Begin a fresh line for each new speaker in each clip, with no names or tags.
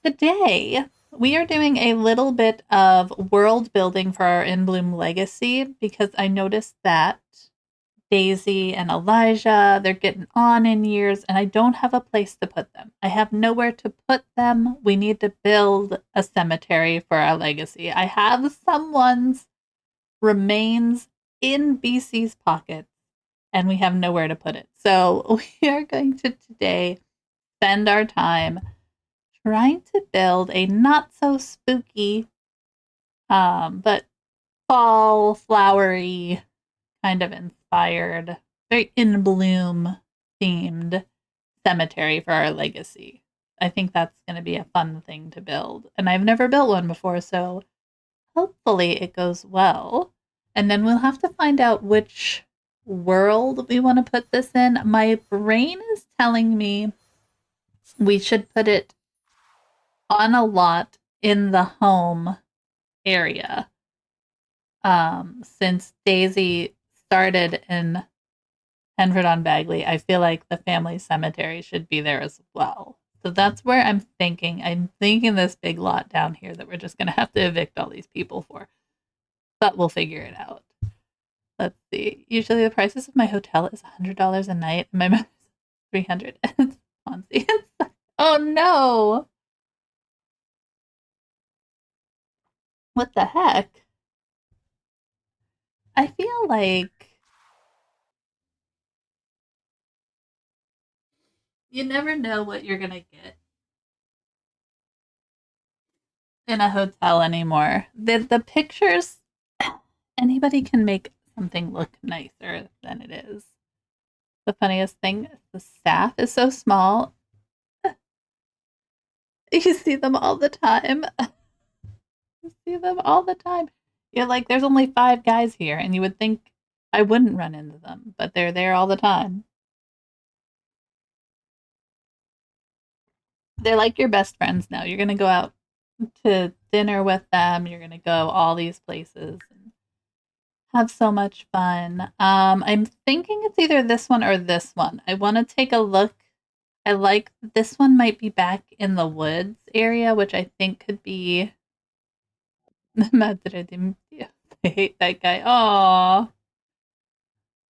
Today, we are doing a little bit of world building for our In Bloom legacy because I noticed that Daisy and Elijah, they're getting on in years and I don't have a place to put them. I have nowhere to put them. We need to build a cemetery for our legacy. I have someone's remains in BC's pockets and we have nowhere to put it. So we are going to today spend our time trying to build a not so spooky, but fall, flowery, kind of inspired, very in bloom themed cemetery for our legacy. I think that's going to be a fun thing to build. And I've never built one before, so hopefully it goes well. And then we'll have to find out which world we want to put this in. My brain is telling me we should put it on a lot in the home area. Since Daisy started in Henford on Bagley, I feel like the family cemetery should be there as well. So that's where I'm thinking. I'm thinking this big lot down here that we're just going to have to evict all these people for. But we'll figure it out. Let's see. Usually the prices of my hotel is $100 a night. My mother's $300. It's Ponzi. Oh no! What the heck? I feel like you never know what you're gonna get in a hotel anymore. The pictures, anybody can make something look nicer than it is. The funniest thing is the staff is so small. You see them all the time. You see them all the time. You're like, there's only 5 guys here, and you would think I wouldn't run into them, but they're there all the time. They're like your best friends now. You're gonna go out to dinner with them. You're gonna go all these places and have so much fun. I'm thinking it's either this one or this one. I want to take a look. I like this one might be back in the woods area, which I think could be Madre de Mio. I hate that guy. Oh,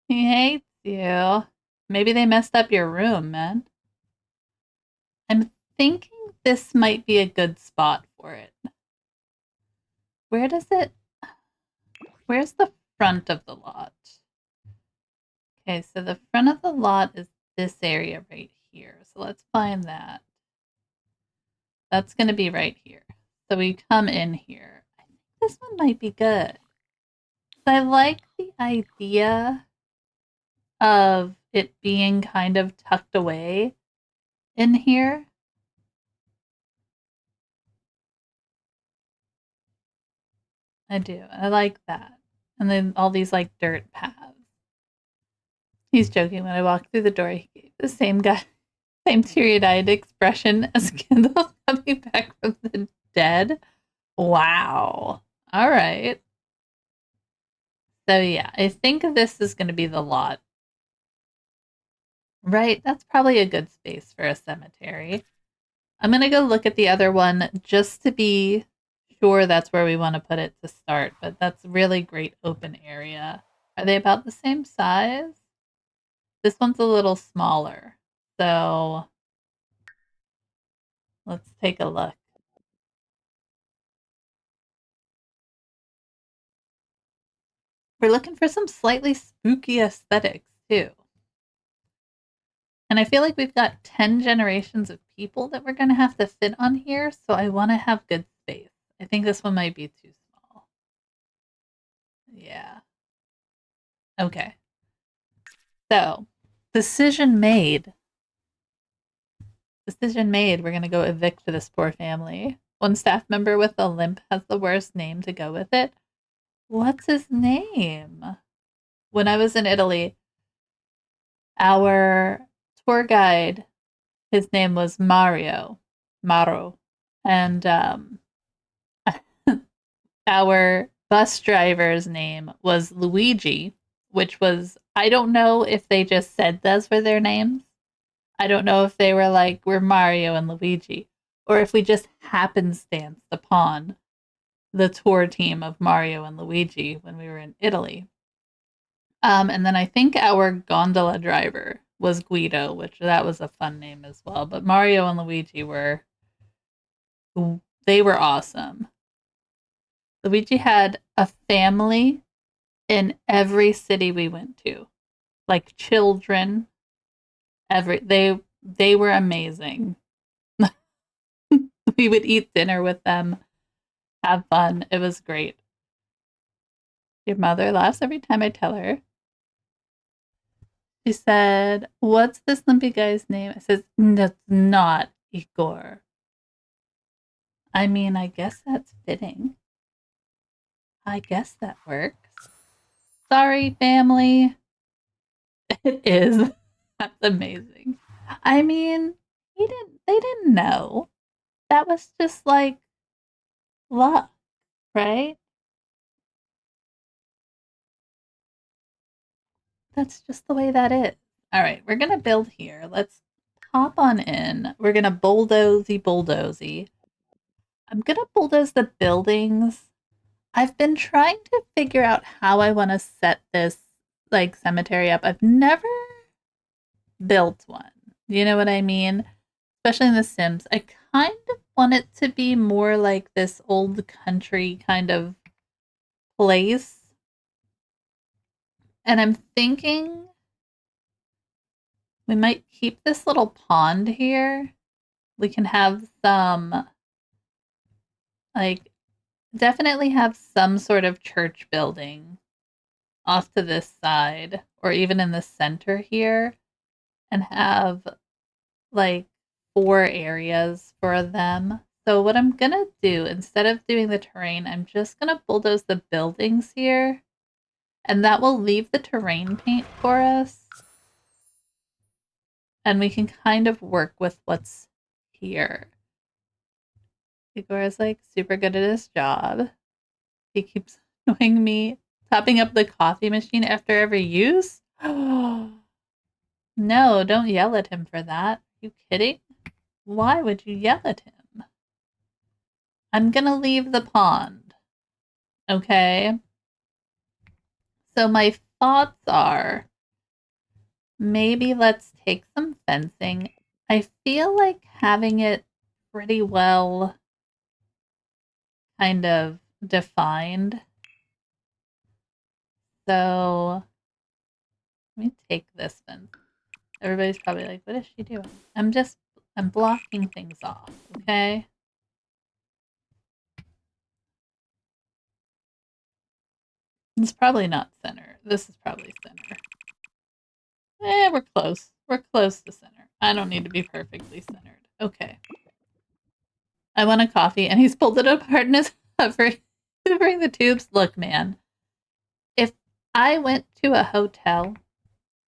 he hates you. Maybe they messed up your room, man. I'm thinking this might be a good spot for it. Where does it? Where's the front of the lot? Okay, so the front of the lot is this area right here. So let's find that. That's going to be right here. So we come in here. I think this one might be good. I like the idea of it being kind of tucked away in here. I do. I like that. And then all these like dirt paths. He's joking. When I walked through the door, he gave the same guy, same teary-eyed expression as Kendall coming back from the dead. Wow. All right. So yeah, I think this is going to be the lot. Right? That's probably a good space for a cemetery. I'm going to go look at the other one just to be sure that's where we want to put it to start, but that's really great open area. Are they about the same size? This one's a little smaller. So let's take a look. We're looking for some slightly spooky aesthetics too. And I feel like we've got 10 generations of people that we're going to have to fit on here, so I want to have good space. I think this one might be too small. Yeah. Okay. So, decision made. Decision made. We're going to go evict this poor family. One staff member with a limp has the worst name to go with it. What's his name? When I was in Italy, our tour guide, his name was Maro, and our bus driver's name was Luigi, which was, I don't know if they just said those were their names. I don't know if they were like, we're Mario and Luigi, or if we just happenstance upon the tour team of Mario and Luigi when we were in Italy. And then I think our gondola driver was Guido, which that was a fun name as well. But Mario and Luigi they were awesome. Luigi had a family in every city we went to, like children. They were amazing. We would eat dinner with them, have fun. It was great. Your mother laughs every time I tell her. She said, "What's this lumpy guy's name?" I says, "That's not Igor." I mean, I guess that's fitting. I guess that works. Sorry, family. It is. That's amazing. I mean, they didn't know. That was just like luck, right? That's just the way that is. All right, we're gonna build here. Let's hop on in. We're gonna bulldozy. I'm gonna bulldoze the buildings. I've been trying to figure out how I want to set this like cemetery up. I've never built one. You know what I mean? Especially in The Sims. I kind of want it to be more like this old country kind of place. And I'm thinking we might keep this little pond here. We can have some, like, definitely have some sort of church building off to this side or even in the center here and have like 4 areas for them. So what I'm gonna do, instead of doing the terrain, I'm just gonna bulldoze the buildings here, and that will leave the terrain paint for us. And we can kind of work with what's here. Igor is like super good at his job. He keeps annoying me, topping up the coffee machine after every use. No, don't yell at him for that. Are you kidding? Why would you yell at him? I'm gonna leave the pond. Okay. So my thoughts are maybe let's take some fencing. I feel like having it pretty well kind of defined. So let me take this fence. Everybody's probably like, what is she doing? I'm blocking things off, okay? It's probably not center. This is probably center. We're close. We're close to center. I don't need to be perfectly centered. Okay. I want a coffee, and he's pulled it apart and is hovering the tubes. Look, man, if I went to a hotel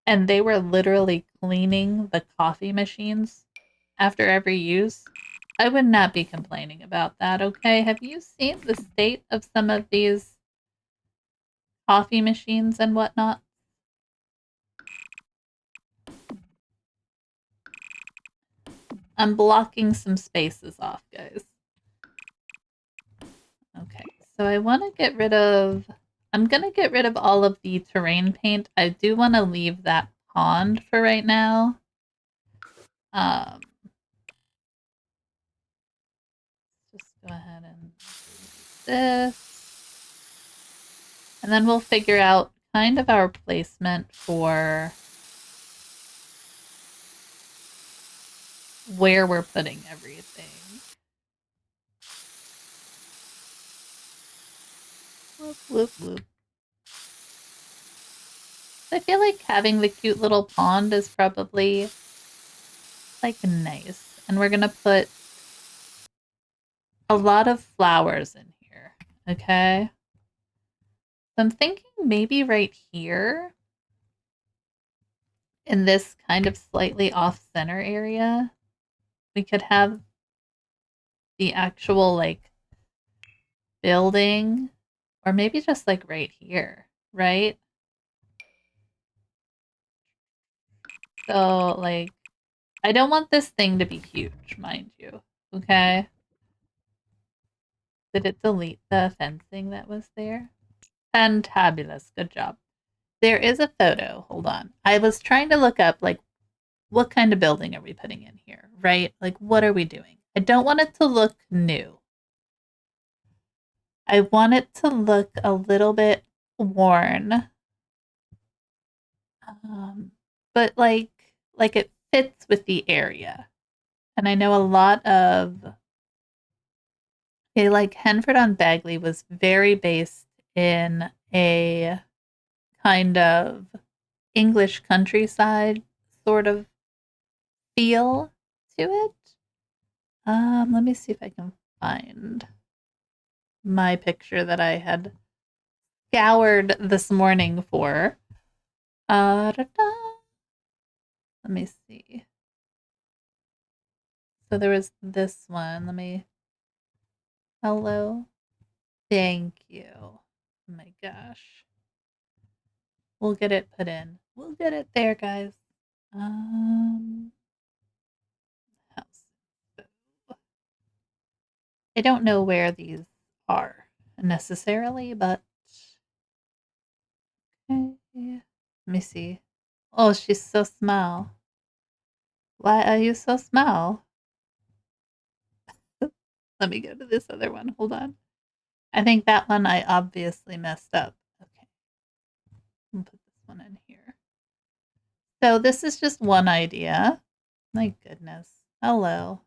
and they were literally cleaning the coffee machines after every use, I would not be complaining about that, okay? Have you seen the state of some of these coffee machines and whatnot? I'm blocking some spaces off, guys. Okay, so I want to get rid of... I'm going to get rid of all of the terrain paint. I do want to leave that pond for right now. Just go ahead and do this. And then we'll figure out kind of our placement for where we're putting everything. Whoop, whoop, whoop. I feel like having the cute little pond is probably like nice. And we're gonna put a lot of flowers in here. Okay. So I'm thinking maybe right here in this kind of slightly off center area, we could have the actual like building, or maybe just like right here, right? So like, I don't want this thing to be huge, mind you. Okay. Did it delete the fencing that was there? Fantabulous. Good job. There is a photo. Hold on. I was trying to look up, like, what kind of building are we putting in here, right? Like, what are we doing? I don't want it to look new. I want it to look a little bit worn, but like it fits with the area. And I know a lot of like Henford on Bagley was very based in a kind of English countryside sort of feel to it. Let me see if I can find my picture that I had scoured this morning for. Da-da. Let me see. So there was this one. Let me. Hello. Thank you. Oh my gosh. We'll get it put in. We'll get it there, guys. House. I don't know where these are necessarily, but okay. Let me see. Oh, she's so small. Why are you so small? Let me go to this other one. Hold on. I think that one I obviously messed up. Okay. I'll put this one in here. So this is just one idea. My goodness. Hello.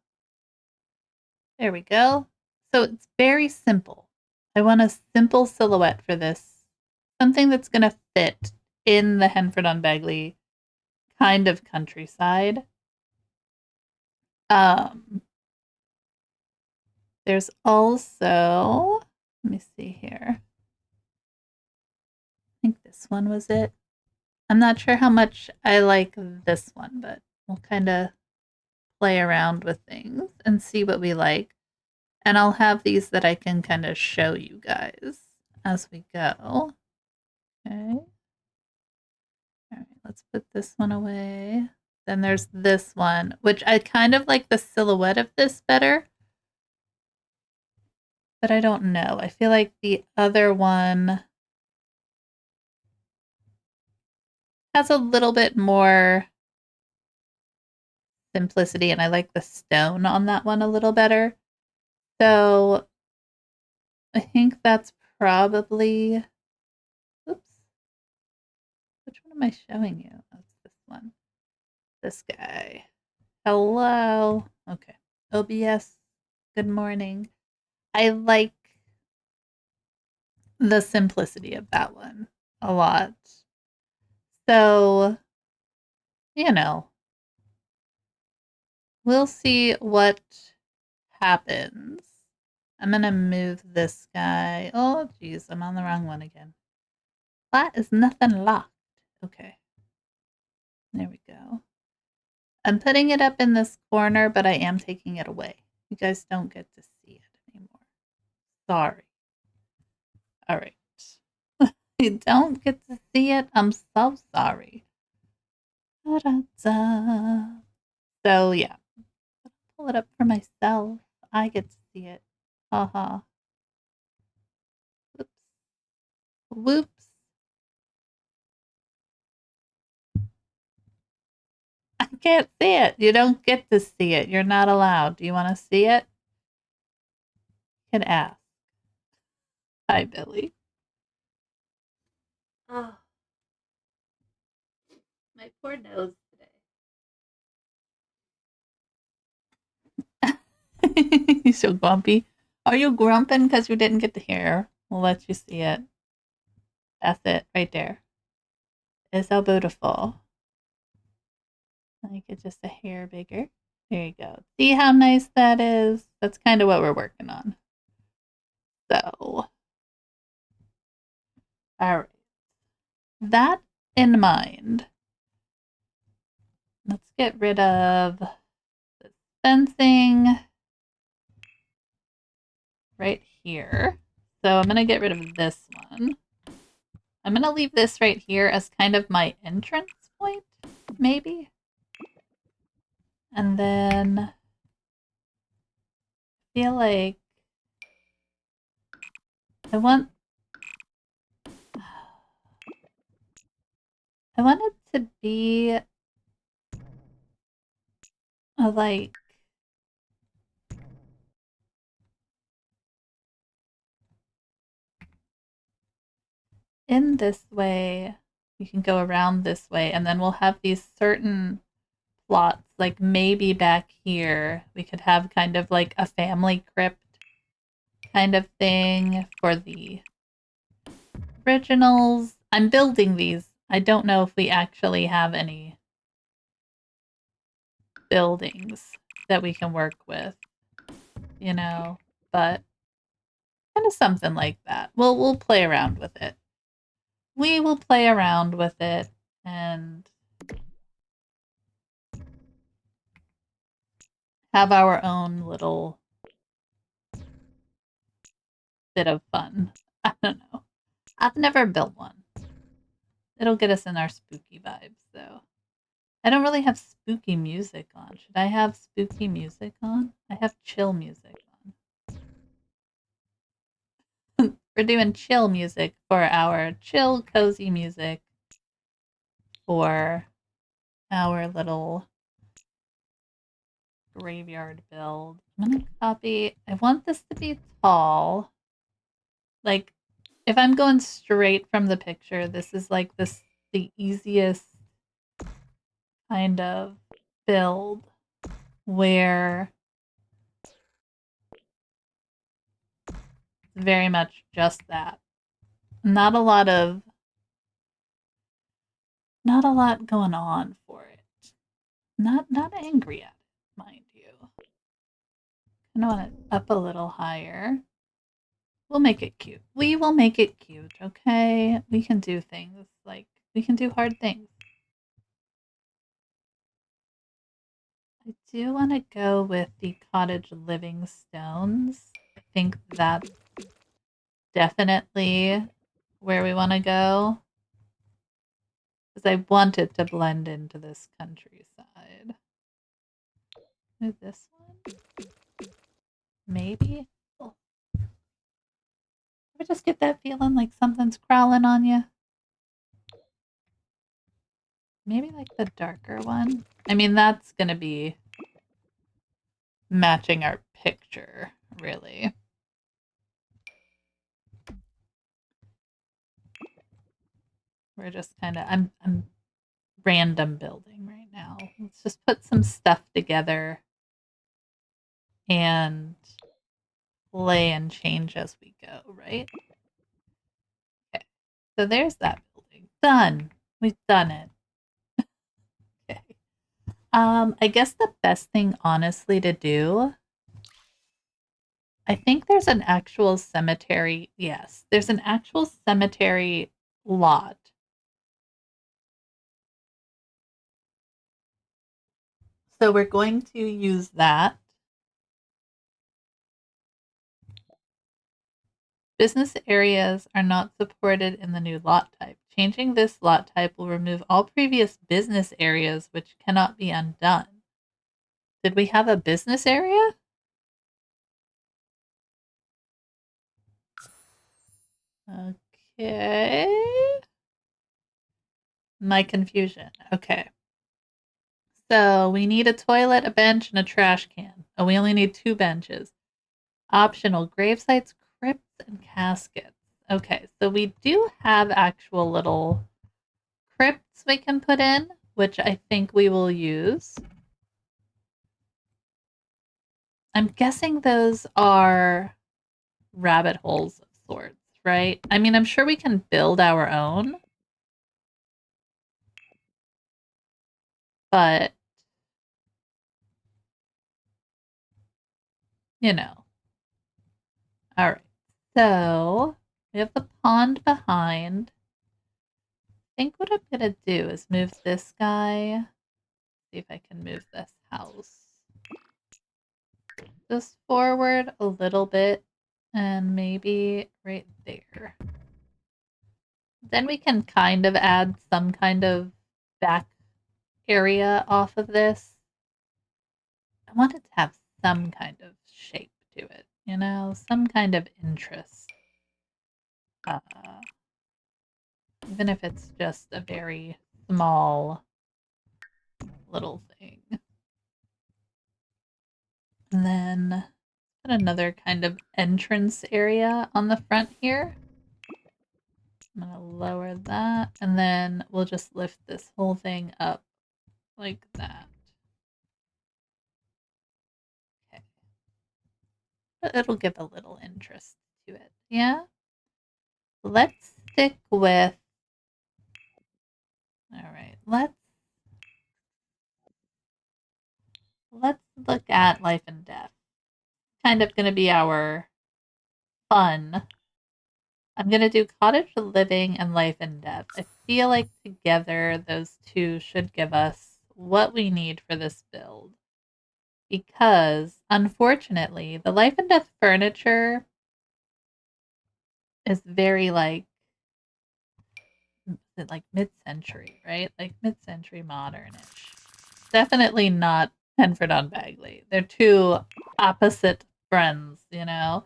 There we go. So it's very simple. I want a simple silhouette for this. Something that's going to fit in the Henford on Bagley kind of countryside. Um, there's also, let me see here. I think this one was it. I'm not sure how much I like this one, but we'll kind of play around with things and see what we like. And I'll have these that I can kind of show you guys as we go. Okay. All right, let's put this one away. Then there's this one, which I kind of like the silhouette of this better. But I don't know. I feel like the other one has a little bit more simplicity, and I like the stone on that one a little better. So I think that's probably. Oops. Which one am I showing you? Oh, it's this one. This guy. Hello. Okay. OBS. Good morning. I like the simplicity of that one a lot. So, you know, we'll see what happens. I'm going to move this guy. Oh, geez. I'm on the wrong one again. That is nothing locked. Okay. There we go. I'm putting it up in this corner, but I am taking it away. You guys don't get to see it anymore. Sorry. All right. You don't get to see it. I'm so sorry. Da-da-da. So, yeah. Pull it up for myself. I get to see it. Haha. Whoops. Whoops. I can't see it. You don't get to see it. You're not allowed. Do you want to see it? You can ask. Hi, Billy. Oh, my poor nose today. He's so grumpy. Are you grumping because you didn't get to hear? We'll let you see it. That's it, right there. It's so beautiful. Like it's just a hair bigger. There you go. See how nice that is? That's kind of what we're working on. So, all right. That in mind, let's get rid of the fencing right here. So I'm going to get rid of this one. I'm going to leave this right here as kind of my entrance point, maybe. And then feel like I want it to be like in this way. You can go around this way, and then we'll have these certain plots. Like maybe back here, we could have kind of like a family crypt kind of thing for the originals. I'm building these. I don't know if we actually have any buildings that we can work with, but kind of something like that. We'll play around with it. We will play around with it and have our own little bit of fun. I don't know. I've never built one. It'll get us in our spooky vibes, though. I don't really have spooky music on. Should I have spooky music on? I have chill music on. We're doing chill music for our chill, cozy music for our little graveyard build. I'm going to copy. I want this to be tall. Like, if I'm going straight from the picture, this is like the easiest kind of build where it's very much just that. Not a lot going on for it. Not angry at it, mind you. I want it up a little higher. We'll make it cute. We will make it cute, okay? We can do things like we can do hard things. I do want to go with the cottage living stones. I think that's definitely where we want to go. Because I want it to blend into this countryside. Move this one. Maybe. Oh. Ever just get that feeling like something's crawling on you? Maybe like the darker one. I mean, that's going to be matching our picture, really. We're just kind of I'm random building right now. Let's just put some stuff together and play and change as we go, right? Okay. So there's that building. Done. We've done it. Okay. I guess the best thing honestly to do, I think there's an actual cemetery. Yes, there's an actual cemetery lot. So we're going to use that. Business areas are not supported in the new lot type. Changing this lot type will remove all previous business areas which cannot be undone. Did we have a business area? Okay. My confusion. Okay. So we need a toilet, a bench, and a trash can. Oh, we only need 2 benches. Optional grave sites, crypts, and caskets. Okay, so we do have actual little crypts we can put in, which I think we will use. I'm guessing those are rabbit holes of sorts, right? I mean, I'm sure we can build our own, but you know. All right. So we have the pond behind. I think what I'm gonna do is move this guy. See if I can move this house just forward a little bit and maybe right there. Then we can kind of add some kind of back area off of this. I want it to have some kind of shape to you know? Some kind of interest. Even if it's just a very small little thing. And then put another kind of entrance area on the front here. I'm going to lower that, and then we'll just lift this whole thing up like that. Okay. But it'll give a little interest to it. Yeah? Let's stick with... Alright, let's look at life and death. Kind of going to be our fun. I'm going to do cottage living and life and death. I feel like together those two should give us what we need for this build. Because, unfortunately, the life and death furniture is very, like mid-century, right? Like mid-century modern-ish. Definitely not Henford on Bagley. They're two opposite friends, you know?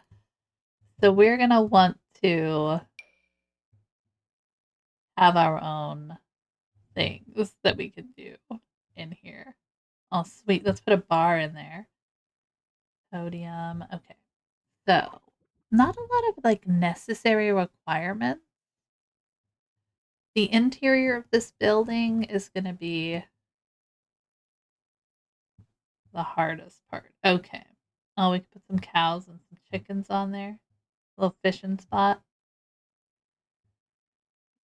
So we're going to want to have our own things that we can do in here. Oh, sweet. Let's put a bar in there. Podium. Okay. So, not a lot of like necessary requirements. The interior of this building is going to be the hardest part. Okay. Oh, we can put some cows and some chickens on there. A little fishing spot.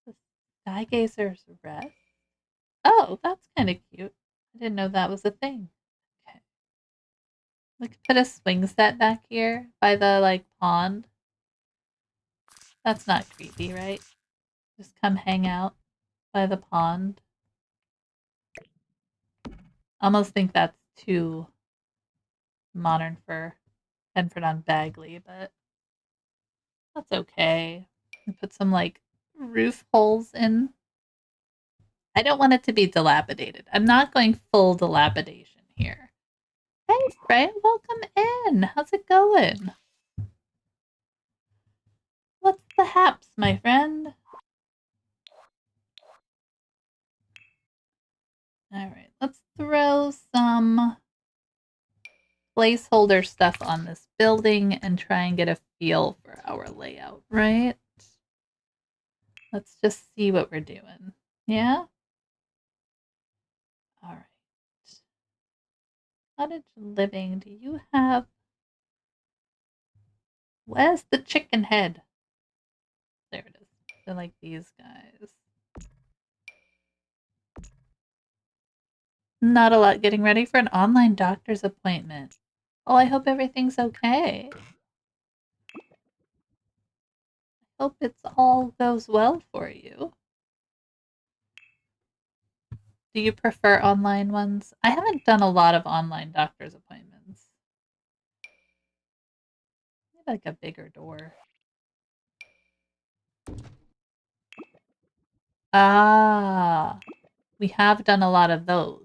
The Sky Gazer's Rest. Oh, that's kind of cute. I didn't know that was a thing. Okay. We could put a swing set back here by the like pond. That's not creepy, right? Just come hang out by the pond. Almost think that's too modern for Henford on Bagley, but that's okay. Put some like roof holes in. I don't want it to be dilapidated. I'm not going full dilapidation here. Hey, Freya, welcome in. How's it going? What's the haps, my friend? All right, let's throw some placeholder stuff on this building and try and get a feel for our layout, right? Let's just see what we're doing. Yeah? All right. Cottage living, do you have... Where's the chicken head? There it is. They're like these guys. Not a lot. Getting ready for an online doctor's appointment. Oh, I hope everything's okay. Hope it's all goes well for you. Do you prefer online ones? I haven't done a lot of online doctor's appointments. Like a bigger door. Ah, we have done a lot of those.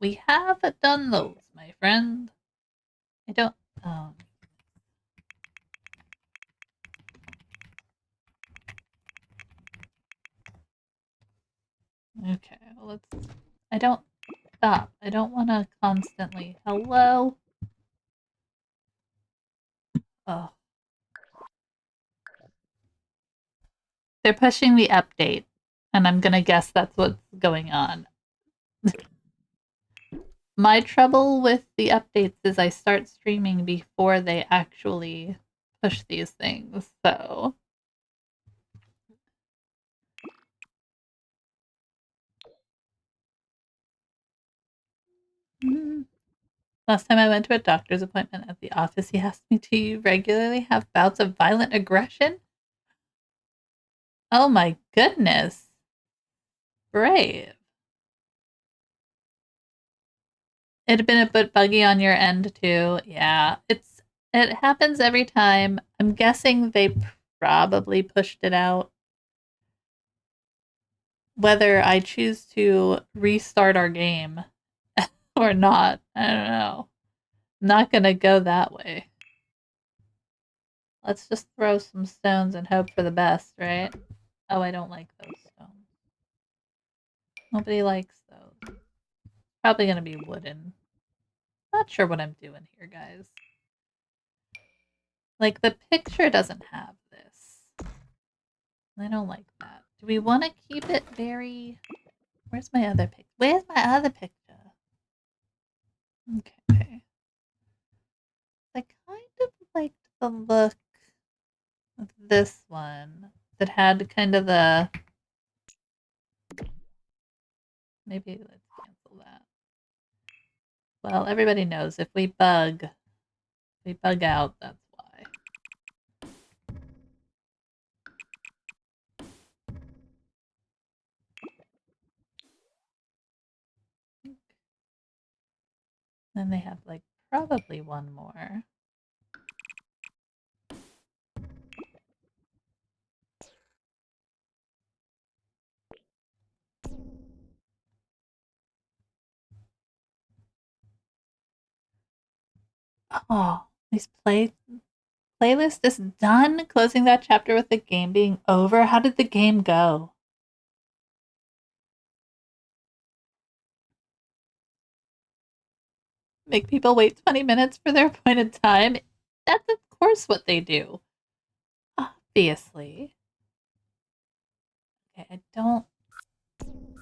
We have done those, my friend. I don't... Okay, well, let's... I don't... Stop. I don't want to constantly... Hello? Oh. They're pushing the update, and I'm gonna guess that's what's going on. My trouble with the updates is I start streaming before they actually push these things, so... Last time I went to a doctor's appointment at the office, he asked me, do you regularly have bouts of violent aggression? Oh my goodness. Brave. It had been a bit buggy on your end too. Yeah, it happens every time. I'm guessing they probably pushed it out. Whether I choose to restart our game or not, I don't know. I'm not gonna go that way. Let's just throw some stones and hope for the best, right? Oh, I don't like those stones. Nobody likes those. Probably gonna be wooden. Not sure what I'm doing here, guys. Like, the picture doesn't have this. I don't like that. Do we want to keep it very... Where's my other picture? Where's my other picture? Okay. I kind of liked the look of this one that had kind of the... Maybe let's cancel that. Well, everybody knows if we bug out, that's why. Then they have like probably one more. Oh, these playlist is done. Closing that chapter with the game being over. How did the game go? Make people wait 20 minutes for their appointed time? That's of course what they do. Obviously. Okay, I don't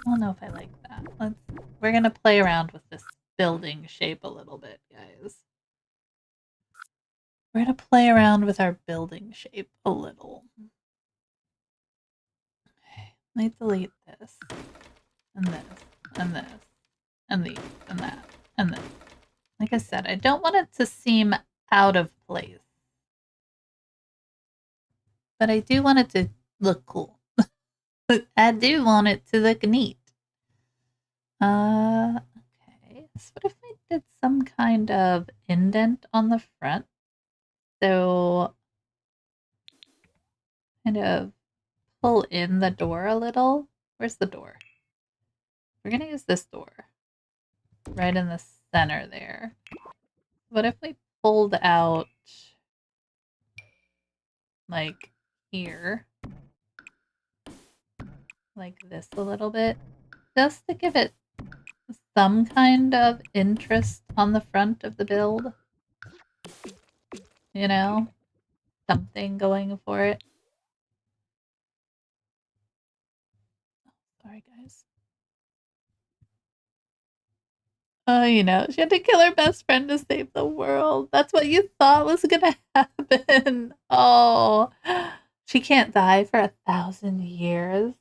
know if I like that. We're gonna play around with this building shape a little bit, guys. We're gonna play around with our building shape a little. Okay, let me delete this. And this. And this. And these. And that. And this. Like I said, I don't want it to seem out of place. But I do want it to look cool. I do want it to look neat. Okay. So what if I did some kind of indent on the front? So kind of pull in the door a little. Where's the door? We're gonna use this door. Right in the center there. What if we pulled out like here? Like this a little bit. Just to give it some kind of interest on the front of the build. You know? Something going for it. Sorry, guys. Oh, you know, she had to kill her best friend to save the world. That's what you thought was gonna happen. Oh, she can't die for 1,000 years.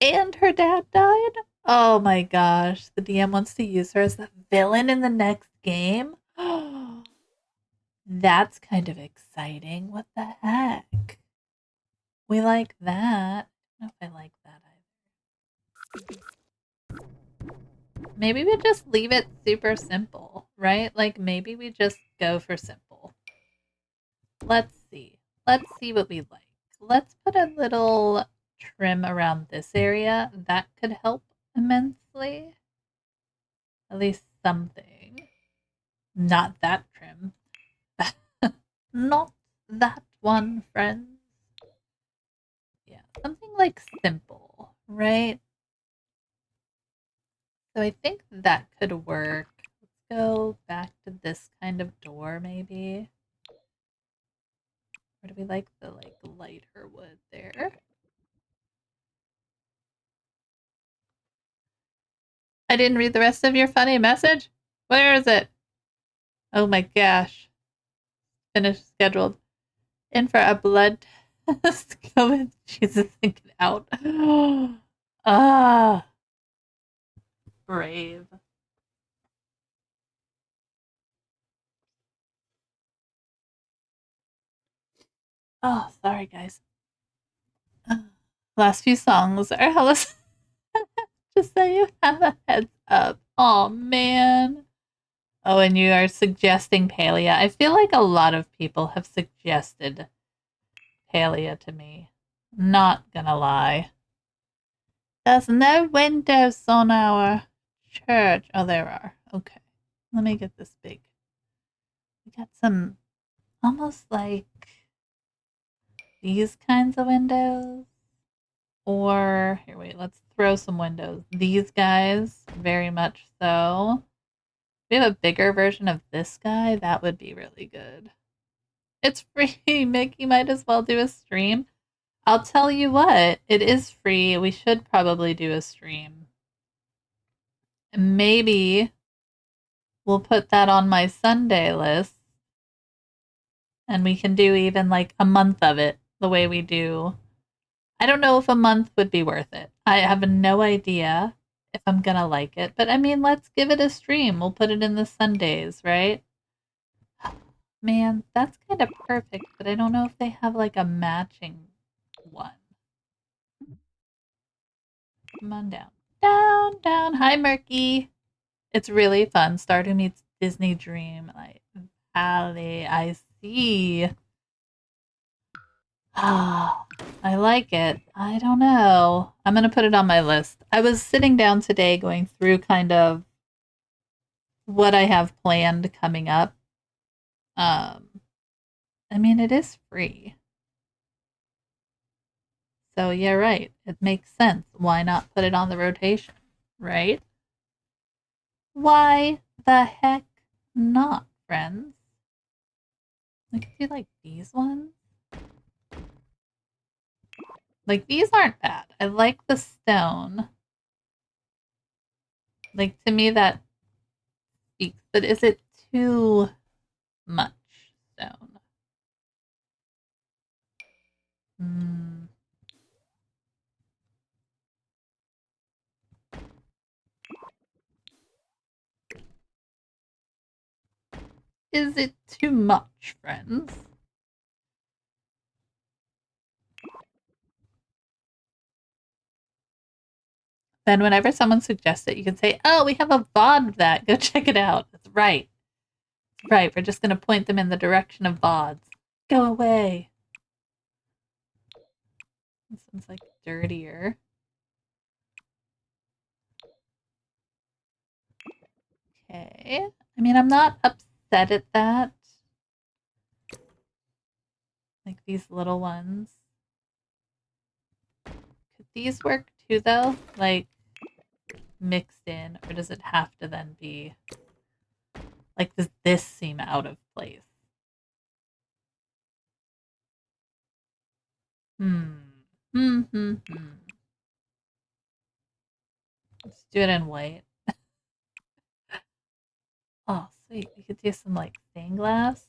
And her dad died? Oh my gosh. The DM wants to use her as the villain in the next game? That's kind of exciting. What the heck? We like that. I don't know if I like that either. Maybe we just leave it super simple, right? Like maybe we just go for simple. Let's see. Let's see what we like. Let's put a little trim around this area. That could help immensely. At least something. Not that trim. Not that one, friends. Yeah, something like simple, right? So I think that could work. Let's go back to this kind of door, maybe. Or do we like the lighter wood there? I didn't read the rest of your funny message. Where is it? Oh my gosh. Finished scheduled. In for a blood test. Go with Jesus and get out. Ah, brave. Oh, sorry, guys. Last few songs are hella. Just so you have a heads up. Oh, man. Oh, and you are suggesting Palia. I feel like a lot of people have suggested Palia to me. Not gonna lie. There's no windows on our church. Oh, there are. Okay. Let me get this big. got some almost like these kinds of windows. Or, here, wait, let's throw some windows. These guys, very much so. If we have a bigger version of this guy, that would be really good. It's free. Mickey might as well do a stream. I'll tell you what, it is free. We should probably do a stream. Maybe we'll put that on my Sunday list. And we can do even like a month of it the way we do. I don't know if a month would be worth it. I have no idea if I'm going to like it. But I mean, let's give it a stream. We'll put it in the Sundays, right? Man, that's kind of perfect. But I don't know if they have like a matching one. Come on down. Down, down. Hi, Murky. It's really fun. Stardew meets Disney Dream. Like, Allie, I see. Ah, I like it. I don't know. I'm going to put it on my list. I was sitting down today going through kind of what I have planned coming up. Um, I mean, it is free. So, yeah, right. It makes sense. Why not put it on the rotation, right? Why the heck not, friends? We could do like these ones. Like, these aren't bad. I like the stone. Like, to me, that speaks. But is it too much stone? Hmm. Is it too much, friends? Then whenever someone suggests it, you can say, "Oh, we have a VOD of that. Go check it out." That's right. That's right. We're just going to point them in the direction of VODs. Go away. This one's like dirtier. Okay. I mean, I'm not upset at that. Like these little ones. Could these work too, though? Like mixed in, or does it have to then be like, does this seem out of place? Hmm. Hmm. Let's do it in white. Oh, sweet. We could do some like stained glass.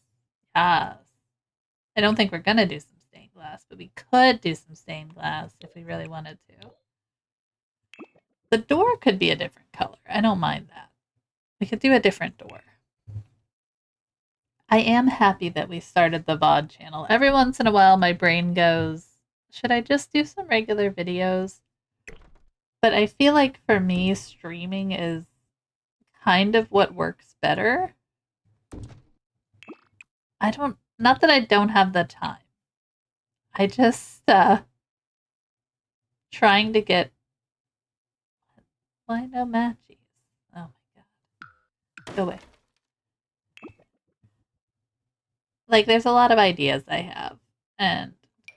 Yes. I don't think we're gonna do some stained glass, but we could do some stained glass if we really wanted to. The door could be a different color. I don't mind that. We could do a different door. I am happy that we started the VOD channel. Every once in a while, my brain goes, should I just do some regular videos? But I feel like for me, streaming is kind of what works better. Not that I don't have the time. I just, trying to get, why no matchies? Oh my god. Go away. Like, there's a lot of ideas I have, and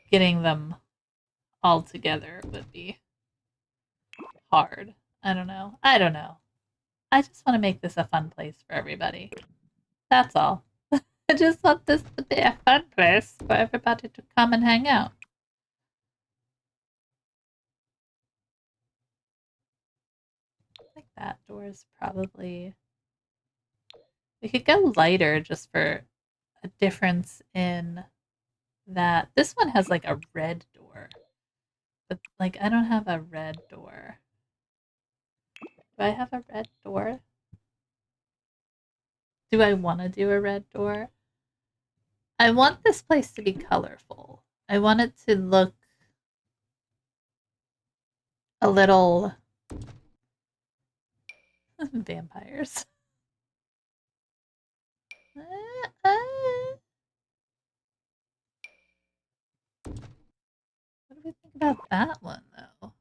getting them all together would be hard. I don't know. I just want to make this a fun place for everybody. That's all. I just want this to be a fun place for everybody to come and hang out. I think that door is probably. We could go lighter just for a difference in that. This one has like a red door. But like, I don't have a red door. Do I have a red door? Do I want to do a red door? I want this place to be colorful. I want it to look a little vampires. What do we think about that one though?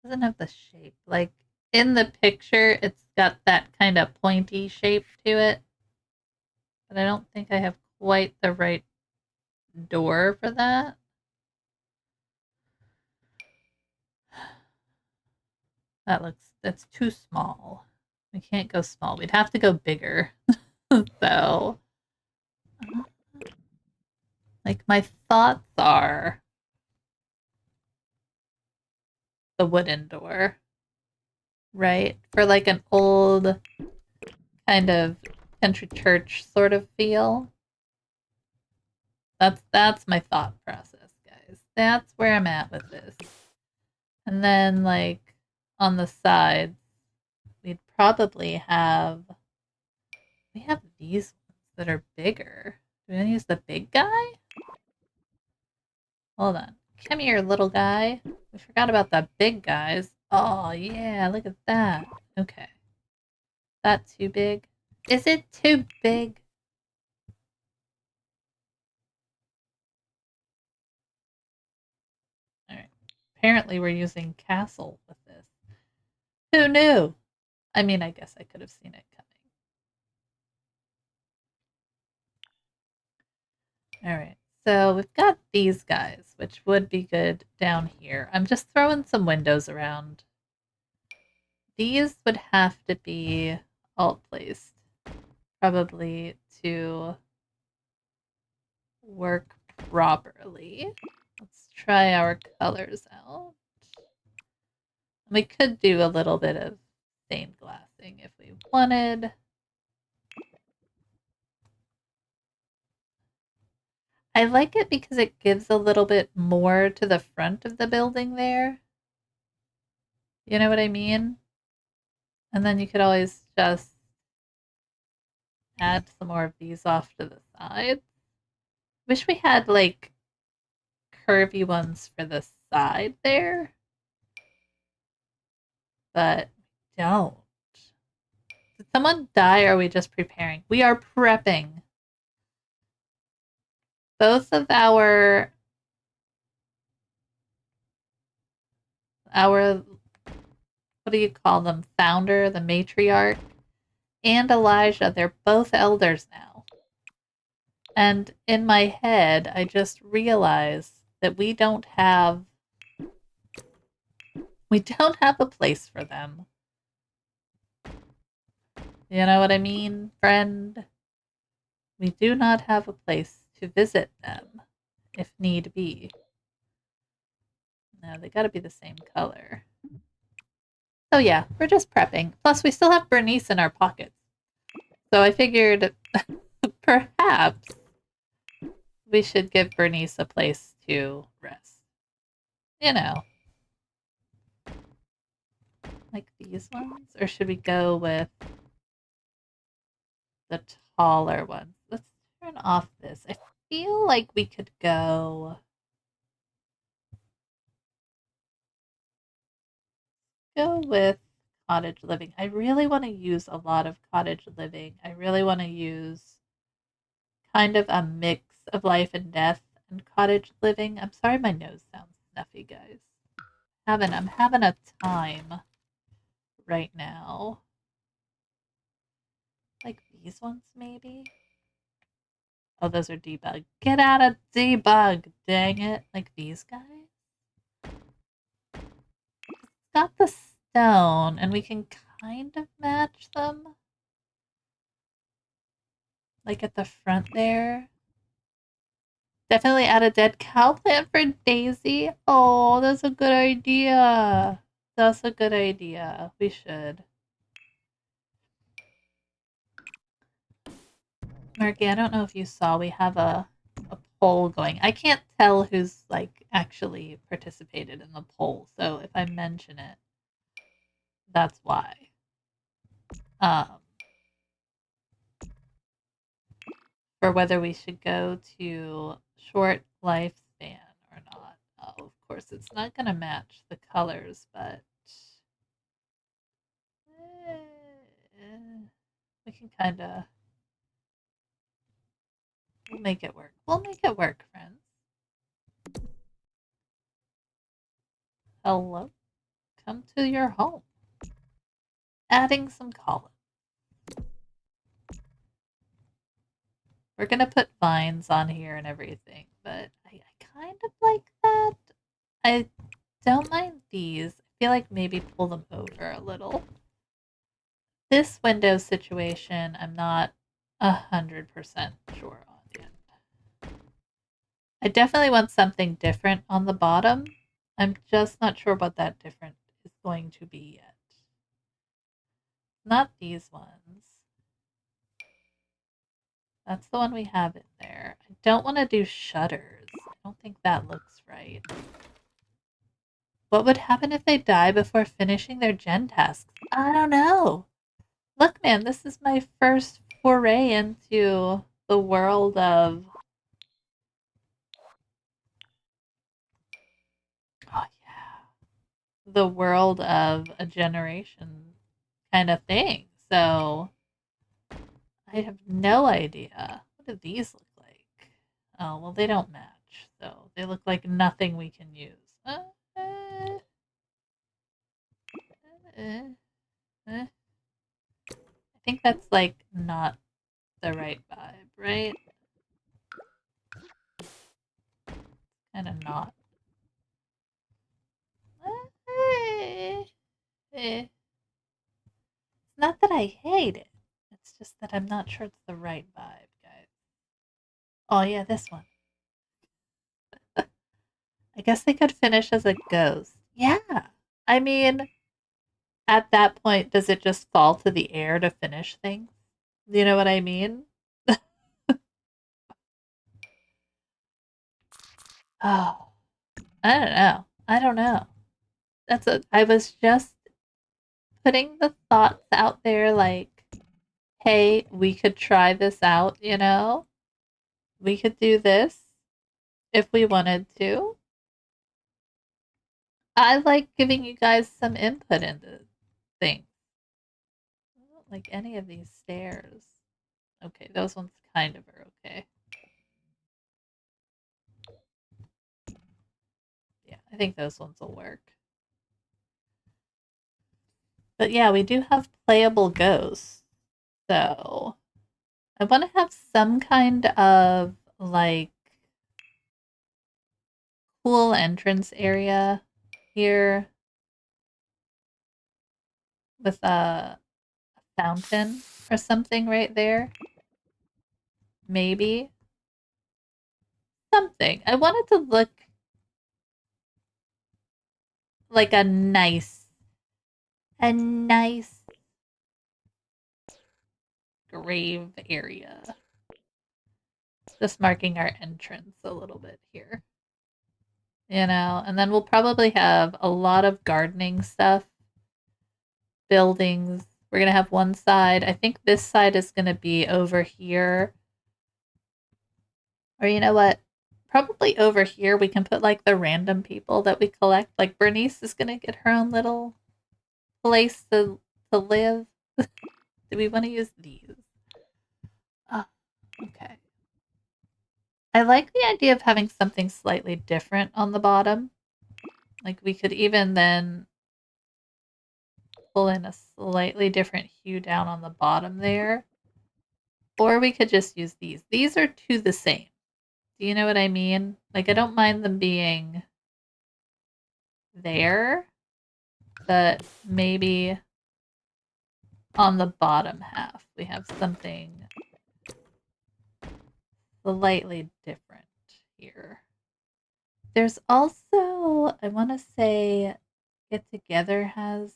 Doesn't have the shape. Like in the picture, it's got that kind of pointy shape to it. but I don't think I have quite the right door for that. That's too small. We can't go small. We'd have to go bigger. So, like, my thoughts are the wooden door, right? For like an old kind of country church sort of feel. That's my thought process, guys. That's where I'm at with this. And then like on the sides, we'd probably have we have these ones that are bigger. Do we want to use the big guy? Hold on. Come here, little guy. We forgot about the big guys. Oh yeah, look at that. Okay. That too big? Is it too big? Alright. Apparently we're using castle with this. Who knew? I mean, I guess I could have seen it coming. Alright. So we've got these guys, which would be good down here. I'm just throwing some windows around. These would have to be alt placed, probably to work properly. Let's try our colors out. We could do a little bit of stained glassing if we wanted. I like it because it gives a little bit more to the front of the building there. You know what I mean? And then you could always just add some more of these off to the side. Wish we had like curvy ones for the side there, but don't. Did someone die or are we just preparing? We are prepping. Both of our what do you call them? Founder, the matriarch, and Elijah, they're both elders now. And in my head, I just realized that we don't have a place for them. You know what I mean, friend? We do not have a place to visit them if need be. No, they got to be the same color. So yeah, we're just prepping. Plus, we still have Bernice in our pockets. So I figured perhaps we should give Bernice a place to rest. You know, like these ones? Or should we go with the taller ones? Let's turn off this. I feel like we could go with cottage living. I really want to use a lot of cottage living. I really want to use kind of a mix of life and death and cottage living. I'm sorry my nose sounds snuffy, guys. I'm having a time right now. Like these ones maybe? Oh, those are debug. Get out of debug, dang it. Like these guys? It's got the stone, and we can kind of match them. Like at the front there. Definitely add a dead cow plant for Daisy. Oh, that's a good idea. That's a good idea. We should. Marky, I don't know if you saw, we have a poll going. I can't tell who's like actually participated in the poll, so if I mention it, that's why. Um, for whether we should go to short lifespan or not. Oh, of course, it's not going to match the colors, but we can kind of. We'll make it work. We'll make it work, friends. Hello. Come to your home. Adding some columns. We're gonna put vines on here and everything, but I kind of like that. I don't mind these. I feel like maybe pull them over a little. This window situation, I'm not 100% sure on yet. I definitely want something different on the bottom. I'm just not sure what that different is going to be yet. Not these ones. That's the one we have in there. I don't want to do shutters. I don't think that looks right. What would happen if they die before finishing their gen tasks? I don't know. Look, man, this is my first foray into the world of... Oh, yeah. The world of a generation kind of thing. So I have no idea. What do these look like? Oh, well, they don't match. So they look like nothing we can use. Uh, uh, I think that's like not the right vibe, right? Kind of not. Eh, eh. It's not that I hate it. It's just that I'm not sure it's the right vibe, guys. Oh yeah, this one. I guess they could finish as a ghost. Yeah. I mean, at that point, does it just fall to the air to finish things? You know what I mean? Oh, I don't know. I don't know. I was just putting the thoughts out there like, hey, we could try this out, you know? We could do this if we wanted to. I like giving you guys some input into things. I don't like any of these stairs. Okay, those ones kind of are okay. Yeah, I think those ones will work. But yeah, we do have playable ghosts. So I want to have some kind of like cool entrance area here with a fountain or something right there. Maybe something. I want it to look like a nice grave area. Just marking our entrance a little bit here. You know, and then we'll probably have a lot of gardening stuff, buildings. We're going to have one side. I think this side is going to be over here. Or you know what? Probably over here we can put like the random people that we collect. Like Bernice is going to get her own little place to live. Do we want to use these? Oh, okay. I like the idea of having something slightly different on the bottom. Like we could even then pull in a slightly different hue down on the bottom there. Or we could just use these. These are two the same. Do you know what I mean? Like I don't mind them being there, but maybe on the bottom half we have something slightly different here. There's also, I want to say, Get Together has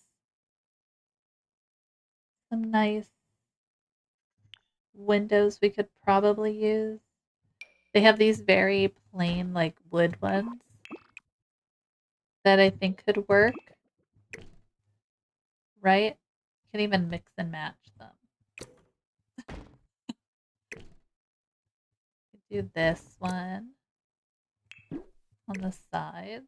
some nice windows we could probably use. They have these very plain, like wood ones that I think could work, right? You can even mix and match them. Do this one on the sides.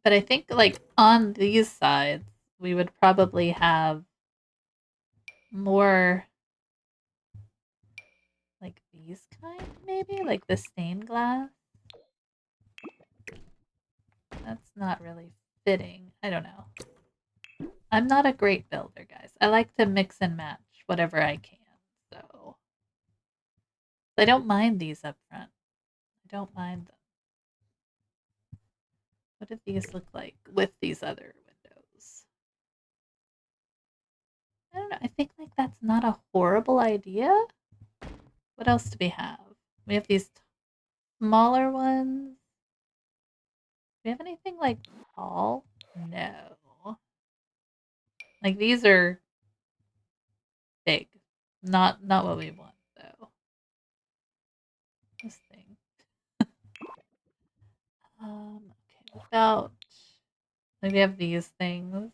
But I think, like, on these sides, we would probably have more like these kind, maybe? Like the stained glass? That's not really fitting. I don't know. I'm not a great builder, guys. I like to mix and match whatever I can. I don't mind these up front. I don't mind them. What do these look like with these other windows? I don't know. I think like that's not a horrible idea. What else do we have? We have these smaller ones. Do we have anything like tall? No. Like these are big. Not what we want though. This thing. Okay, what about like we have these things.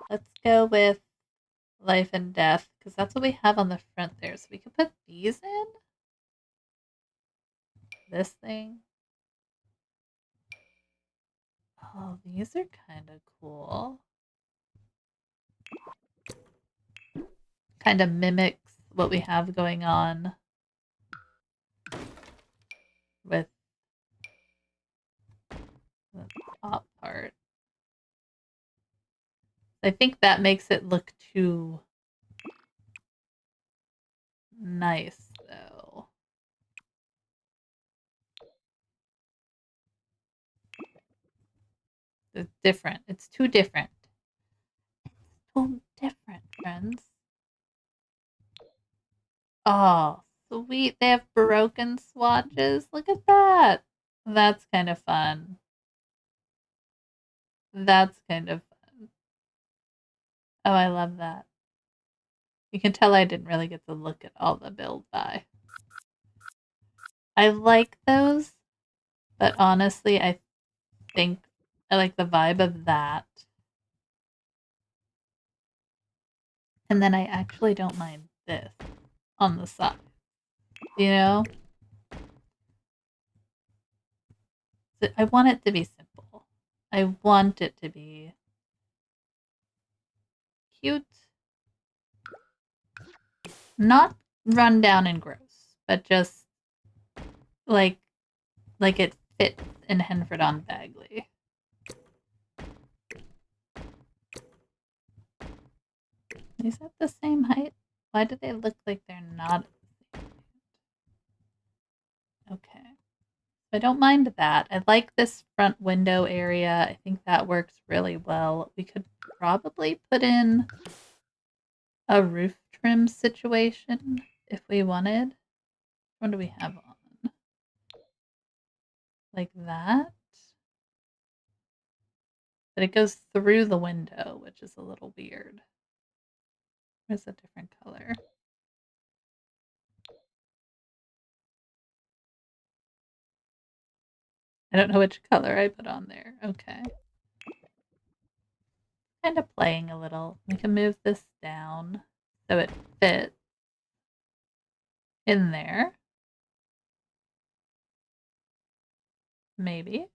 Let's go with life and death because that's what we have on the front there. So we could put these in. This thing. Oh, these are kind of cool. Kind of mimics what we have going on with the top part. I think that makes it look too nice, though. It's different. It's too different. Too different, friends. Oh, sweet. They have broken swatches. Look at that. That's kind of fun. That's kind of fun. Oh, I love that. You can tell I didn't really get to look at all the build by. I like those, but honestly, I think I like the vibe of that. And then I actually don't mind this on the side. You know? I want it to be simple. I want it to be cute. Not run down and gross, but just like it fits in Henford on Bagley. Is that the same height? Why do they look like they're not at the same height? Okay. I don't mind that. I like this front window area. I think that works really well. We could probably put in a roof trim situation if we wanted. What do we have on? Like that. But it goes through the window, which is a little weird. There's a different color. I don't know which color I put on there. Okay. Kind of playing a little. We can move this down so it fits in there. Maybe.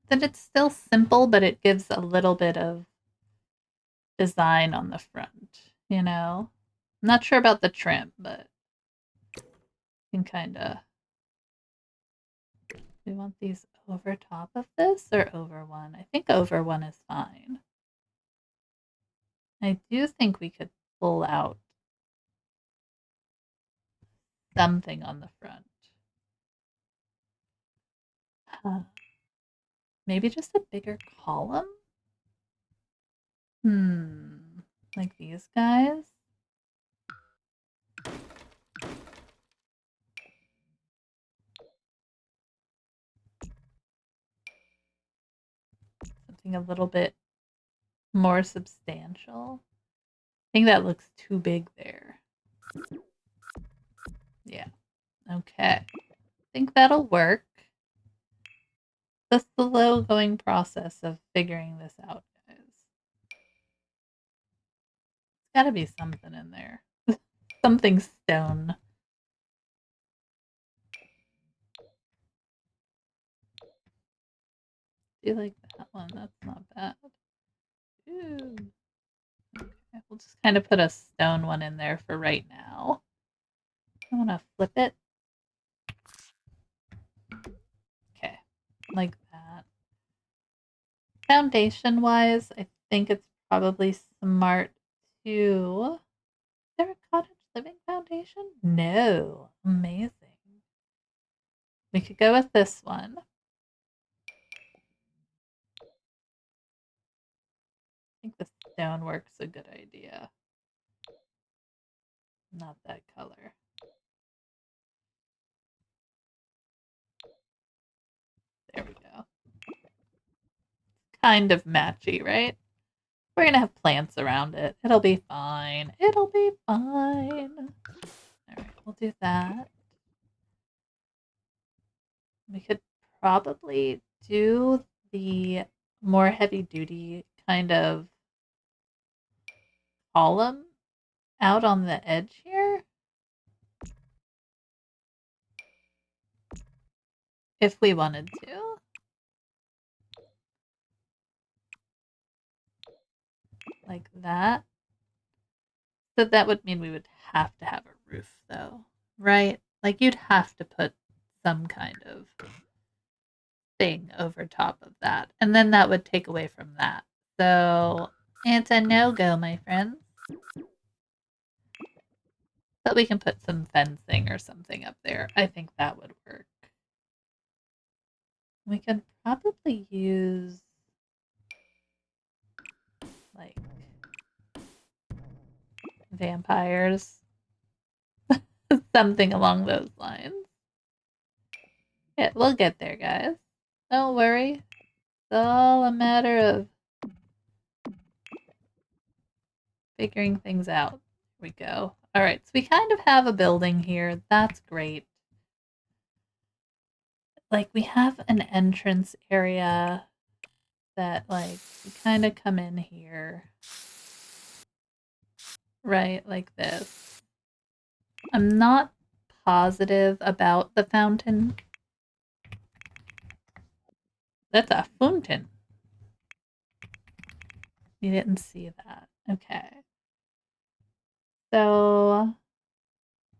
That it's still simple, but it gives a little bit of design on the front, you know? I'm not sure about the trim, but you can kind of. We want these over top of this or over one? I think over one is fine. I do think we could pull out something on the front. Maybe just a bigger column? Like these guys? Something a little bit more substantial. I think that looks too big there. Yeah. Okay. I think that'll work. The slow going process of figuring this out, guys. It's gotta be something in there. Something stone. Do you like that one? That's not bad. Ooh. Okay, we'll just kind of put a stone one in there for right now. I want to flip it. Okay, like that. Foundation wise, I think it's probably smart to... Is there a cottage living foundation? No. Amazing. We could go with this one. I think the stonework's a good idea. Not that color. There we go. Kind of matchy, right? We're gonna have plants around it. It'll be fine. It'll be fine. Alright, we'll do that. We could probably do the more heavy duty kind of column out on the edge here. If we wanted to. Like that. So that would mean we would have to have a roof though, right? Like you'd have to put some kind of thing over top of that. And then that would take away from that. So it's a no-go, my friends. But we can put some fencing or something up there. I think that would work. We could probably use like vampires. Something along those lines. Yeah, we'll get there, guys. Don't worry. It's all a matter of figuring things out. Here we go. All right, so we kind of have a building here. That's great. Like we have an entrance area that like we kind of come in here. Right, like this. I'm not positive about the fountain. That's a fountain. You didn't see that. Okay. So,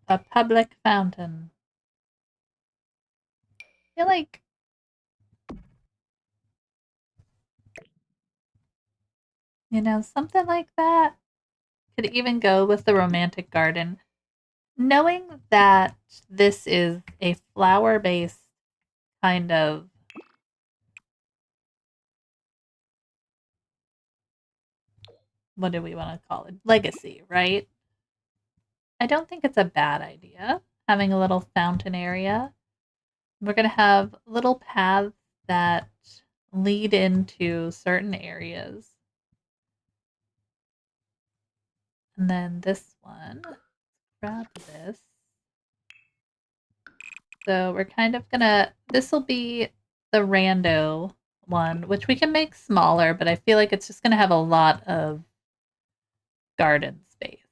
a public fountain. I feel like something like that could even go with the romantic garden. Knowing that this is a flower-based kind of what do we want to call it? Legacy, right? I don't think it's a bad idea having a little fountain area. We're going to have little paths that lead into certain areas. And then this one, grab this. So we're kind of gonna, this will be the rando one, which we can make smaller, but I feel like it's just gonna have a lot of garden space.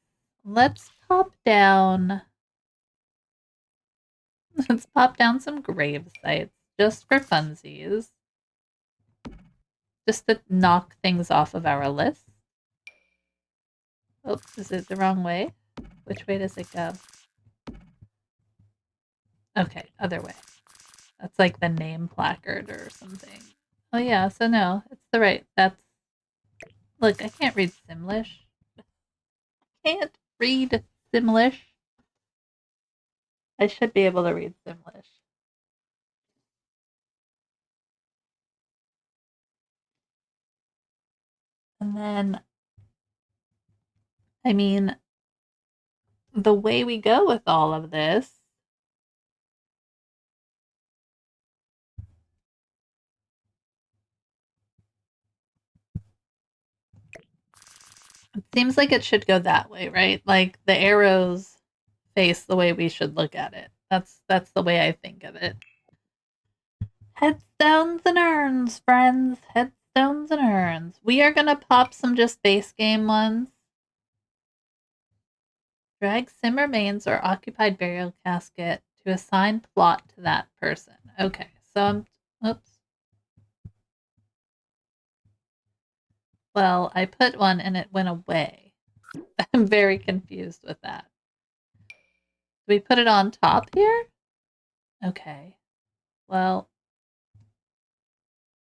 Let's pop down, let's pop down some grave sites just for funsies. Just to knock things off of our list. Oops, is it the wrong way? Which way does it go? Okay, other way. That's like the name placard or something. Oh yeah, so no, it's the right. That's... Look, I can't read Simlish. Can't read Simlish. I should be able to read Simlish. And then, I mean, the way we go with all of this it seems like it should go that way, right? Like the arrows face the way we should look at it. That's the way I think of it. Headstones and urns, friends. Headstones and urns. We are gonna pop some just base game ones. Drag sim remains or occupied burial casket to assign plot to that person. Okay, so oops. Well, I put one and it went away. I'm very confused with that. Do we put it on top here? Okay. Well,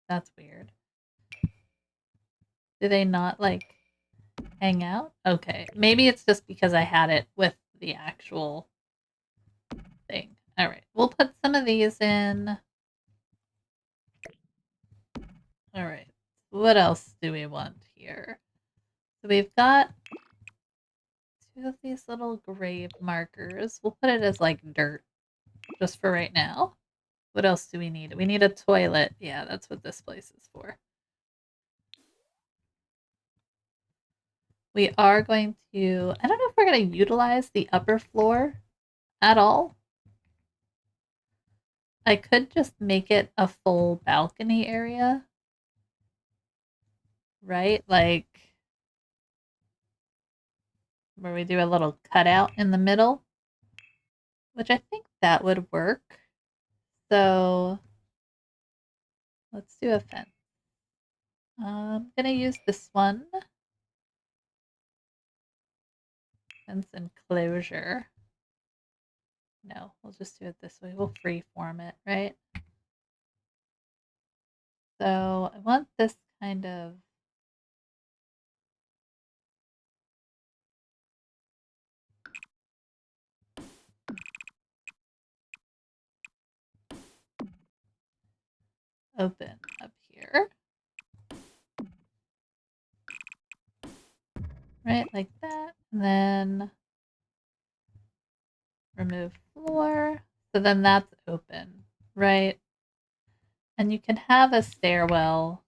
that's weird. Do they not like hang out? Okay. Maybe it's just because I had it with the actual thing. All right. We'll put some of these in. All right. What else do we want here? So we've got two of these little grave markers. We'll put it as like dirt just for right now. What else do we need? We need a toilet. Yeah, that's what this place is for. We are going to, I don't know if we're going to utilize the upper floor at all. I could just make it a full balcony area, right? Like where we do a little cutout in the middle, which I think that would work. So let's do a fence. I'm going to use this one. Fence enclosure. No, we'll just do it this way. We'll freeform it, right? So I want this kind of open up here. Right, like that. And then remove floor. So then that's open, right? And you can have a stairwell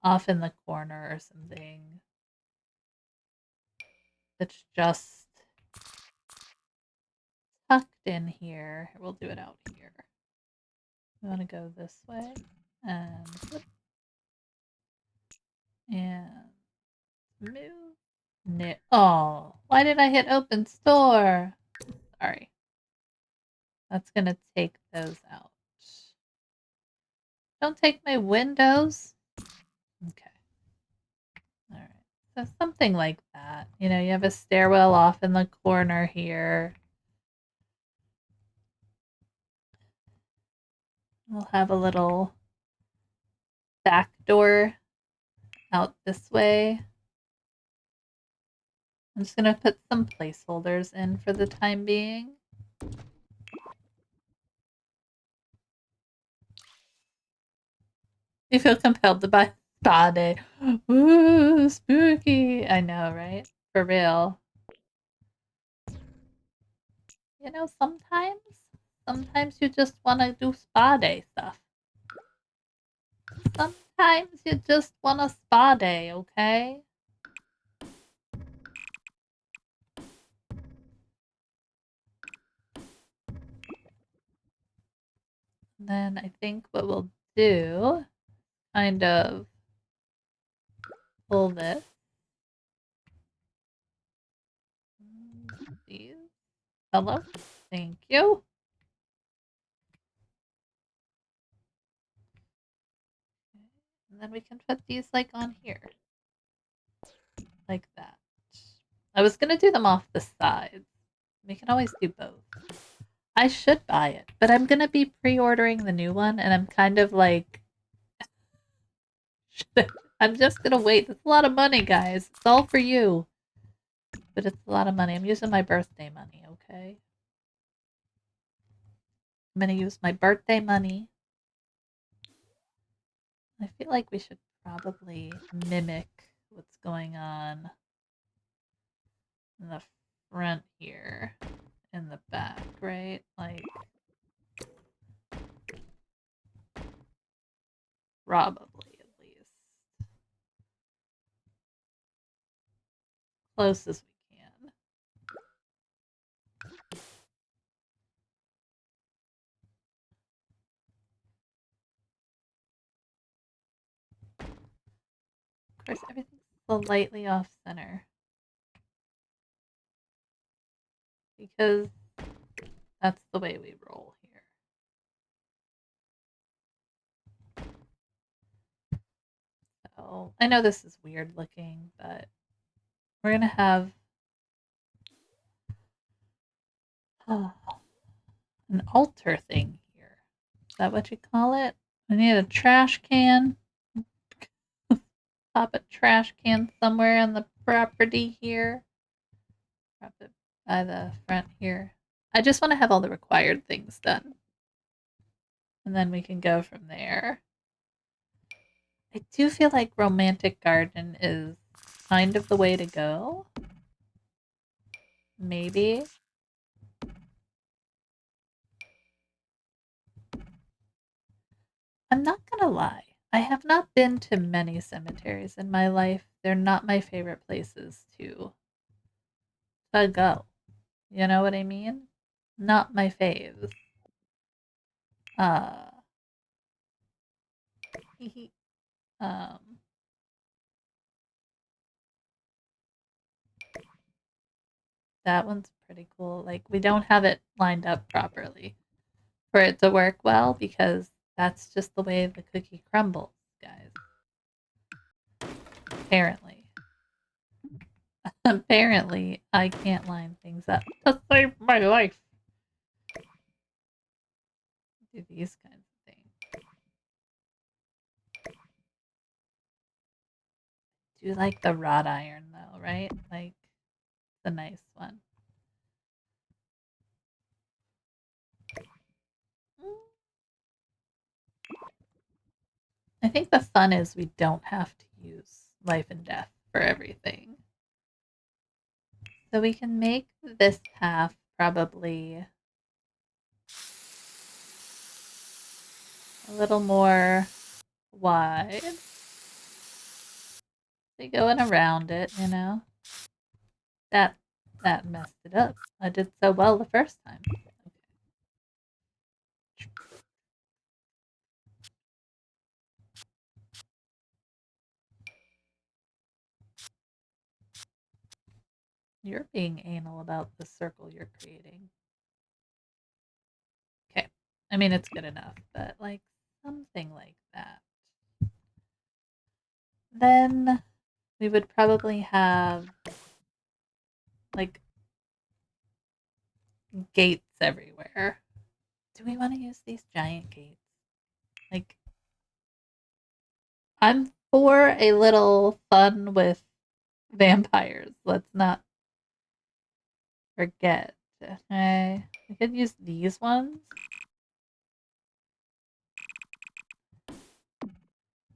off in the corner or something that's just tucked in here. We'll do it out here. We want to go this way and move. No. Oh, why did I hit open store? Sorry. That's going to take those out. Don't take my windows. Okay. All right. So something like that. You know, you have a stairwell off in the corner here. We'll have a little back door out this way. I'm just going to put some placeholders in for the time being. You feel compelled to buy spa day. Ooh, spooky. I know, right? For real. You know, sometimes you just want to do spa day stuff. Sometimes you just want a spa day, okay? Then I think what we'll do, kind of pull this. Please. Hello? Thank you. And then we can put these like on here. Like that. I was gonna do them off the sides. We can always do both. I should buy it, but I'm gonna be pre-ordering the new one, and I'm kind of like, I'm just gonna wait. It's a lot of money, guys. It's all for you, but it's a lot of money. I'm using my birthday money, okay? I'm gonna use my birthday money. I feel like we should probably mimic what's going on in the front here, in the back, right? Like, probably at least. Close as we can. Of course, everything's slightly off center. Because that's the way we roll here. So I know this is weird looking, but we're gonna have an altar thing here. Is that what you call it? I need a trash can. Pop a trash can somewhere in the property here. Wrap it by the front here. I just want to have all the required things done. And then we can go from there. I do feel like romantic garden is kind of the way to go. Maybe. I'm not gonna lie. I have not been to many cemeteries in my life. They're not my favorite places to go. You know what I mean? Not my faves. Uh, um, that one's pretty cool. Like we don't have it lined up properly for it to work well because that's just the way the cookie crumbles, guys. Apparently. Apparently, I can't line things up to save my life. Do these kinds of things. Do like the wrought iron though, right? Like the nice one. I think the fun is we don't have to use life and death for everything. So we can make this path probably a little more wide. They going around it, you know. That messed it up. I did so well the first time. You're being anal about the circle you're creating. Okay. I mean, it's good enough, but like something like that. Then we would probably have like gates everywhere. Do we want to use these giant gates? Like, I'm for a little fun with vampires. Let's not forget. Okay. We could use these ones,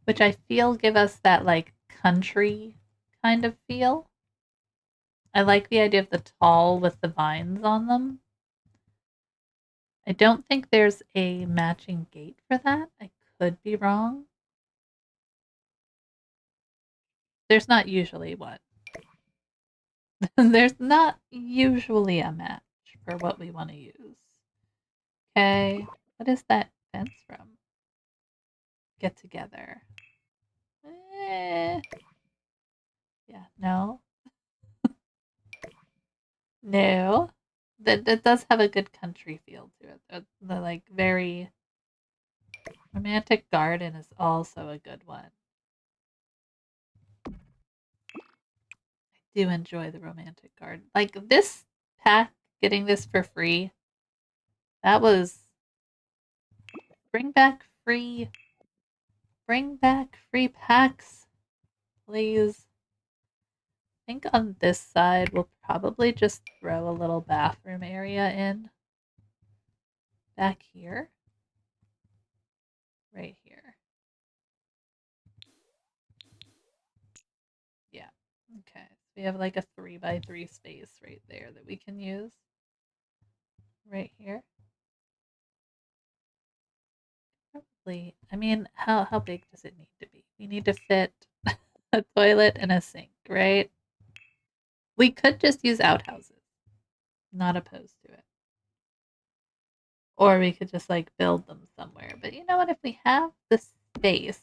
which I feel give us that like country kind of feel. I like the idea of the tall with the vines on them. I don't think there's a matching gate for that. I could be wrong. There's not usually one. There's not usually a match for what we want to use. Okay. What is that fence from? Get together. Eh. Yeah, no. No. That does have a good country feel to it. The like very romantic garden is also a good one. Do enjoy the romantic garden. Like this pack, getting this for free, that was bring back free packs, please. I think on this side we'll probably just throw a little bathroom area in back here. Right here. Yeah. Okay. So we have like a 3x3 space right there that we can use. Right here. Probably. I mean, how big does it need to be? We need to fit a toilet and a sink, right? We could just use outhouses. Not opposed to it. Or we could just like build them somewhere. But you know what? If we have the space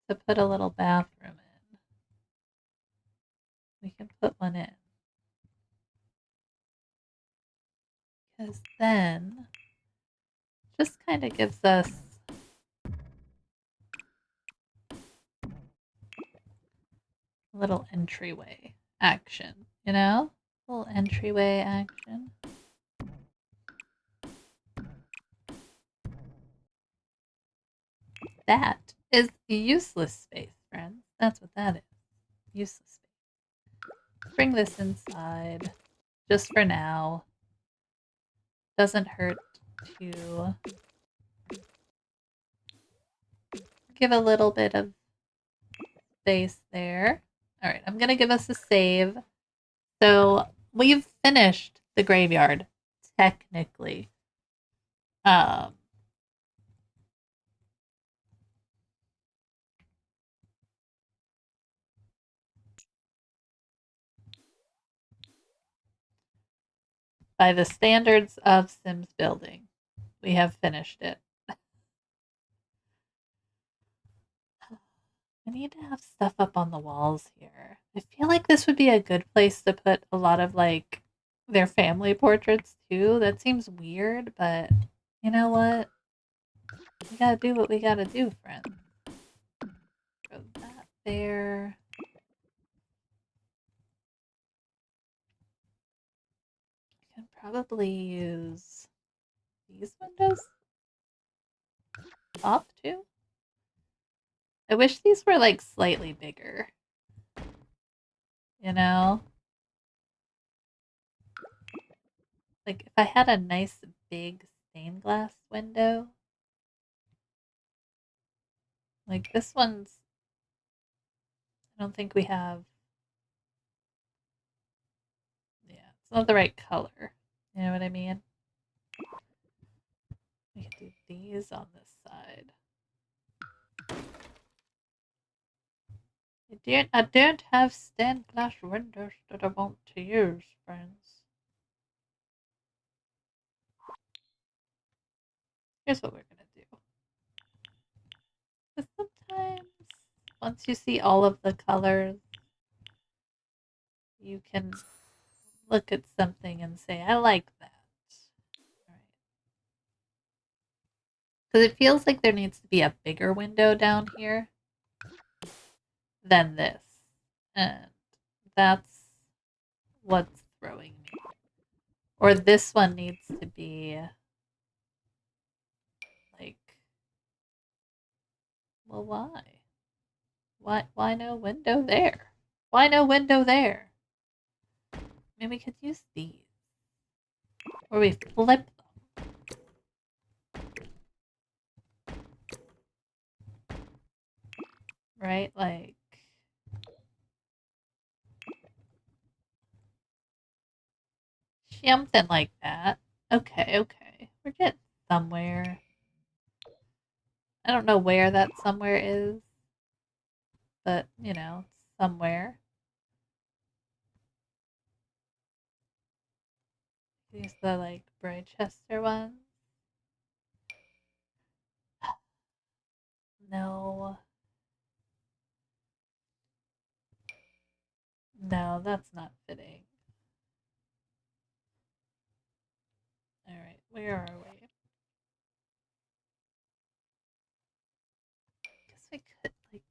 to put a little bathroom in, we can put one in. Because then just kind of gives us a little entryway action, you know? A little entryway action. That is useless space, friends. That's what that is. Useless. Bring this inside. Just for now. Doesn't hurt to give a little bit of space there. Alright, I'm gonna give us a save. So we've finished the graveyard, technically. Um, by the standards of Sims building, we have finished it. I need to have stuff up on the walls here. I feel like this would be a good place to put a lot of like their family portraits too. That seems weird, but you know what? We gotta do what we gotta do, friend. Throw that there. I can probably use these windows up too. I wish these were like slightly bigger. You know? Like if I had a nice big stained glass window. Like this one's I don't think we have. Yeah, it's not the right color. You know what I mean? We can do these on this side. I don't have stained glass windows that I want to use, friends. Here's what we're gonna do. Because sometimes, once you see all of the colors, you can look at something and say, I like that. Because it feels like there needs to be a bigger window down here than this. And that's what's throwing me. Or this one needs to be like, well, why? Why no window there? Why no window there? Maybe we could use these. Or we flip them. Right? Like something like that. Okay, okay. We're getting somewhere. I don't know where that somewhere is, but you know, somewhere. Use the like Bridgechester ones. No. No, that's not fitting. Alright, where are we? Guess we could like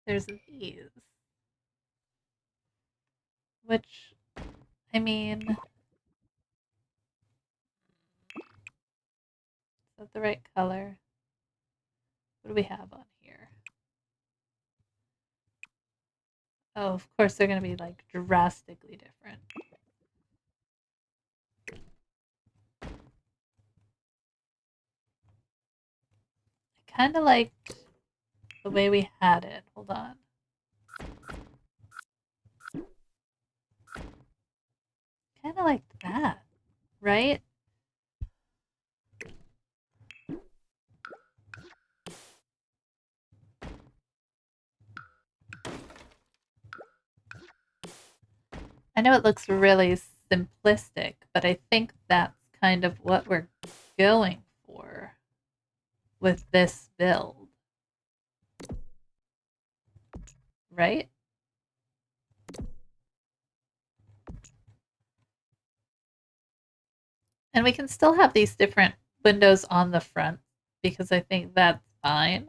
there's these. Which I mean is that the right color? What do we have on here? Oh, of course they're gonna be like drastically different. I kinda liked the way we had it. Hold on. Kinda liked that, right? I know it looks really simplistic, but I think that's kind of what we're going for with this build. Right? And we can still have these different windows on the front because I think that's fine.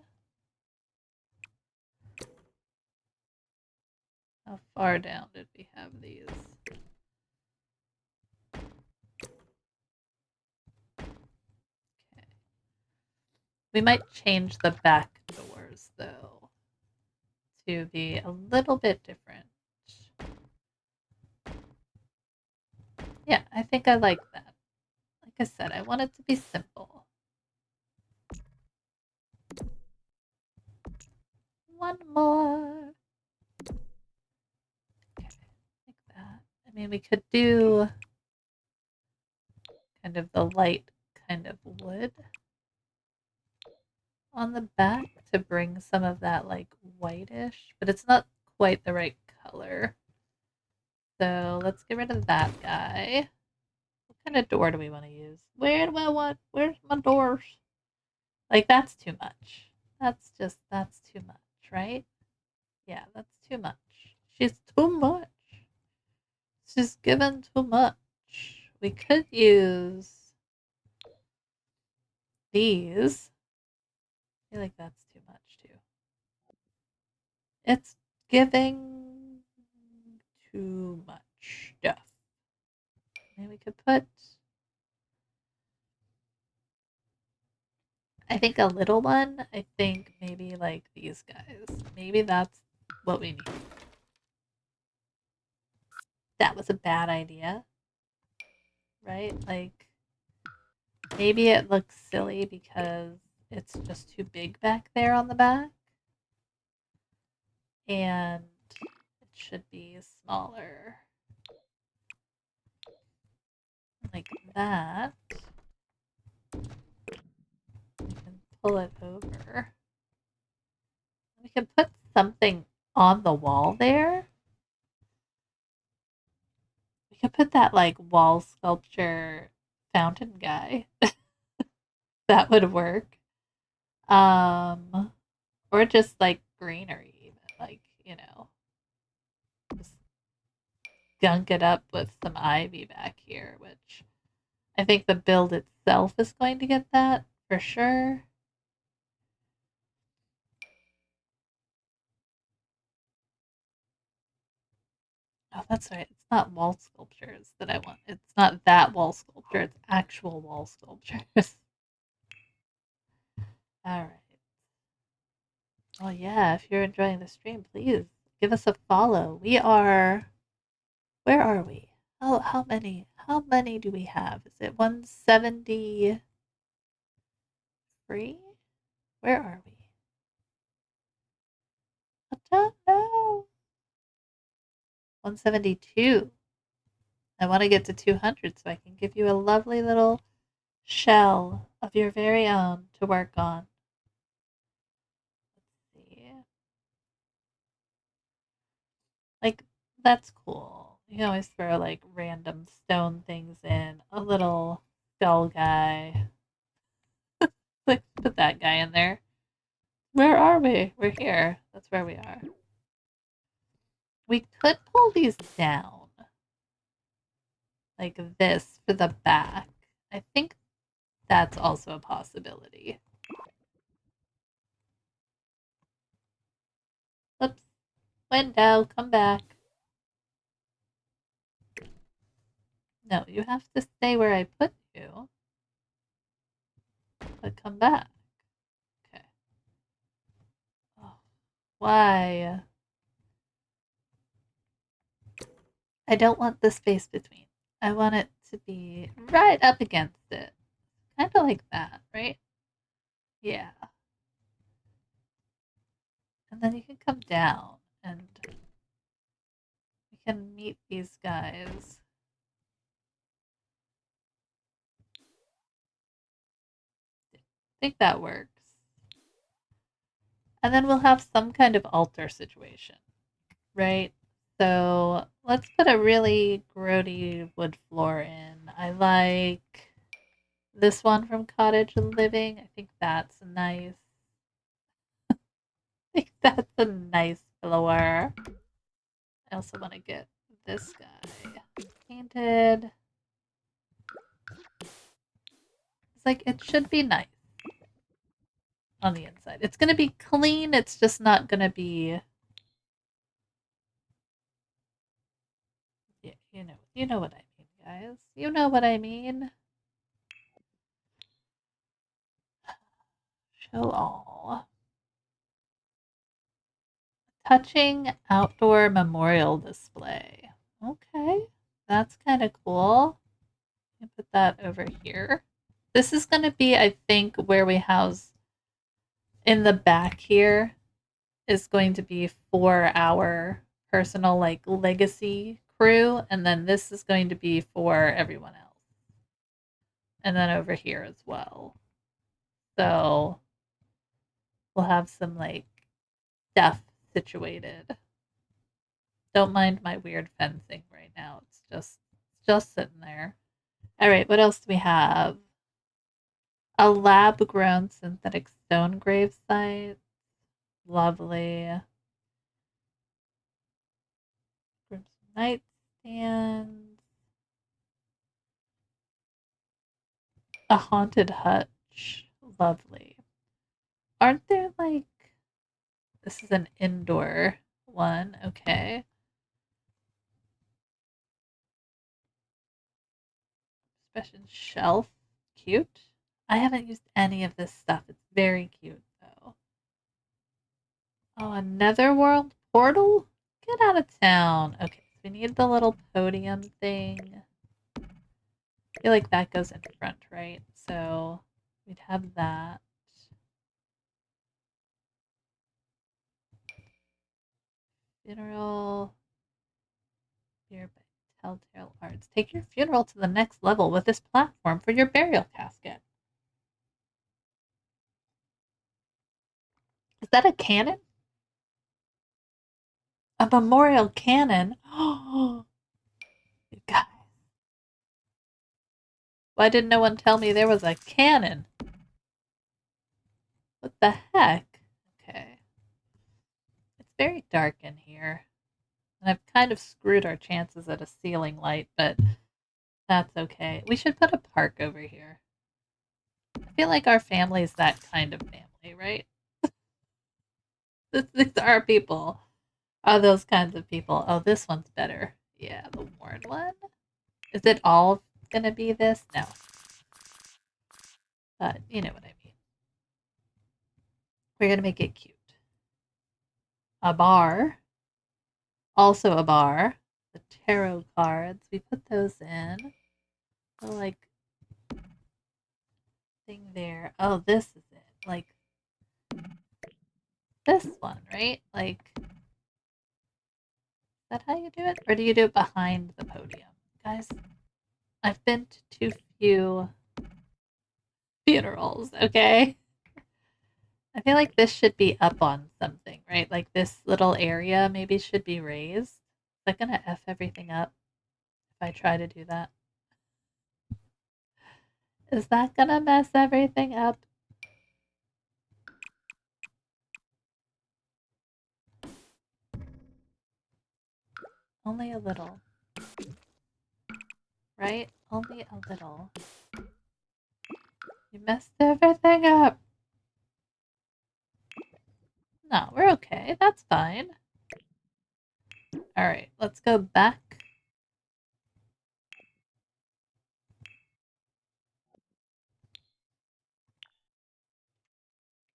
How far down did we have these? We might change the back doors, though, to be a little bit different. Yeah, I think I like that. Like I said, I want it to be simple. One more. Okay, like that. I mean, we could do kind of the light kind of wood on the back to bring some of that like whitish, but it's not quite the right color. So let's get rid of that guy. What kind of door do we want to use? Where do I want? Where's my doors? Like that's too much. That's too much, right? Yeah, that's too much. She's too much. She's given too much. We could use these. I feel like that's too much too. It's giving too much stuff. Maybe we could put, I think, a little one. I think maybe like these guys. Maybe that's what we need. That was a bad idea, right? Like, maybe it looks silly because it's just too big back there on the back. And it should be smaller. Like that. We can pull it over. We can put something on the wall there. We could put that like wall sculpture fountain guy. That would work. Or just like greenery, even like, just gunk it up with some ivy back here, which I think the build itself is going to get that for sure. Oh, that's right. It's not wall sculptures that I want. It's not that wall sculpture. It's actual wall sculptures. All right. Oh yeah, if you're enjoying the stream, please give us a follow. We are Where are we? How many do we have? Is it 173? Where are we? I don't know. 172. I want to get to 200 so I can give you a lovely little shell of your very own to work on. Let's see. Like, that's cool. You can always throw like random stone things in. A little skull guy. Like, put that guy in there. Where are we? We're here. That's where we are. We could pull these down. Like this for the back. I think that's also a possibility. Oops. Window, come back. No, you have to stay where I put you. But come back. Okay. Oh, why? I don't want the space between. I want it to be right up against it. Kind of like that, right? Yeah. And then you can come down and we can meet these guys. I think that works. And then we'll have some kind of altar situation, right? So let's put a really grody wood floor in. I like this one from Cottage Living. I think that's nice. I think that's a nice floor. I also want to get this guy painted. It's like it should be nice on the inside. It's gonna be clean. It's just not gonna be. Yeah, you know what I mean, guys. You know what I mean. Show all. Touching outdoor memorial display. Okay, that's kind of cool. Let me put that over here. This is going to be, I think, where we house in the back here is going to be for our personal like legacy crew, and then this is going to be for everyone else. And then over here as well. So we'll have some like stuff situated. Don't mind my weird fencing right now. It's just sitting there. All right, what else do we have? A lab-grown synthetic stone grave site. Lovely. Nightstands. A haunted hutch. Lovely. Aren't there like this is an indoor one, okay. Special shelf. Cute. I haven't used any of this stuff. It's very cute though. Oh, a netherworld portal? Get out of town. Okay, so we need the little podium thing. I feel like that goes in front, right? So we'd have that. Funeral. Here by Telltale Arts. Take your funeral to the next level with this platform for your burial casket. Is that a cannon? A memorial cannon? Oh, you guys. Why did no one tell me there was a cannon? What the heck? Okay. It's very dark in here. And I've kind of screwed our chances at a ceiling light, but that's okay. We should put a park over here. I feel like our family is that kind of family, right? These are people. Are those kinds of people. Oh, this one's better. Yeah, the worn one. Is it all gonna be this? No. But you know what I mean. We're gonna make it cute. A bar. Also a bar. The tarot cards. We put those in. The like thing there. Oh, this is it. Like this one, right? Like is that how you do it? Or do you do it behind the podium? Guys, I've been to too few funerals, okay? I feel like this should be up on something, right? Like this little area maybe should be raised. Is that gonna F everything up if I try to do that? Is that gonna mess everything up? Only a little. Right? Only a little. You messed everything up. No, we're okay. That's fine. Alright, let's go back.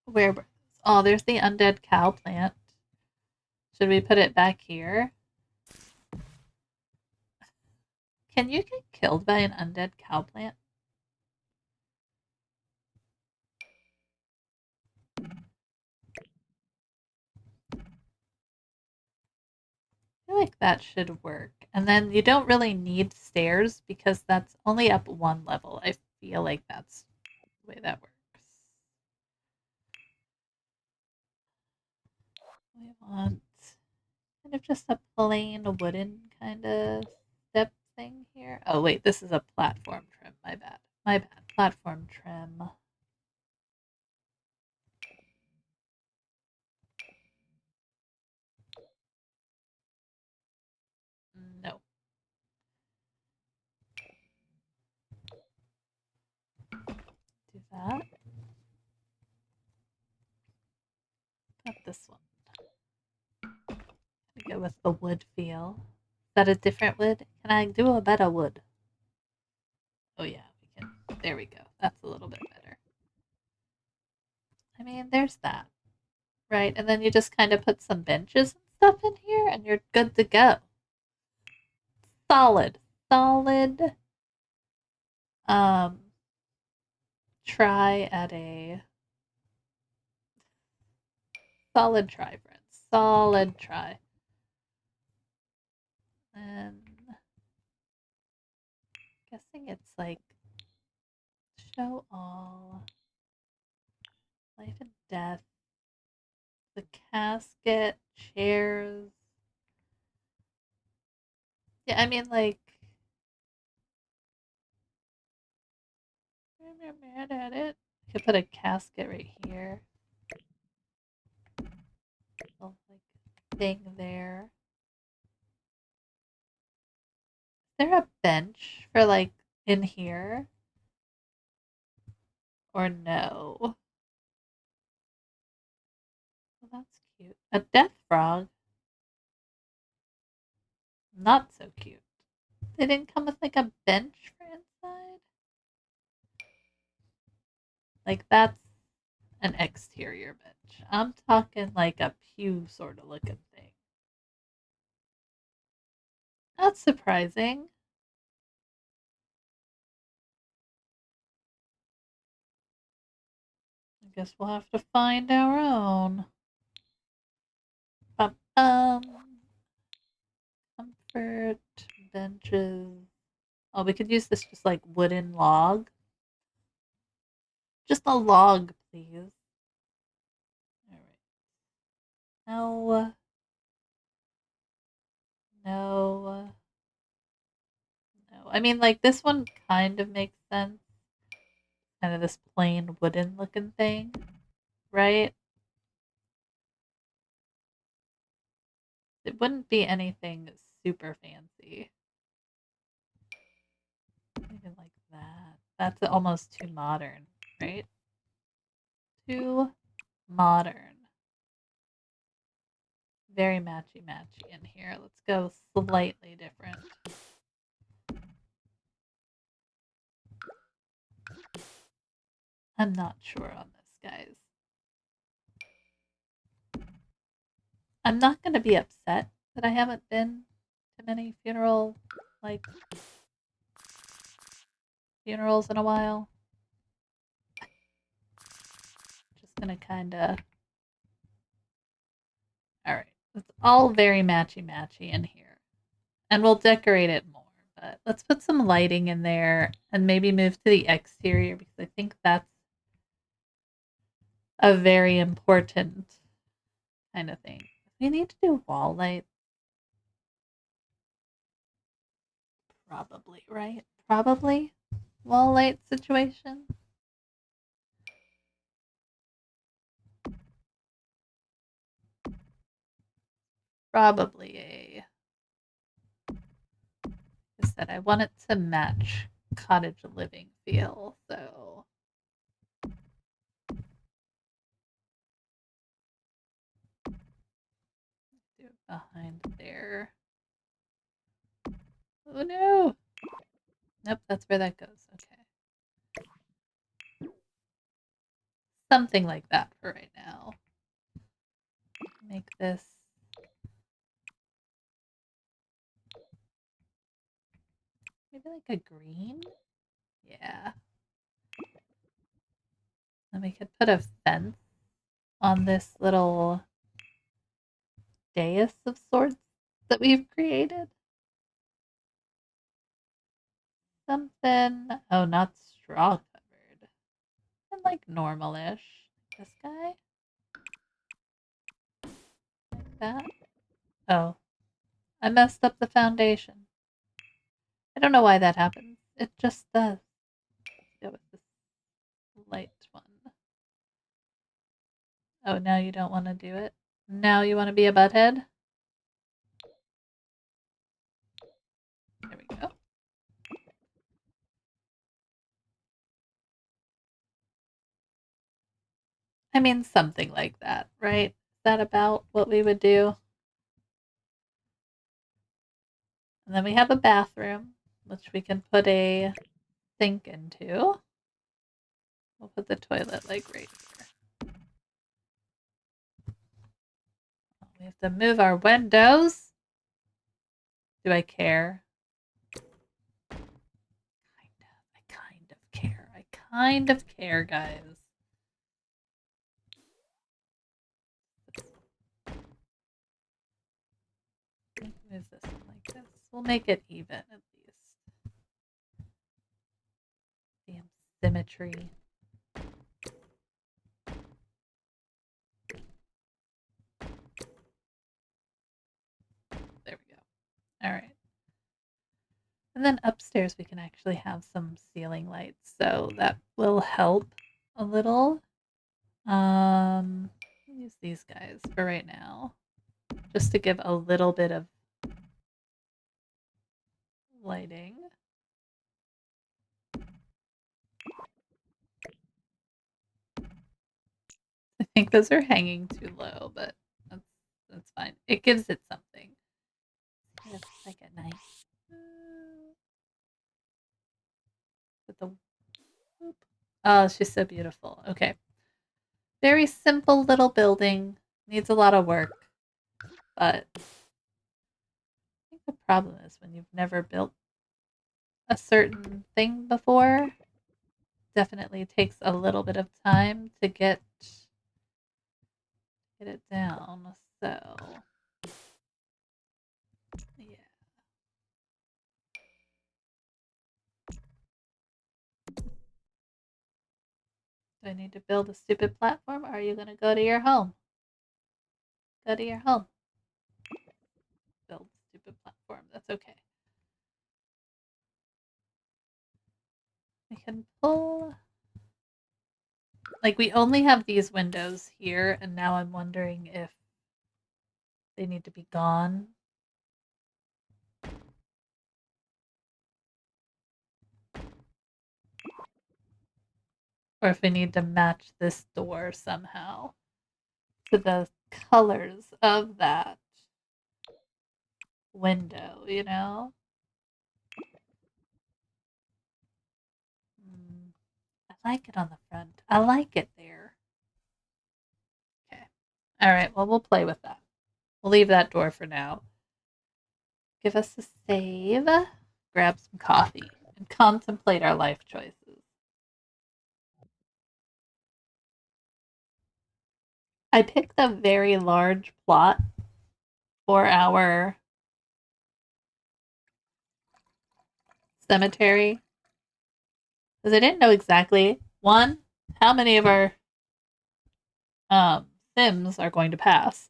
Where? Oh, there's the undead cow plant. Should we put it back here? Can you get killed by an undead cow plant? I feel like that should work. And then you don't really need stairs because that's only up one level. I feel like that's the way that works. We want kind of just a plain wooden kind of step thing here. Oh, wait, this is a platform trim. My bad. My bad. Platform trim. No. Do that. Not this one. Go with the wood feel. Is that a different wood? Can I do a better wood? Oh yeah, we can. There we go. That's a little bit better. I mean, there's that, right? And then you just kind of put some benches and stuff in here, and you're good to go. Solid, solid. Um, try at a solid try, friends. Solid try. And guessing it's like show all, life and death, the casket, chairs. Yeah, I mean, like, I'm not mad at it. I could put a casket right here. Little, like, thing there. Is there a bench for, like, in here? Or no? Well, that's cute. A death frog? Not so cute. They didn't come with, like, a bench for inside? Like, that's an exterior bench. I'm talking like a pew sort of looking thing. That's surprising. I guess we'll have to find our own. Comfort benches. Oh, we could use this just like wooden log. Just a log, please. All right. No. No. No. I mean, like this one kind of makes sense. Kind of this plain wooden looking thing, right? It wouldn't be anything super fancy. Even like that. That's almost too modern, right? Too modern. Very matchy matchy in here. Let's go slightly different. I'm not sure on this, guys. I'm not going to be upset that I haven't been to many funerals in a while. Just going to kind of. All right. It's all very matchy matchy in here. And we'll decorate it more. But let's put some lighting in there and maybe move to the exterior because I think that's a very important kind of thing. We need to do wall light. Probably, right? Probably. Wall light situation. Probably a. I said I want it to match cottage living feel, so. Do it behind there. Oh no! Nope, that's where that goes. Okay. Something like that for right now. Make this. Maybe like a green? Yeah. Then we could put a fence on this little dais of sorts that we've created. Something. Oh, not straw covered. And like normalish. This guy. Like that. Oh. I messed up the foundation. I don't know why that happens. It just does. Let's go with this light one. Oh, now you don't want to do it? Now you want to be a butthead? There we go. I mean, something like that, right? Is that about what we would do? And then we have a bathroom, which we can put a sink into. We'll put the toilet like right here. We have to move our windows. Do I care? I kind of care. I kind of care, guys. Move this one like this. We'll make it even at least. Damn symmetry. There we go. All right. And then upstairs we can actually have some ceiling lights, so that will help a little. Use these guys for right now, just to give a little bit of lighting. I think those are hanging too low, but that's fine. It gives it something. It's like at night. With the oh, she's so beautiful. Okay. Very simple little building. Needs a lot of work. But I think the problem is when you've never built a certain thing before, definitely takes a little bit of time to get it down. So yeah. Do I need to build a stupid platform or are you gonna go to your home? Go to your home. Build stupid platform. That's okay. We can pull like we only have these windows here, and now I'm wondering if they need to be gone. Or if we need to match this door somehow to the colors of that window, you know? Mm, I like it on the front. I like it there. Okay. All right. Well, we'll play with that. We'll leave that door for now. Give us a save, grab some coffee, and contemplate our life choices. I picked a very large plot for our cemetery because I didn't know exactly one how many of our Sims are going to pass.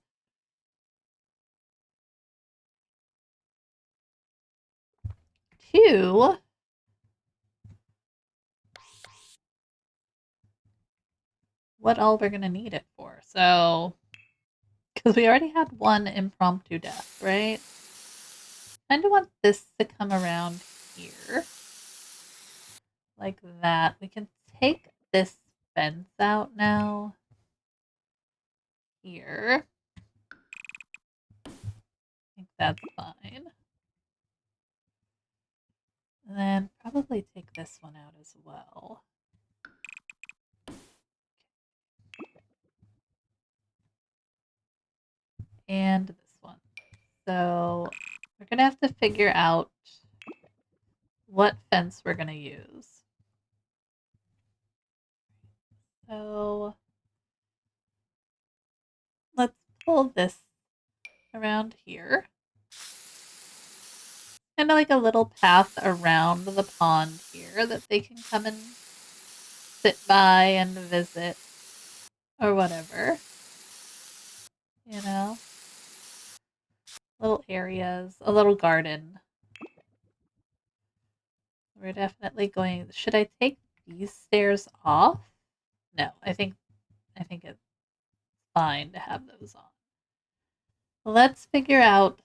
Two, what all we're gonna need it for. So, because we already had one impromptu death, right? Kind of want this to come around here, like that. We can take this fence out now. Here, I think that's fine. And then probably take this one out as well. And this one. So we're gonna have to figure out what fence we're gonna use. So let's pull this around here. Kind of like a little path around the pond here that they can come and sit by and visit or whatever. You know, little areas, a little garden. We're definitely going. Should I take these stairs off? No, I think it's fine to have those on. Let's figure out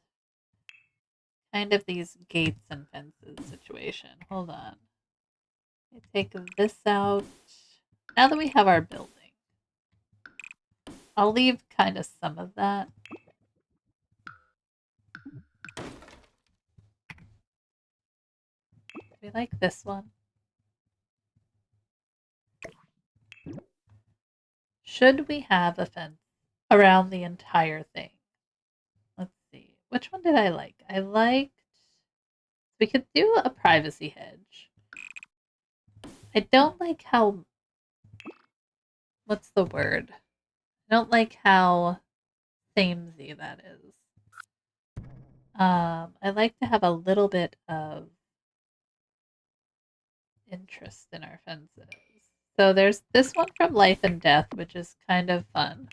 kind of these gates and fences situation. Hold on. Take this out. Now that we have our building, I'll leave kind of some of that. We like this one. Should we have a fence around the entire thing? which one did I like? I liked, we could do a privacy hedge. I don't like how, what's the word? I don't like how samey that is. I like to have a little bit of interest in our fences. So there's this one from Life and Death, which is kind of fun.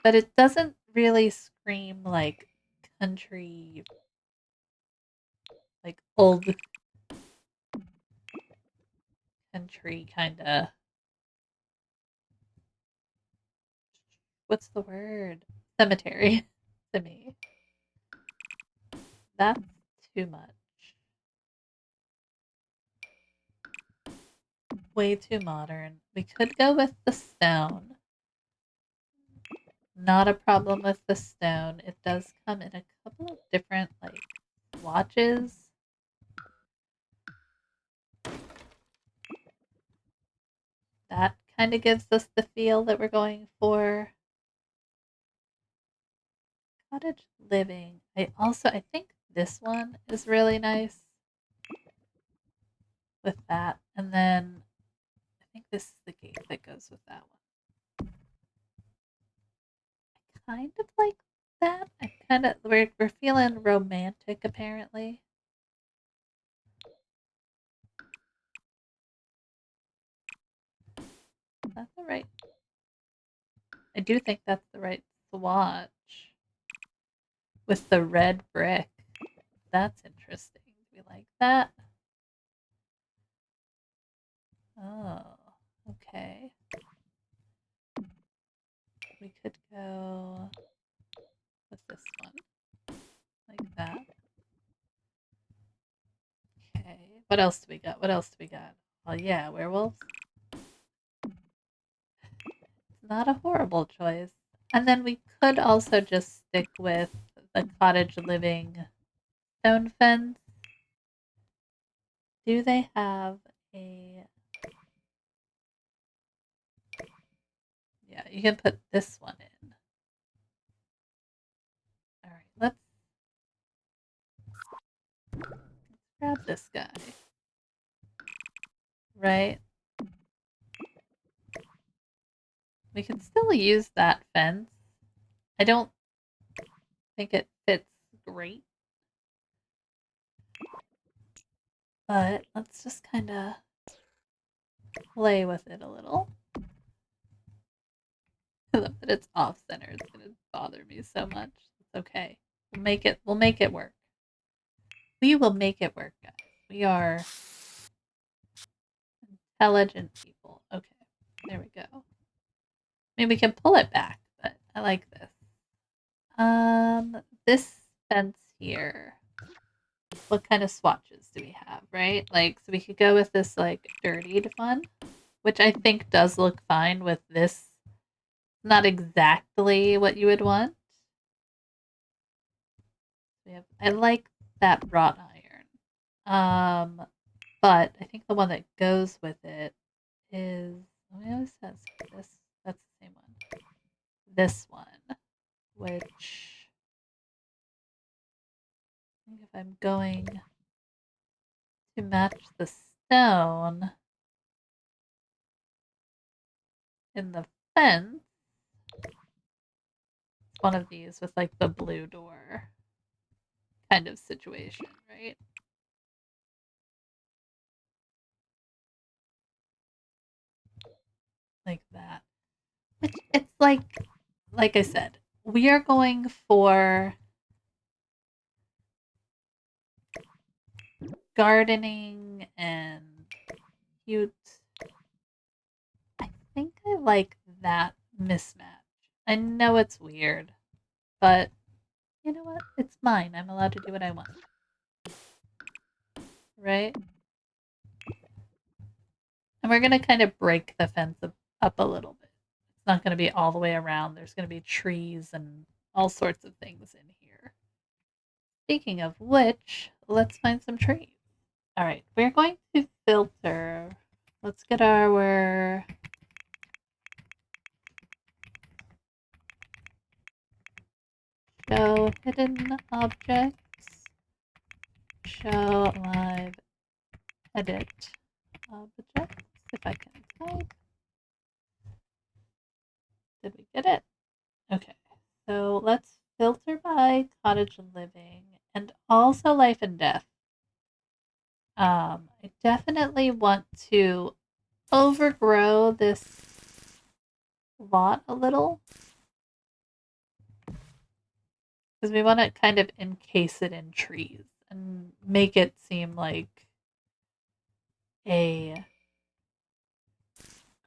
But it doesn't really scream like country, like old country kind of. What's the word? Cemetery to me. That's too much. Way too modern. We could go with the stone. Not a problem with the stone. It does come in a couple of different like swatches. That kind of gives us the feel that we're going for. Cottage living. I think this one is really nice with that. And then I think this is the gate that goes with that one. I kind of like that. We're feeling romantic apparently. That's the right. I do think that's the right swatch with the red brick. That's interesting. Do we like that? Oh, okay. We could go with this one, like that. Okay. What else do we got? What else do we got? Oh yeah, werewolves. It's not a horrible choice. And then we could also just stick with the cottage living stone fence. Do they have a... Yeah, you can put this one in. All right, let's grab this guy. Right? We can still use that fence. I don't think it fits great, but let's just kind of play with it a little. But it's off center. It's gonna bother me so much. It's okay. We'll make it work. We will make it work, guys. We are intelligent people. Okay. There we go. I mean we can pull it back, but I like this. This fence here. What kind of swatches do we have, right? Like, so we could go with this like dirtied one, which I think does look fine with this. Not exactly what you would want. I like that wrought iron. But I think the one that goes with it is, oh, it always says this. That's the same one. This one, which I think if I'm going to match the stone in the fence, it's one of these with like the blue door kind of situation, right? Like that. Which it's like I said, we are going for gardening and cute. I think I like that mismatch. I know it's weird, but you know what? It's mine. I'm allowed to do what I want. Right? And we're going to kind of break the fence up a little bit. It's not going to be all the way around. There's going to be trees and all sorts of things in here. Speaking of which, let's find some trees. All right, we're going to filter. Let's get our go hidden objects, show live edit objects, if I can type. Did we get it? Okay, so let's filter by cottage living and also life and death. I definitely want to overgrow this lot a little because we want to kind of encase it in trees and make it seem like a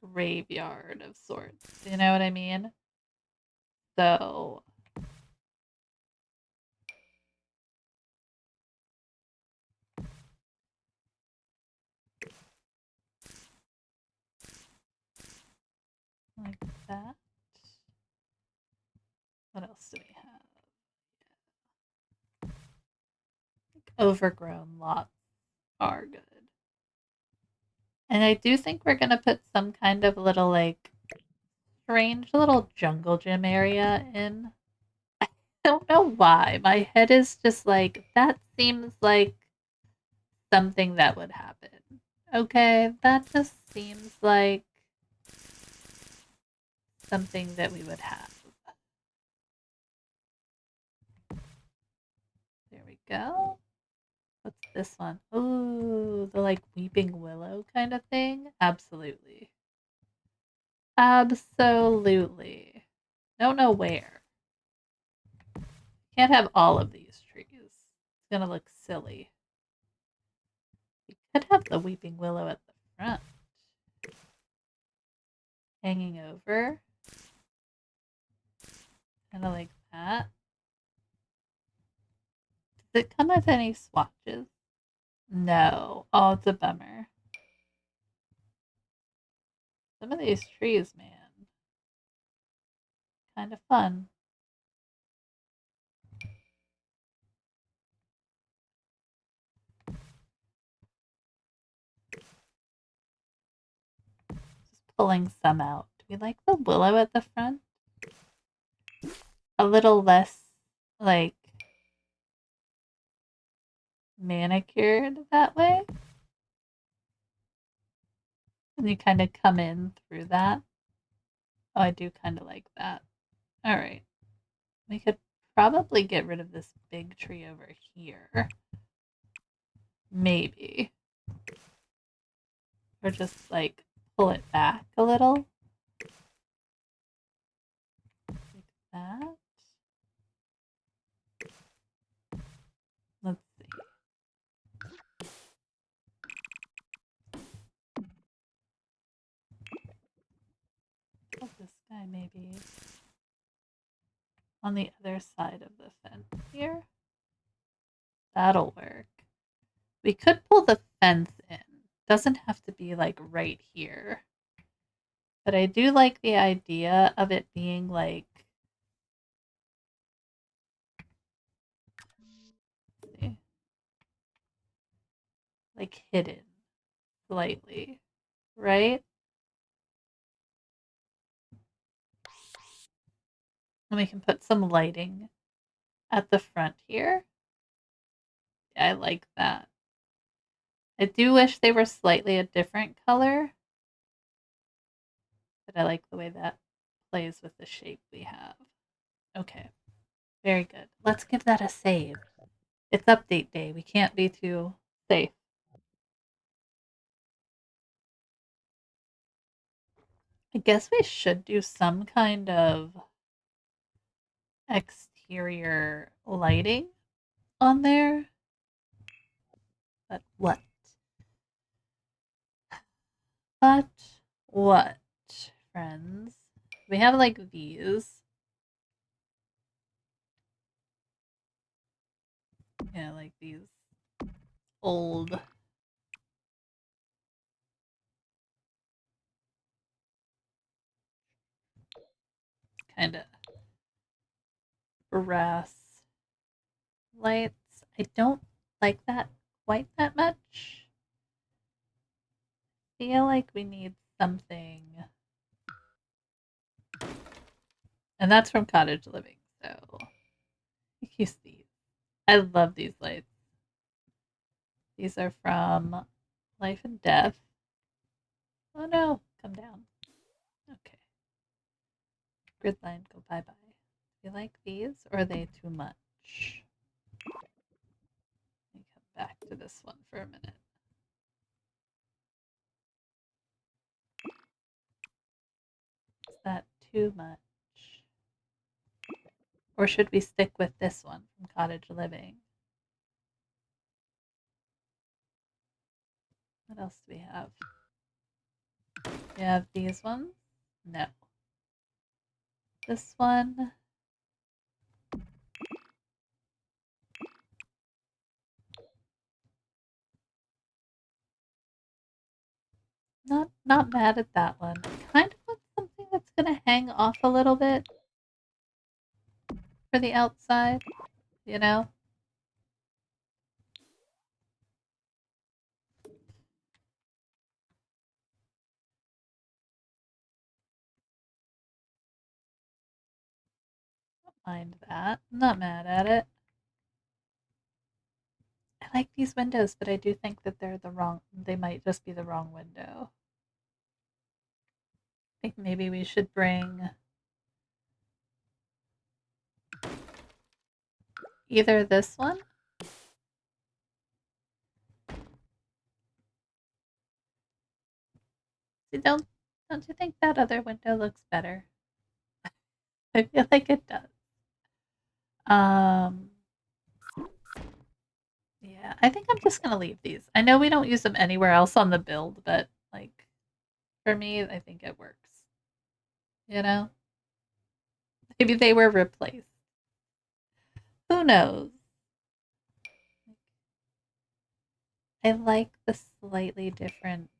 graveyard of sorts. You know what I mean? So like that. What else do we have? Overgrown lots are good. And I do think we're gonna put some kind of little like strange little jungle gym area in. I don't know why. My head is just like that seems like something that would happen. Okay, that just seems like something that we would have. There we go. What's this one? Ooh, the like weeping willow kind of thing? Absolutely. Absolutely. Don't know where. Can't have all of these trees. It's gonna look silly. We could have the weeping willow at the front. Hanging over. Kinda like that. Does it come with any swatches? No. Oh, it's a bummer. Some of these trees, man. Kind of fun. Just pulling some out. Do we like the willow at the front? A little less, like, manicured that way? And you kind of come in through that. Oh, I do kind of like that. All right. We could probably get rid of this big tree over here. Maybe. Or just like pull it back a little. Like that. Let's see. Put this guy maybe on the other side of the fence here. That'll work. We could pull the fence in. Doesn't have to be like right here. But I do like the idea of it being like see, like hidden slightly, right? And we can put some lighting at the front here. Yeah, I like that. I do wish they were slightly a different color, but I like the way that plays with the shape we have. Okay, very good. Let's give that a save. It's update day. We can't be too safe. I guess we should do some kind of exterior lighting on there. But what? But what, friends? We have like these. Yeah, like these old kind of brass lights. I don't like that quite that much. Feel like we need something. And that's from Cottage Living, so use these. I love these lights. These are from Life and Death. Oh no, come down. Okay. Grid line, go bye bye. Do you like these or are they too much? Let me come back to this one for a minute. Is that too much? Or should we stick with this one from Cottage Living? What else do we have? We have these ones? No. This one? Not mad at that one. I kind of want something that's gonna hang off a little bit for the outside, you know? Don't mind that. I'm not mad at it. I like these windows, but I do think that they might just be the wrong window. I think maybe we should bring either this one. See, don't you think that other window looks better? I feel like it does. Um, yeah, I think I'm just gonna leave these. I know we don't use them anywhere else on the build, but like for me, I think it works. You know, maybe they were replaced. Who knows? I like the slightly different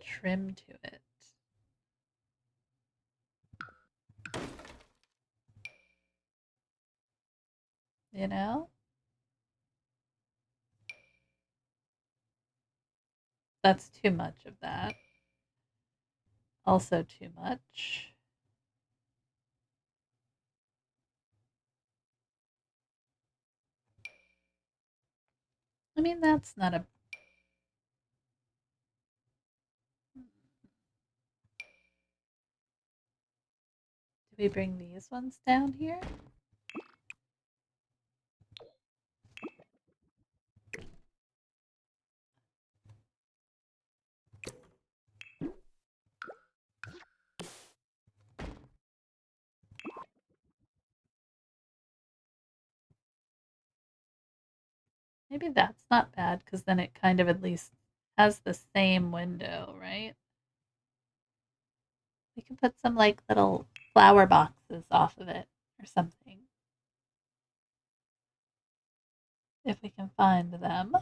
trim to it. You know, that's too much of that. Also, too much. I mean, that's not a. Do we bring these ones down here? Maybe that's not bad because then it kind of at least has the same window, right? We can put some like little flower boxes off of it or something if we can find them.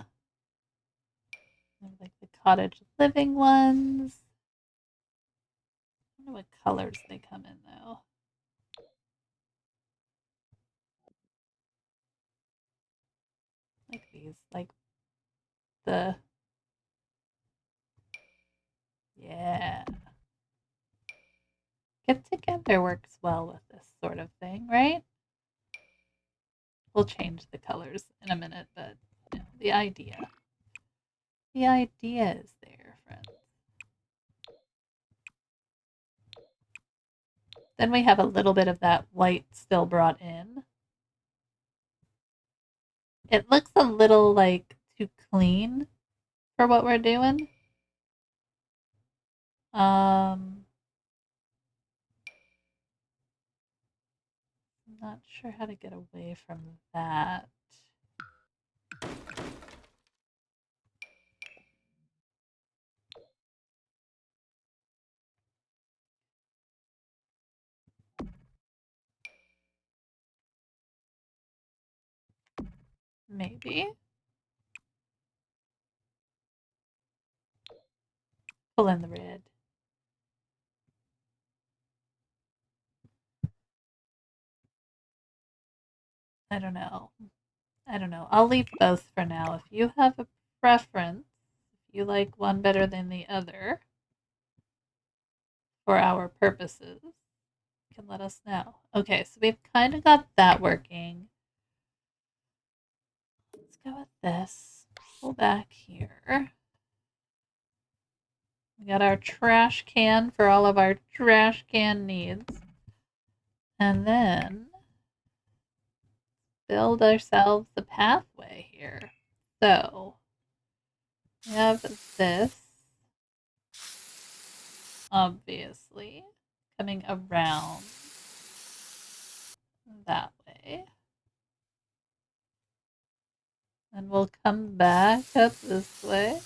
Like the cottage living ones. I don't know what colors they come in though. Like these, like the yeah. Get together works well with this sort of thing, right? We'll change the colors in a minute, but you know, the idea is there, friends. Then we have a little bit of that white still brought in. It looks a little like too clean for what we're doing. I'm not sure how to get away from that. Maybe. Pull in the red. I don't know. I don't know. I'll leave both for now. If you have a preference, if you like one better than the other for our purposes, can let us know. Okay, so we've kind of got that working. Let's go with this. Pull back here. We got our trash can for all of our trash can needs. And then build ourselves a pathway here. So we have this, obviously, coming around that way. And we'll come back up this way.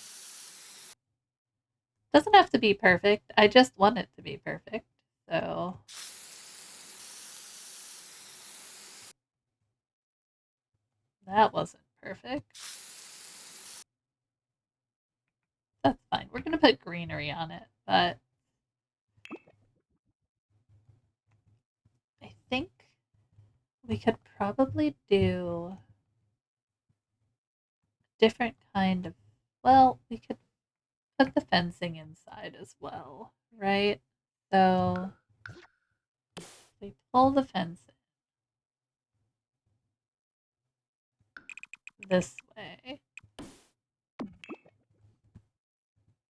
Doesn't have to be perfect. I just want it to be perfect. So that wasn't perfect. That's fine. We're going to put greenery on it, but I think we could probably do a different kind of, well, we could put the fencing inside as well, right? So we pull the fence this way,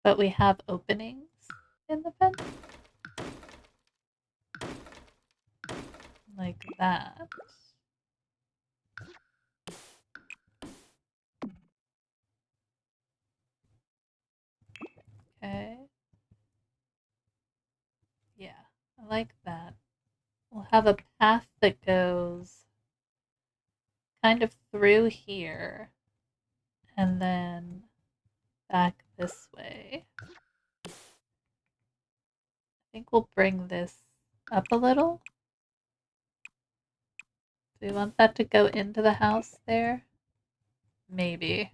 but we have openings in the fence like that. Okay. Yeah, I like that. We'll have a path that goes kind of through here and then back this way. I think we'll bring this up a little. Do we want that to go into the house there? Maybe.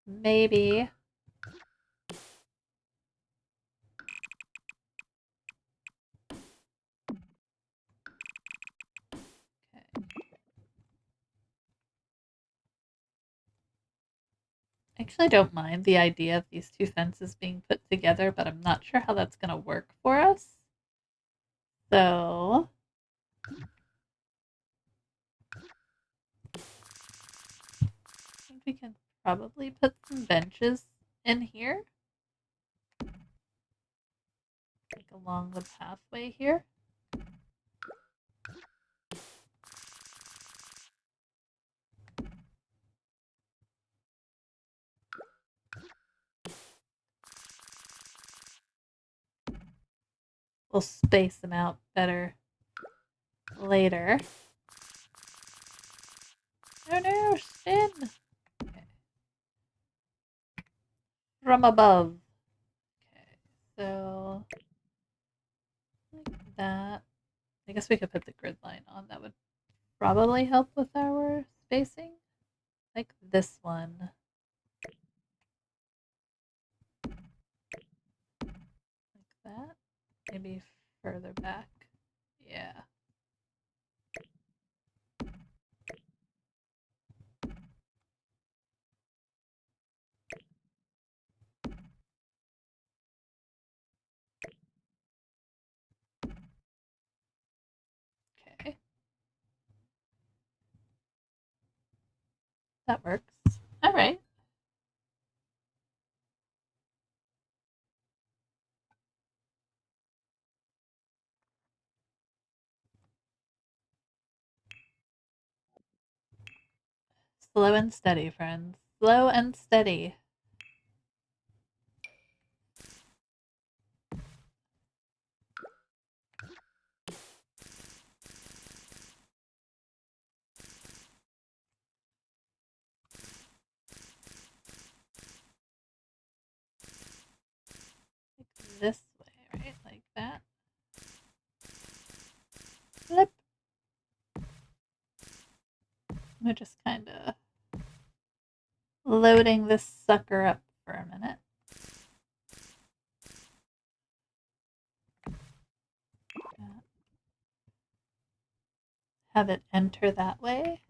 Maybe. Okay. Actually, I don't mind the idea of these two fences being put together, but I'm not sure how that's going to work for us. So I think we can probably put some benches in here, like along the pathway here. We'll space them out better later. Oh no, spin! Okay. From above. Okay, so like that. I guess we could put the grid line on. That would probably help with our spacing. Like this one. Like that. Maybe further back. Yeah. Okay. That works. All right. Slow and steady, friends. Slow and steady. Like this way, right? Like that. Flip. We're just kind of loading this sucker up for a minute. Have it enter that way.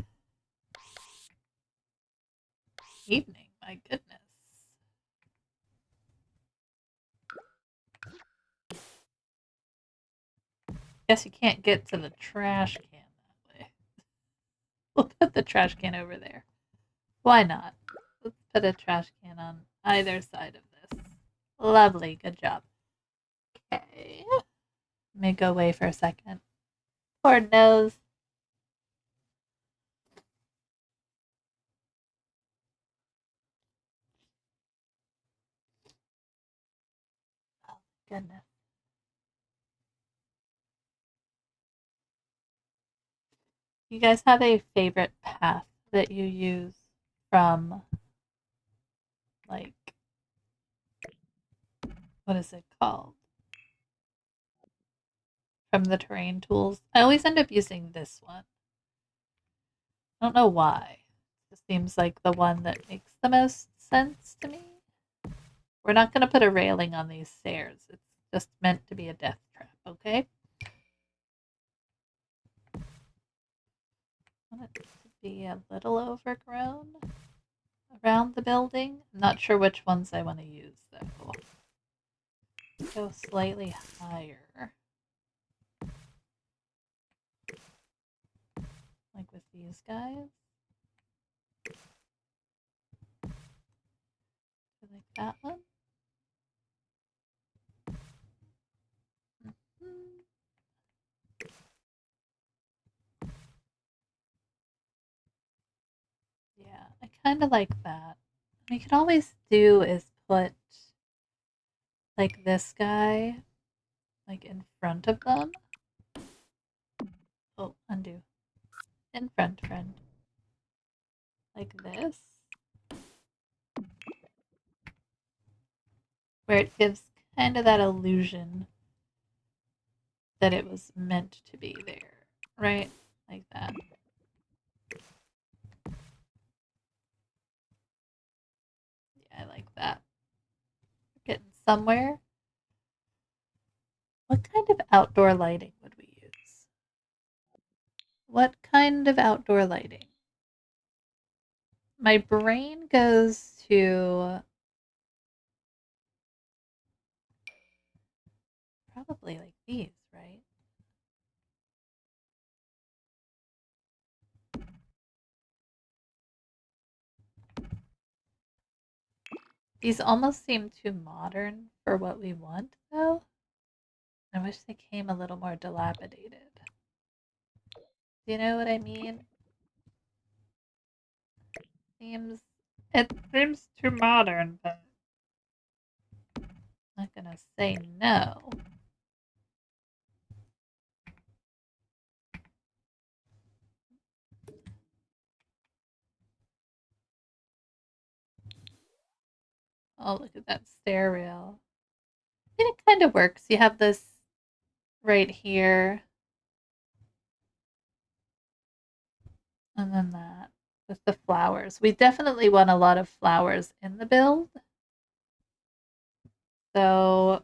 Evening, my goodness. Guess you can't get to the trash can that way. We'll put the trash can over there. Why not? Let's put a trash can on either side of this. Lovely. Good job. Okay. Let me go away for a second. Poor nose. Oh, goodness. You guys have a favorite path that you use from, like, what is it called? From the terrain tools? I always end up using this one. I don't know why. It seems like the one that makes the most sense to me. We're not going to put a railing on these stairs. It's just meant to be a death trap, okay? I want it to be a little overgrown around the building. I'm not sure which ones I want to use, though. Go slightly higher. Like with these guys. Like that one. Mm-hmm. Yeah, I kind of like that. What we could always do is put like this guy like in front of them. Oh, undo. In front, friend. Like this. Where it gives kind of that illusion that it was meant to be there. Right? Like that. Yeah, I like that. We're getting somewhere. What kind of outdoor lighting would we use? What kind of outdoor lighting? My brain goes to probably like these, right? These almost seem too modern for what we want, though. I wish they came a little more dilapidated. Do you know what I mean? Seems it seems too modern, but I'm not gonna say no. Oh, look at that stair rail. And it kind of works. You have this right here, and then that with the flowers. We definitely want a lot of flowers in the build. So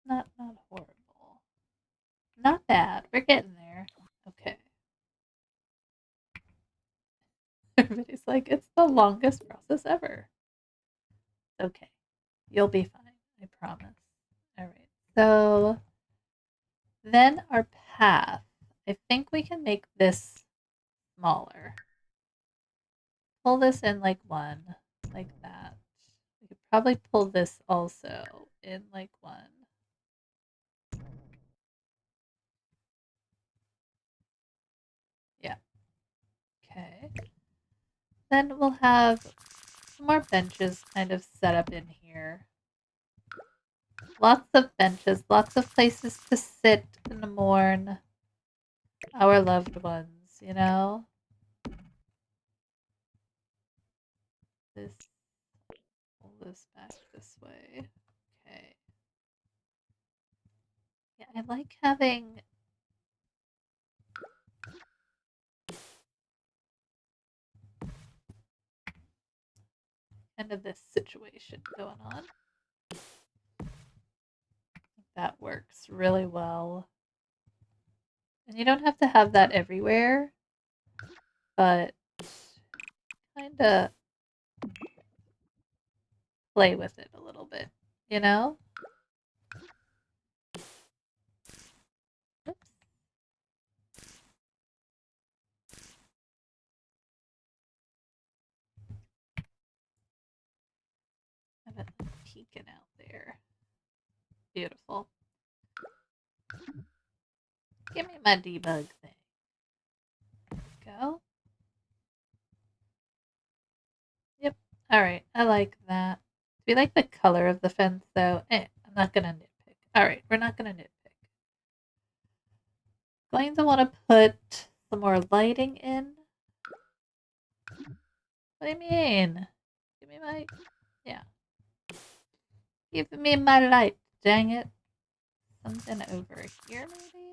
not horrible. Not bad. We're getting there. Okay. Everybody's like, it's the longest process ever. Okay. You'll be fine. I promise. All right. So then our path. I think we can make this smaller. Pull this in like one, like that. We could probably pull this also in like one. Yeah. Okay. Then we'll have some more benches kind of set up in here. Lots of benches, lots of places to sit and mourn our loved ones, you know? This, pull this back this way. Okay. Yeah, I like having kind of this situation going on. That works really well. And you don't have to have that everywhere, but kind of play with it a little bit, you know? Oops. I have it peeking out there. Beautiful. Give me my debug thing. Go. Yep. All right. I like that. Do we like the color of the fence, though? I'm not going to nitpick. All right. We're not going to nitpick. Going to want to put some more lighting in. What do you mean? Give me my... Yeah. Give me my light. Dang it. Something over here, maybe?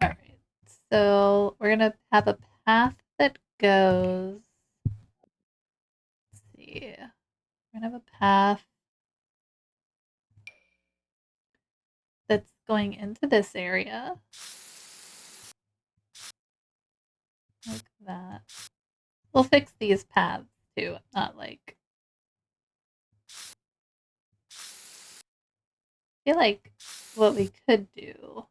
All right. So we're going to have a path that goes... Let's see. We're going to have a path that's going into this area. Like that. We'll fix these paths too, not like... I feel like what we could do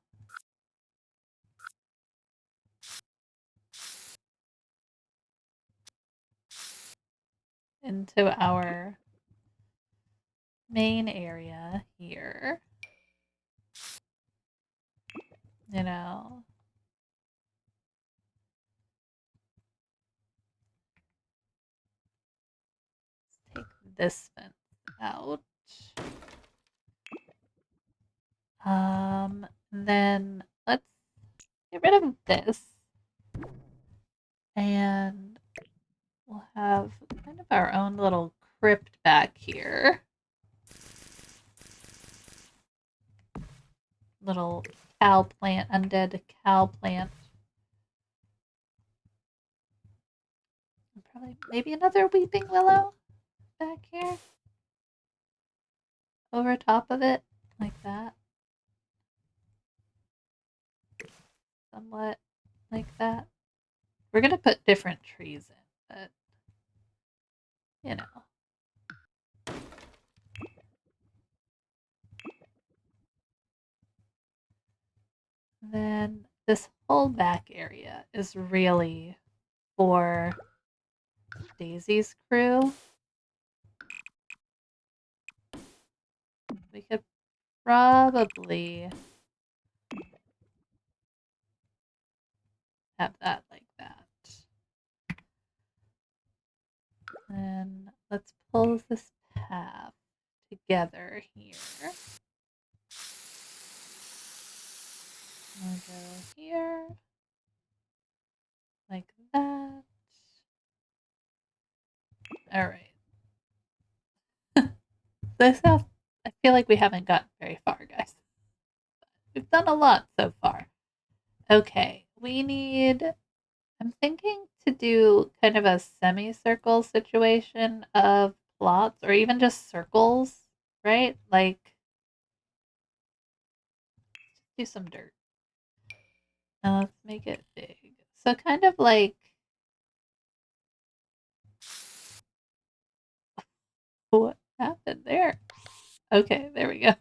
into our main area here, you know, let's take this fence out. Then let's get rid of this, and we'll have kind of our own little crypt back here. Little cow plant, undead cow plant. Probably maybe another weeping willow back here. Over top of it, like that. Somewhat like that. We're gonna put different trees in, but you know. Then this whole back area is really for Daisy's crew. We could probably have that like that. And let's pull this path together here. We'll go here, like that. All right. This house, I feel like we haven't gotten very far, guys. We've done a lot so far. Okay, we need... I'm thinking to do kind of a semicircle situation of plots, or even just circles, right? Like, do some dirt. Now let's make it big. So kind of like... What happened there? Okay, there we go. I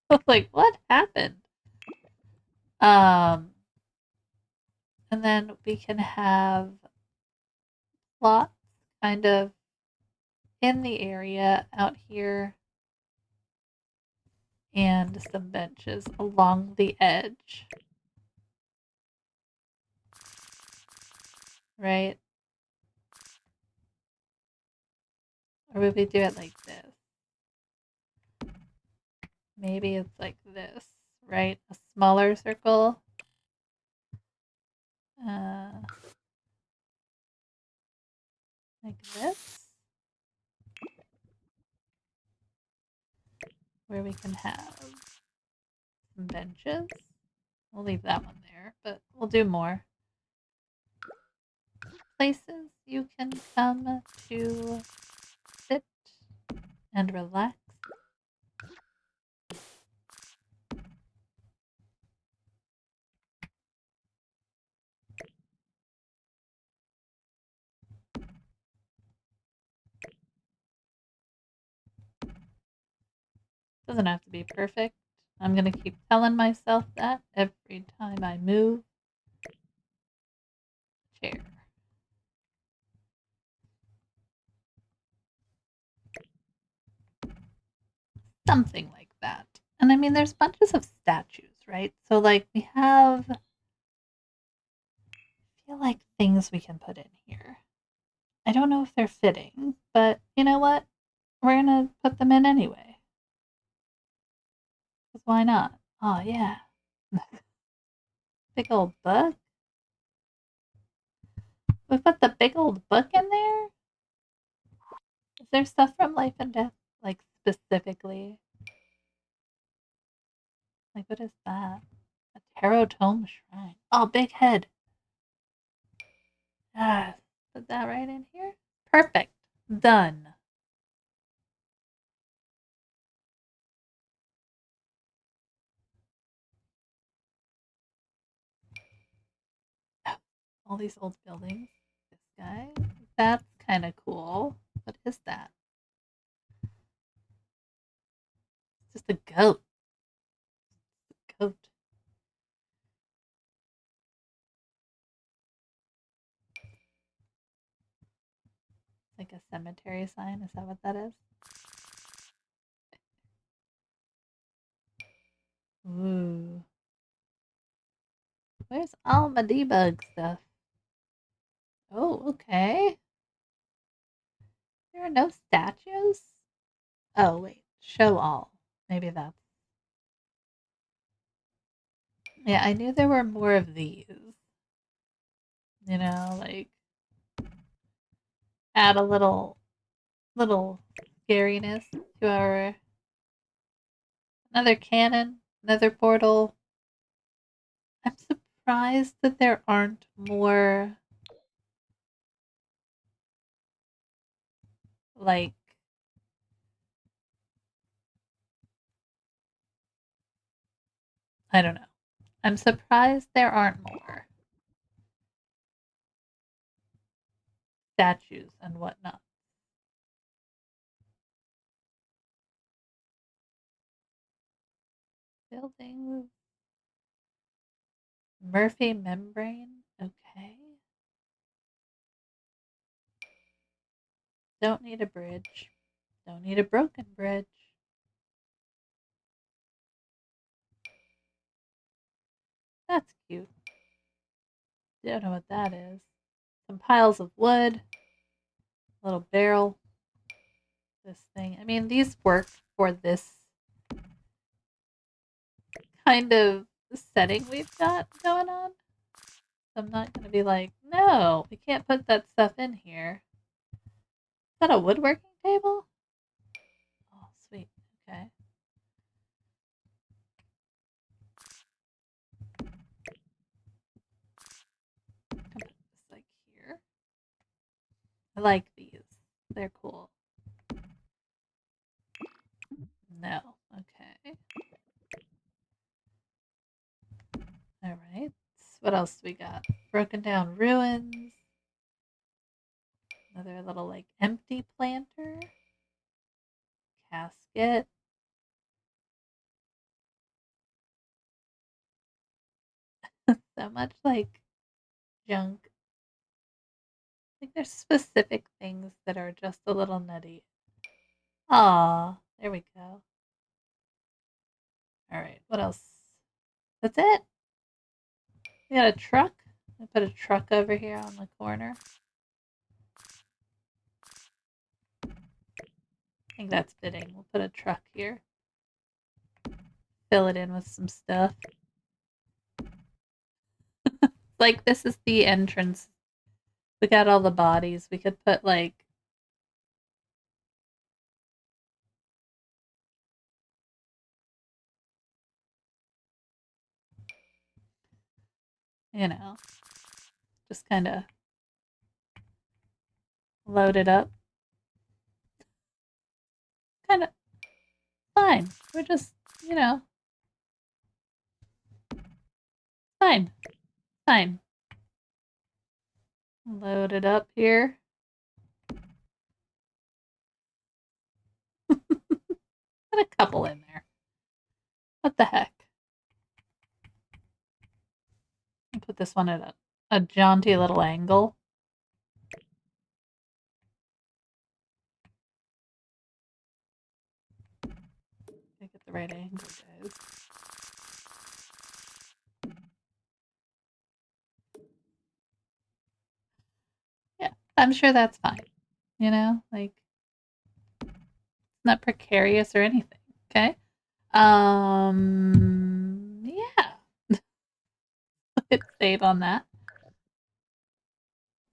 was like, what happened? Um, and then we can have plots kind of in the area out here and some benches along the edge. Right? Or would we do it like this? Maybe it's like this, right? A smaller circle. Like this. Where we can have some benches. We'll leave that one there, but we'll do more. Places you can come to sit and relax. Doesn't have to be perfect. I'm gonna keep telling myself that every time I move chair. Something like that. And I mean, there's bunches of statues, right? So, like, we have, I feel like things we can put in here. I don't know if they're fitting, but you know what? We're gonna put them in anyway. Because why not? Oh, yeah. Big old book. We put the big old book in there? Is there stuff from Life and Death, like, specifically? Like, what is that? A tarot tome shrine. Oh, big head. Ah, put that right in here. Perfect. Done. All these old buildings. This guy. That's kind of cool. What is that? It's just a goat. Goat. Like a cemetery sign. Is that what that is? Ooh. Where's all my debug stuff? Oh, okay. There are no statues? Oh, wait. Show all. Maybe that's. Yeah, I knew there were more of these. You know, like add a little scariness to our another cannon, another portal. I'm surprised that there aren't more like I don't know. I'm surprised there aren't more statues and whatnot. Buildings. Murphy membrane. Okay. Don't need a bridge. Don't need a broken bridge. That's cute. Don't know what that is. Some piles of wood. A little barrel. This thing. I mean, these work for this kind of setting we've got going on. So I'm not going to be like, no, we can't put that stuff in here. Is that a woodworking table? Oh, sweet. Okay. I'll put this like here. I like these. They're cool. No. Okay. All right. What else we got? Broken down ruins. Another little like empty planter. Casket. So much like junk. I think there's specific things that are just a little nutty. Aw, there we go. All right, what else? That's it. We got a truck. I put a truck over here on the corner. I think that's fitting. We'll put a truck here. Fill it in with some stuff. Like this is the entrance. We got all the bodies. We could put like you know, just kind of load it up. Kind of fine. We're just, you know, fine. Fine. Load it up here. Put a couple in there. What the heck? I'll put this one at a jaunty little angle. Make it the right angle, guys. Yeah, I'm sure that's fine. You know, like it's not precarious or anything. Okay. Yeah. Hit save on that.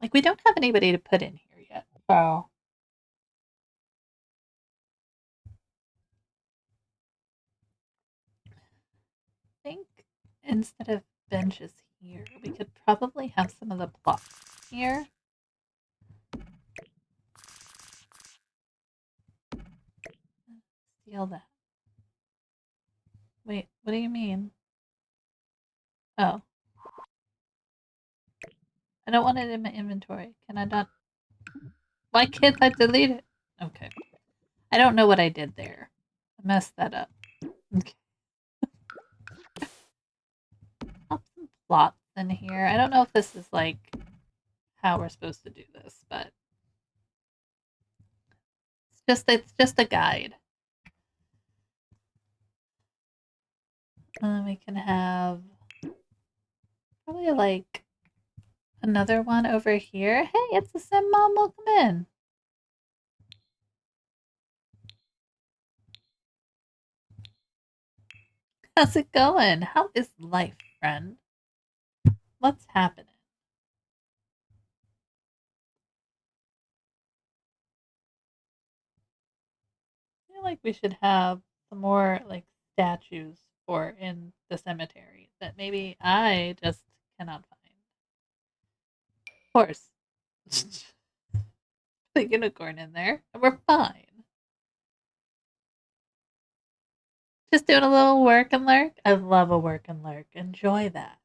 Like we don't have anybody to put in here yet. So I think instead of benches here, we could probably have some of the blocks here. Steal that. Wait, what do you mean? Oh, I don't want it in my inventory. Can I not? Why can't I delete it? Okay. I don't know what I did there. I messed that up. Okay. Pop some plots in here. I don't know if this is like how we're supposed to do this, but it's just a guide. And then we can have probably like another one over here. Hey, it's the Sim Mom. Welcome in. How's it going? How is life, friend? What's happening? I feel like we should have some more like statues for in the cemetery that maybe I just cannot find. Of course. The unicorn in there, and we're fine. Just doing a little work and lurk. I love a work and lurk. Enjoy that.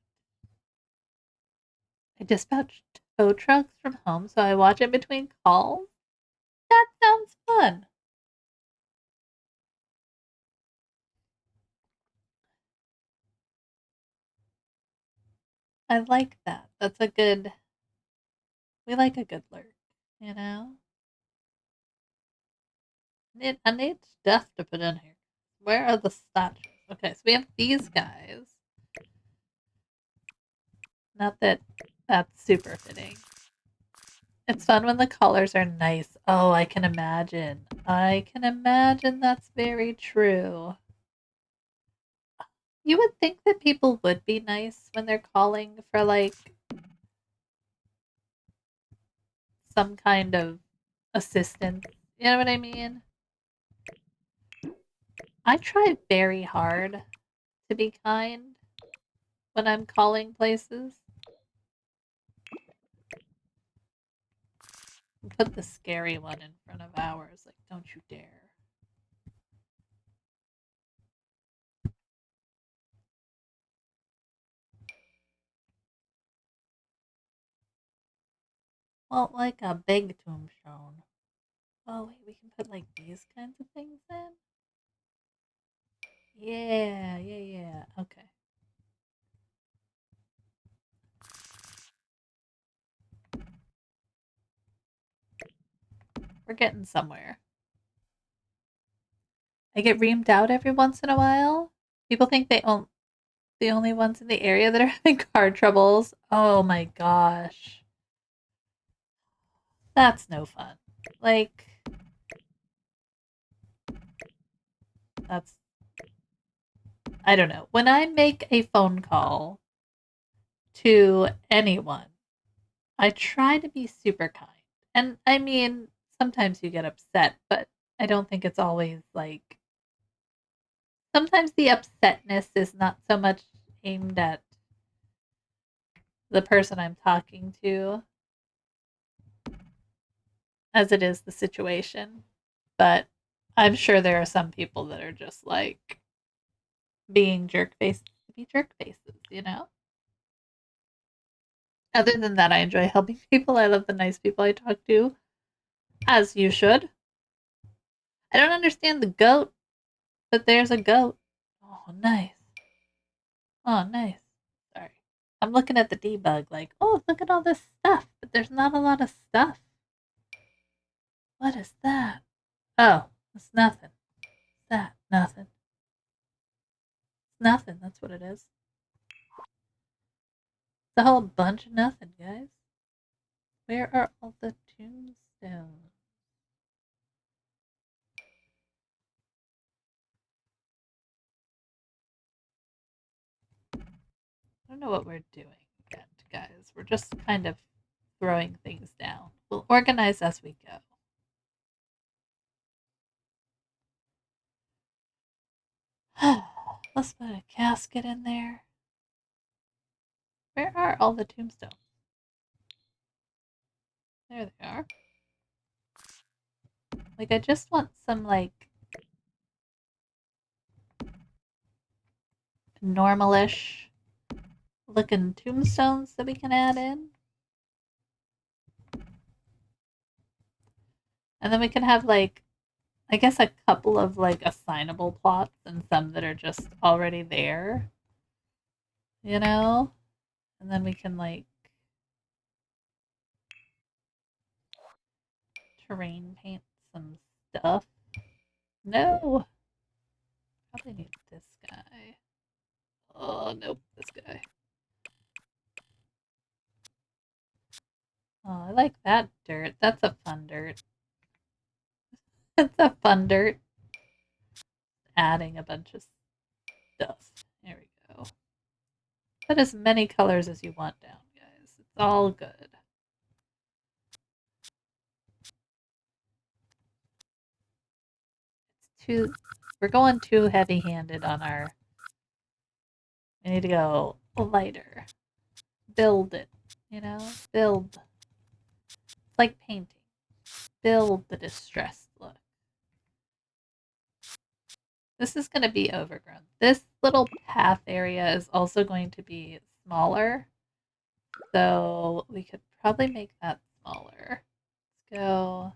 I dispatch tow trucks from home, so I watch in between calls. That sounds fun. I like that. That's a good. We like a good lurk, you know. I need stuff to put in here. Where are the statues? Okay, so we have these guys. Not that that's super fitting. It's fun when the colors are nice. Oh, I can imagine. I can imagine that's very true. You would think that people would be nice when they're calling for like some kind of assistance. You know what I mean? I try very hard to be kind when I'm calling places. Put the scary one in front of ours. Like, don't you dare. Well, like a big tombstone. Oh, wait, we can put like these kinds of things in? Yeah, yeah, yeah. Okay. We're getting somewhere. I get reamed out every once in a while. People think they own the only ones in the area that are having car troubles. Oh my gosh. That's no fun. Like, that's, I don't know. When I make a phone call to anyone, I try to be super kind. And I mean, sometimes you get upset, but I don't think it's always like, sometimes the upsetness is not so much aimed at the person I'm talking to as it is the situation. But I'm sure there are some people that are just like being jerk faces to be jerk faces, you know? Other than that, I enjoy helping people. I love the nice people I talk to, as you should. I don't understand the goat, but there's a goat. Oh nice. Oh, nice. Sorry. I'm looking at the debug like, oh, look at all this stuff, but there's not a lot of stuff. What is that? Oh, it's nothing. What's that? Nothing. It's nothing. That's what it is. It's a whole bunch of nothing, guys. Where are all the tombstones? I don't know what we're doing yet, guys. We're just kind of throwing things down. We'll organize as we go. Let's put a casket in there. Where are all the tombstones? There they are. Like, I just want some, like, normalish looking tombstones that we can add in. And then we can have, like, I guess a couple of, like, assignable plots and some that are just already there. You know? And then we can, like, terrain paint some stuff. No! Probably need this guy. Oh, nope, this guy. Oh, I like that dirt. That's a fun dirt. It's a fun dirt. Adding a bunch of stuff. There we go. Put as many colors as you want down, guys. It's all good. It's too... We're going too heavy-handed on our... We need to go lighter. Build it, you know? Build. It's like painting. Build the distressed look. This is going to be overgrown. This little path area is also going to be smaller. So we could probably make that smaller. Let's go.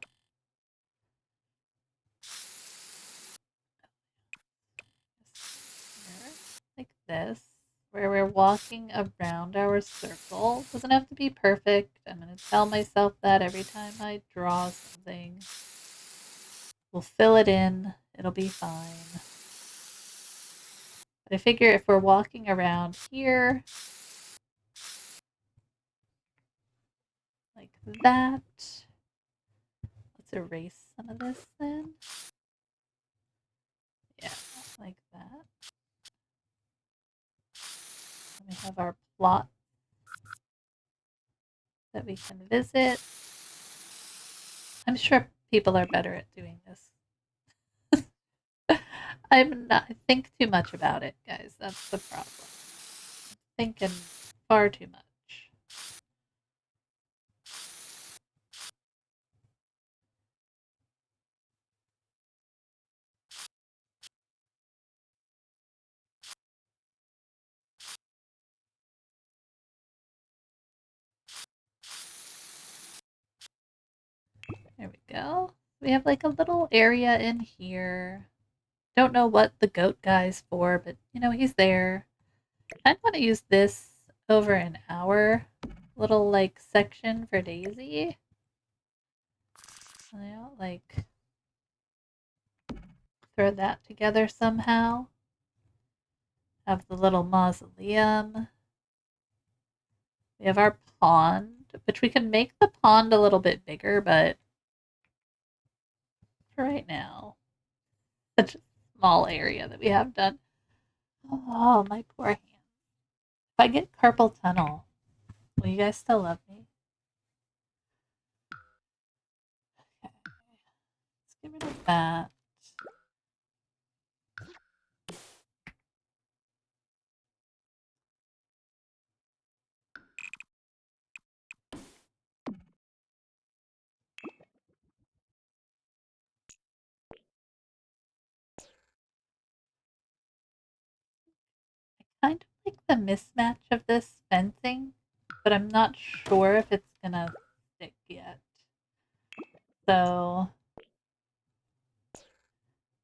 Like this, where we're walking around our circle. Doesn't have to be perfect. I'm going to tell myself that every time I draw something. We'll fill it in. It'll be fine. But I figure if we're walking around here, like that, let's erase some of this then. Yeah, like that. And we have our plot that we can visit. I'm sure people are better at doing this. I'm not. I think too much about it, guys. That's the problem. I'm thinking far too much. There we go. We have like a little area in here. Don't know what the goat guy's for, but you know, he's there. I want to use this over in our little like section for Daisy. You know, like throw that together somehow. Have the little mausoleum. We have our pond, which we can make the pond a little bit bigger, but for right now, such a small area that we have done. Oh, my poor hand. If I get carpal tunnel, will you guys still love me? Okay. Let's get rid of that. Kind of like the mismatch of this fencing, but I'm not sure if it's gonna stick yet. So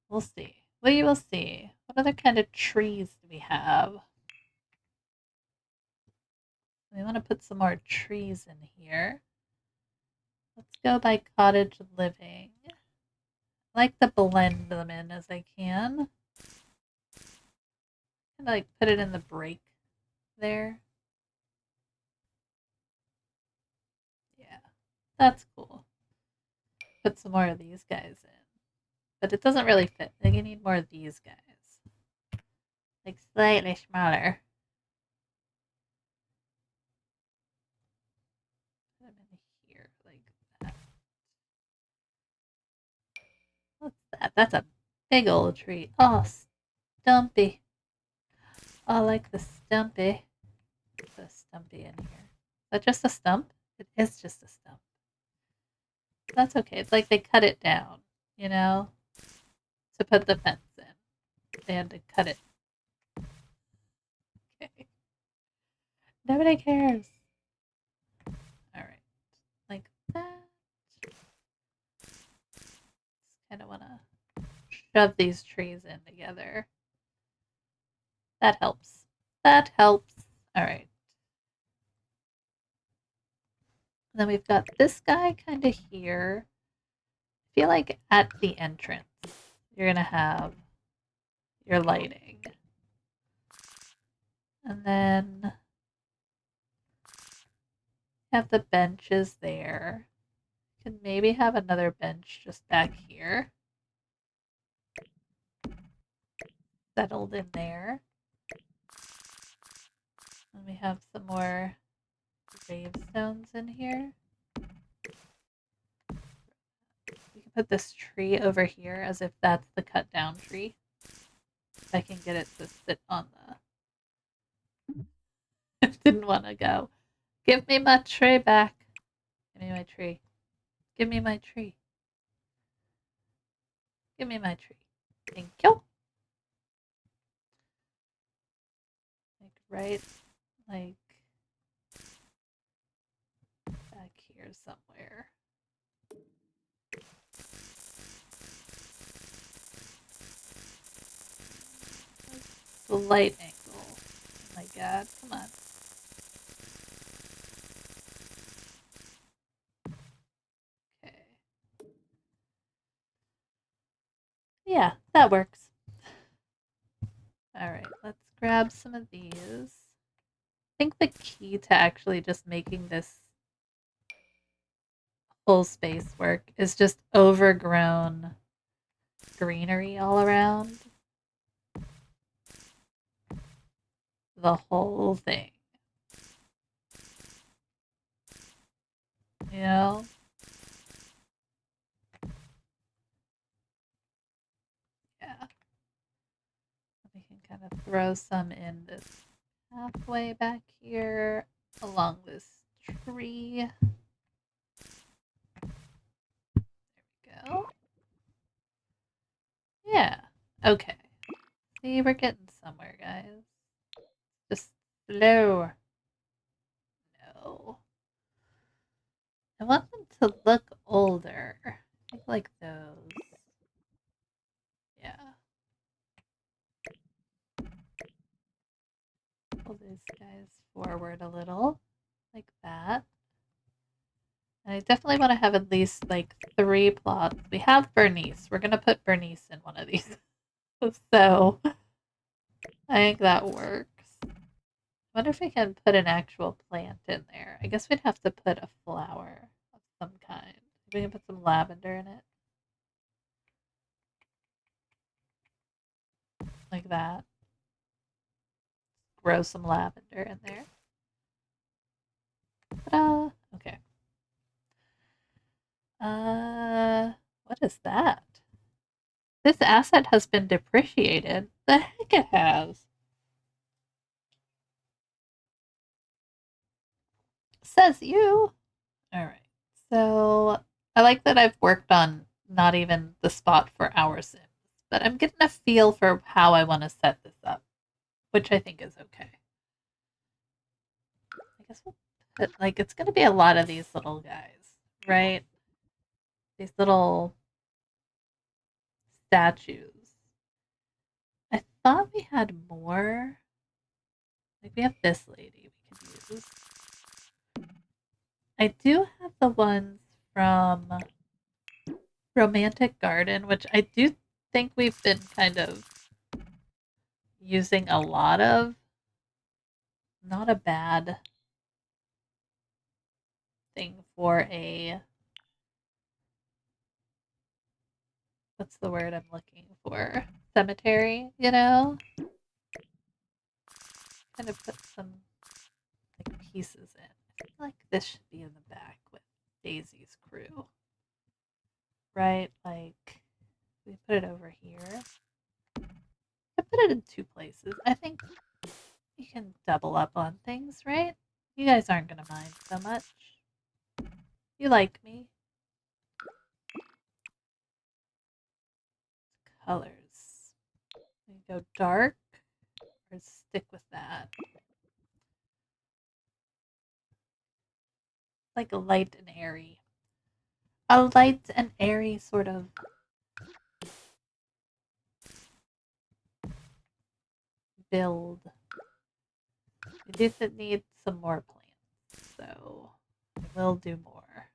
we'll see. We will see. What other kind of trees do we have? We want to put some more trees in here. Let's go by cottage living. I like to blend them in as I can. And like put it in the break there. Yeah, that's cool. Put some more of these guys in. But it doesn't really fit. Like, you need more of these guys. Like, slightly smaller. Put them in here, like that. What's that? That's a big old tree. Oh, stumpy. Oh, I like the stumpy. Put a stumpy in here. Is that just a stump? It is just a stump. That's okay. It's like they cut it down, you know, to put the fence in. They had to cut it. Okay. Nobody cares. All right. Like that. Just kind of want to shove these trees in together. That helps. That helps. All right. Then we've got this guy kind of here. I feel like at the entrance, you're going to have your lighting. And then have the benches there. Can maybe have another bench just back here. Settled in there. And we have some more gravestones in here. We can put this tree over here as if that's the cut down tree. If I can get it to sit on the... I didn't want to go. Give me my tree back. Give me my tree. Give me my tree. Give me my tree. Thank you. Like right, like back here somewhere. The light angle. Oh my god, come on. Okay. Yeah, that works. Alright, let's grab some of these. I think the key to actually just making this whole space work is just overgrown greenery all around the whole thing. You know? Yeah. We can kind of throw some in this pathway back here along this tree. There we go. Yeah. Okay. See, we're getting somewhere, guys. Just slow. No. I want them to look older. I think like those. Yeah. Pull these guys forward a little. Like that. And I definitely want to have at least like 3 plots. We have Bernice. We're going to put Bernice in one of these. So I think that works. I wonder if we can put an actual plant in there. I guess we'd have to put a flower of some kind. We can put some lavender in it. Like that. Grow some lavender in there. Ta-da! Okay. What is that? This asset has been depreciated. The heck it has. Says you. All right. So I like that I've worked on not even the spot for our Sims, but I'm getting a feel for how I want to set this up, which I think is okay. I guess we'll put, like, it's going to be a lot of these little guys, right? These little statues. thought we had more. Like we have this lady we could use. I do have the ones from Romantic Garden, which I do think we've been kind of using a lot of. Not a bad thing for a, what's the word I'm looking for? Cemetery, you know? Kind of put some like pieces in. I feel like this should be in the back with Daisy's crew. Right? Like we put it over here. I put it in two places. I think you can double up on things, right? You guys aren't gonna mind so much. You like me. Colors. We go dark or stick with that. Like a light and airy. A light and airy sort of build. We do need some more plants, so we'll do more.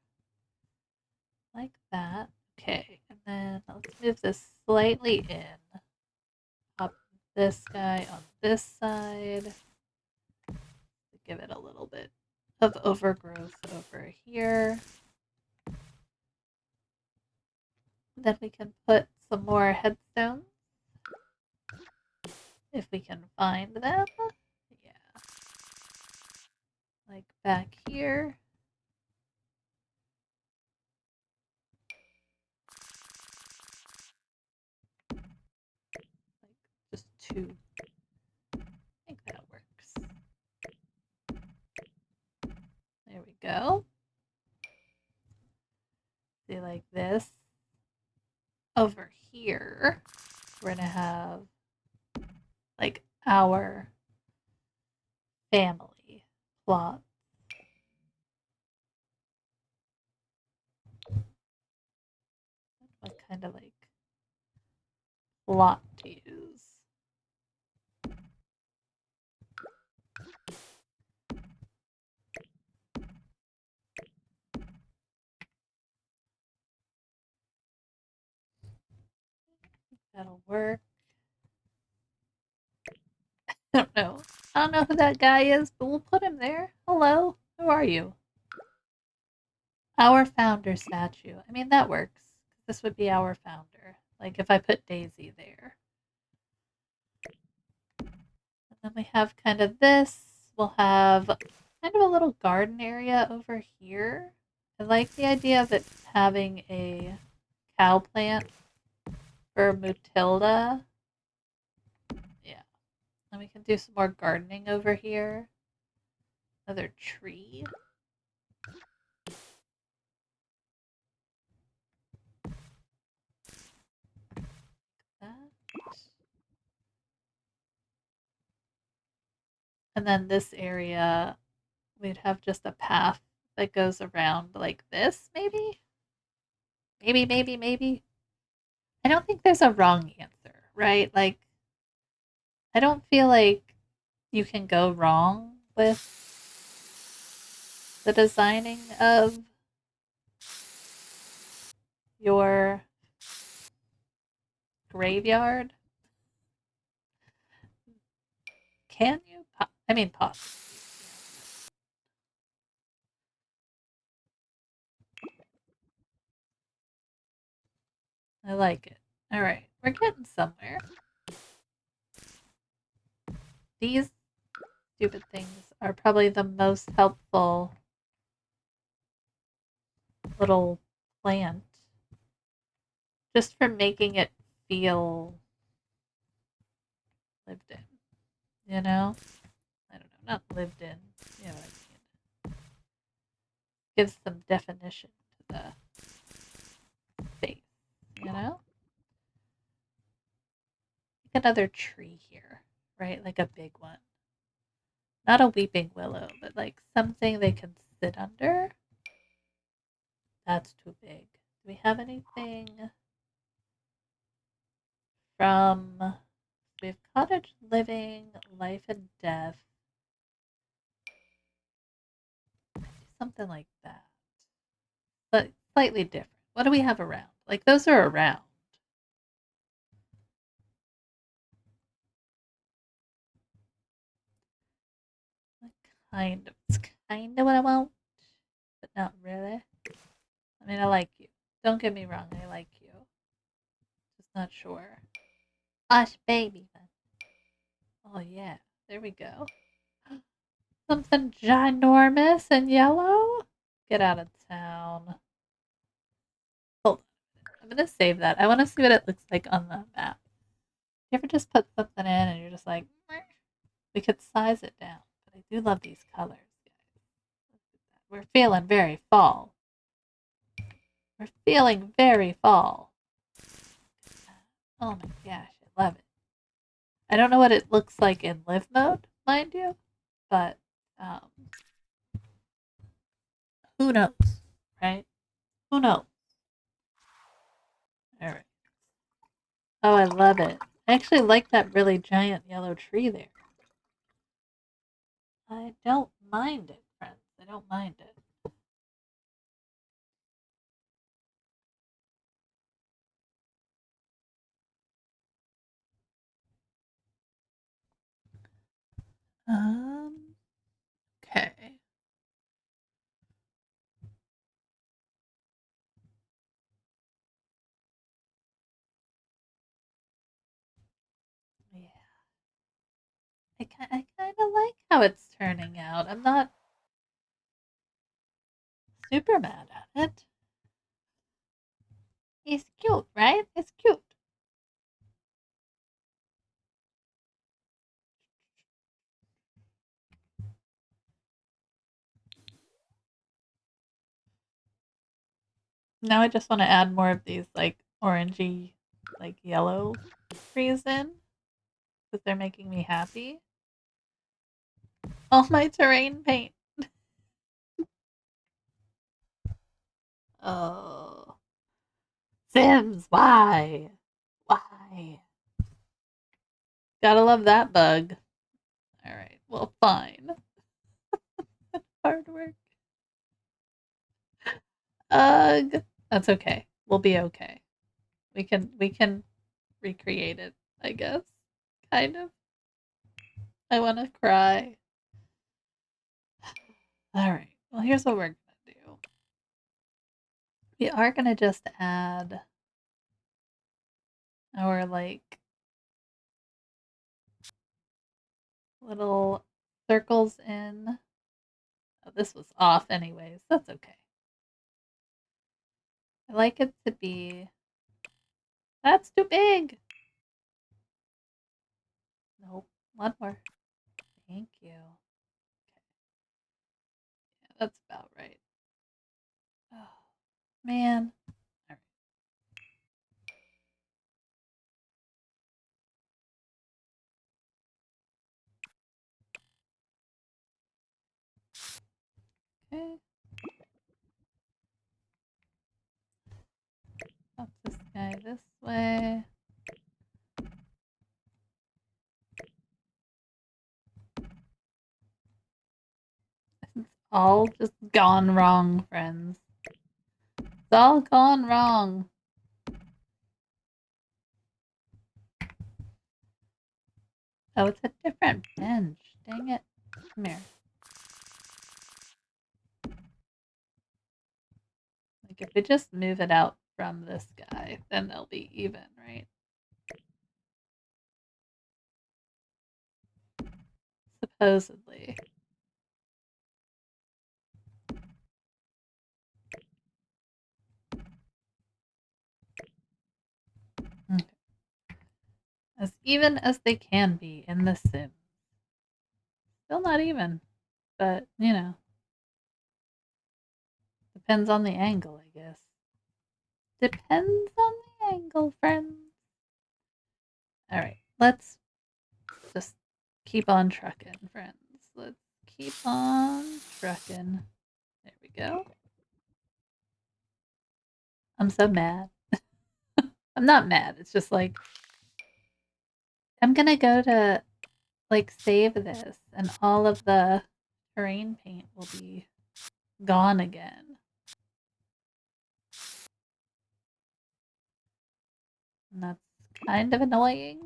Like that. Okay, and then let's move this slightly in. Pop this guy on this side. Give it a little bit of overgrowth over here. Then we can put some more headstones if we can find them. Yeah. Like back here. Like just two. I think that works. There we go. See, like this. Over here, we're gonna have like our family plot. What kind of like plot to use? That'll work. I don't know. I don't know who that guy is, but we'll put him there. Hello, who are you? Our founder statue. I mean, that works. This would be our founder. Like if I put Daisy there. And then we have kind of this. We'll have kind of a little garden area over here. I like the idea of it having a cow plant for Mutilda. Yeah. And we can do some more gardening over here. Another tree. That. And then this area, we'd have just a path that goes around like this, maybe? Maybe. I don't think there's a wrong answer, right? Like, I don't feel like you can go wrong with the designing of your graveyard. Can you? I mean, possibly. I like it. All right, we're getting somewhere. These stupid things are probably the most helpful little plant just for making it feel lived in, you know? I don't know, not lived in, you know what I mean? Gives some definition to the space, you know? Like another tree here, right? Like a big one. Not a weeping willow, but like something they can sit under. That's too big. Do we have anything from, we have cottage living, life and death. Something like that. But slightly different. What do we have around? Like those are around. Kind of. It's kind of what I want, but not really. I mean, I like you. Don't get me wrong, I like you. Just not sure. Hush, baby. Oh, yeah. There we go. Something ginormous and yellow? Get out of town. Hold on. I'm going to save that. I want to see what it looks like on the map. You ever just put something in and you're just like, "Meh." We could size it down. But I do love these colors, guys. We're feeling very fall. We're feeling very fall. Oh my gosh, I love it. I don't know what it looks like in live mode, mind you, but um, who knows, right? Who knows? All right. Oh, I love it. I actually like that really giant yellow tree there. I don't mind it, friends. I don't mind it. Um. Okay. Yeah. I kind of like how it's turning out. I'm not super mad at it. It's cute, right? It's cute. Now I just want to add more of these like orangey, like yellow trees in because they're making me happy. All my terrain paint. Oh, Sims, why? Why? Gotta love that bug. All right, well, fine. Hard work. Ugh. That's okay. We'll be okay. We can recreate it, I guess. Kind of. I want to cry. All right. Well, here's what we're gonna do. We are gonna just add our like little circles in. Oh, this was off anyways. That's okay. I like it to be. That's too big. Nope. One more. Thank you. Yeah, that's about right. Oh, man. All right. Okay. Pop this guy this way. It's all just gone wrong, friends. It's all gone wrong. Oh, it's a different bench. Dang it. Come here. Like, if we just move it out from this guy, then they'll be even, right? Supposedly. Okay. As even as they can be in The Sims. Still not even, but, depends on the angle, I guess. Depends on the angle, friends. All right, let's just keep on trucking, friends. Let's keep on trucking. There we go. I'm so mad. I'm not mad. It's just like I'm gonna go to like save this and all of the terrain paint will be gone again. And that's kind of annoying.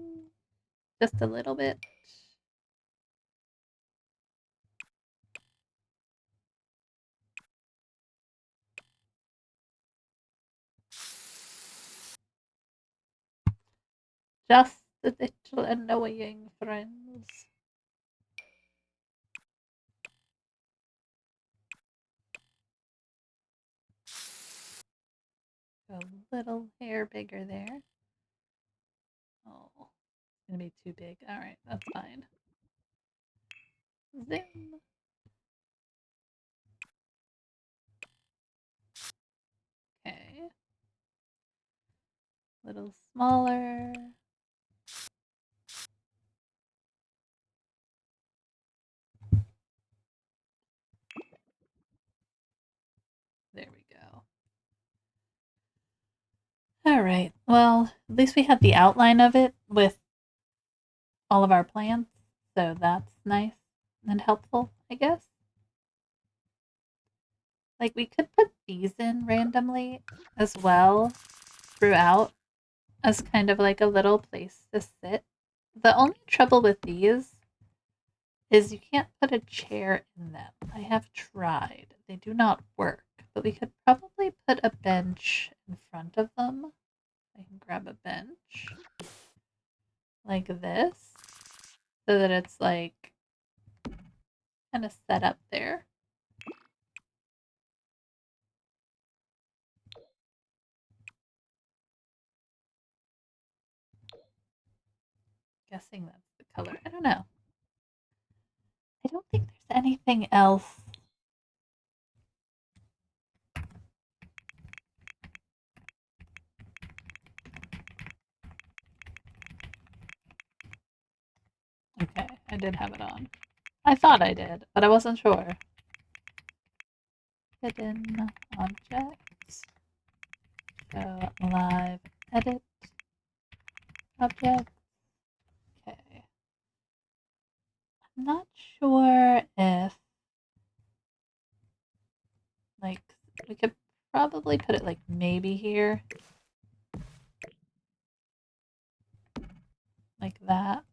Just a little bit. Just a little annoying, friends. A little hair bigger there. Oh, it's gonna be too big. All right, that's fine. Zoom. Okay. Little smaller. There we go. All right. Well, at least we have the outline of it with all of our plants, so that's nice and helpful, I guess. Like we could put these in randomly as well throughout as kind of like a little place to sit. The only trouble with these is you can't put a chair in them. I have tried. They do not work, but we could probably put a bench in front of them. I can grab a bench like this so that it's like kind of set up there. Guessing that's the color. I don't know. I don't think there's anything else. Okay, I did have it on. I thought I did, but I wasn't sure. Hidden objects. So live edit object. Okay. I'm not sure if like we could probably put it like maybe here. Like that.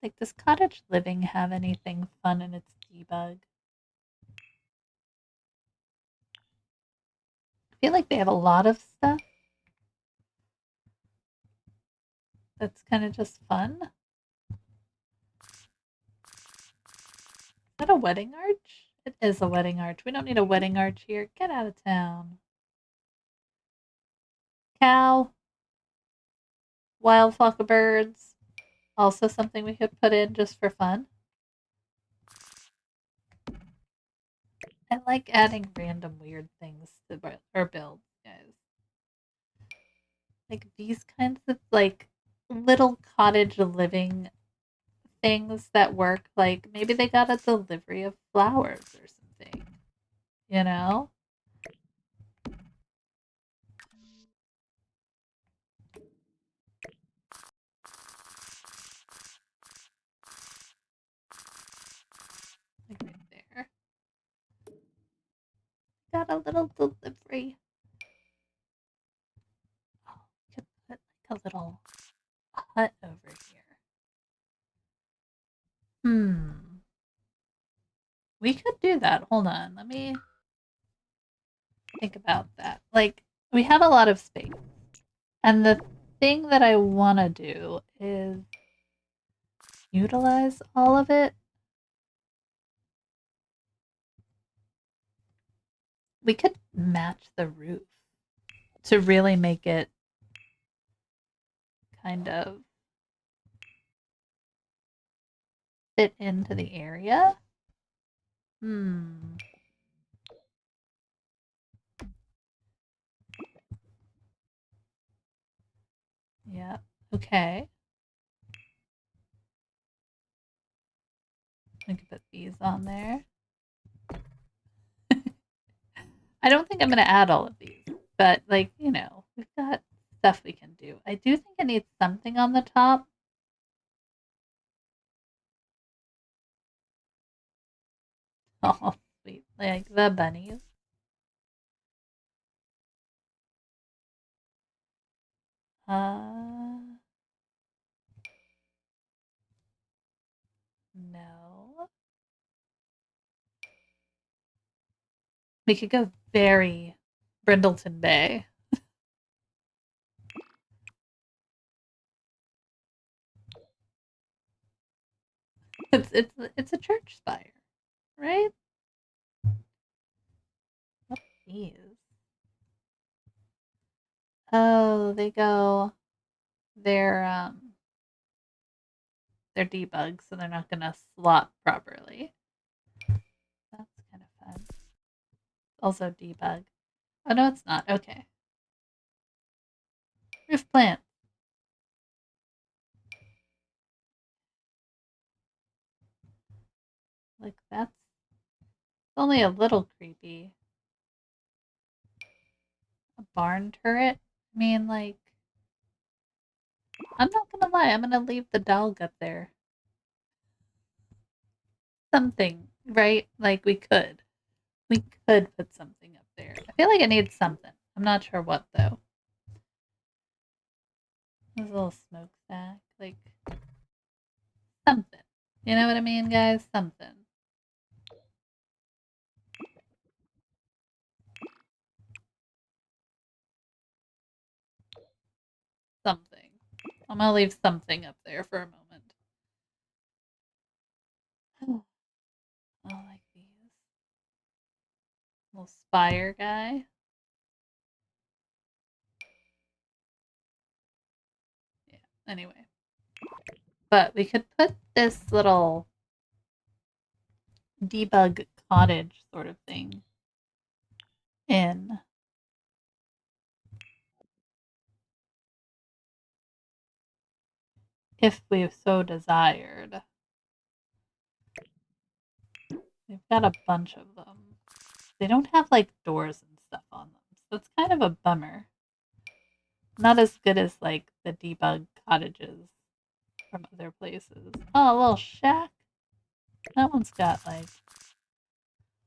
Like, does cottage living have anything fun in its debug? I feel like they have a lot of stuff that's kind of just fun. Is that a wedding arch? It is a wedding arch. We don't need a wedding arch here. Get out of town. Cow. Wild flock of birds. Also something we could put in just for fun. I like adding random weird things to our builds, guys. Like these kinds of like little cottage living things that work. Like maybe they got a delivery of flowers or something, you know? Like right there. Got a little delivery. Oh, we could put like a little hut over here. Hmm. We could do that. Hold on. Let me think about that. Like, we have a lot of space. And the thing that I want to do is utilize all of it. We could match the roof to really make it kind of fit into the area. Hmm. Yeah. Okay. We could put these on there. I don't think I'm going to add all of these. But, like, we've got stuff we can do. I do think it needs something on the top. Oh, sweet. Like the bunnies. Uh, no. We could go very Brindleton Bay. It's a church spire, right? What are these? Oh, they go. They're debugged, so they're not gonna slot properly. That's kind of fun. Also debug. Oh no, it's not. Okay. Roof plant. Like that's only a little creepy. A barn turret? I mean, like, I'm not gonna lie, I'm gonna leave the dog up there. Something, right? Like, we could. We could put something up there. I feel like it needs something. I'm not sure what, though. There's a little smokestack. Like, something. You know what I mean, guys? Something. Something. I'm gonna leave something up there for a moment. I like these. Little spire guy. Yeah, anyway. But we could put this little debug cottage sort of thing in if we so desired. We've got a bunch of them. They don't have like doors and stuff on them, so it's kind of a bummer. Not as good as like the debug cottages from other places. Oh, a little shack. That one's got like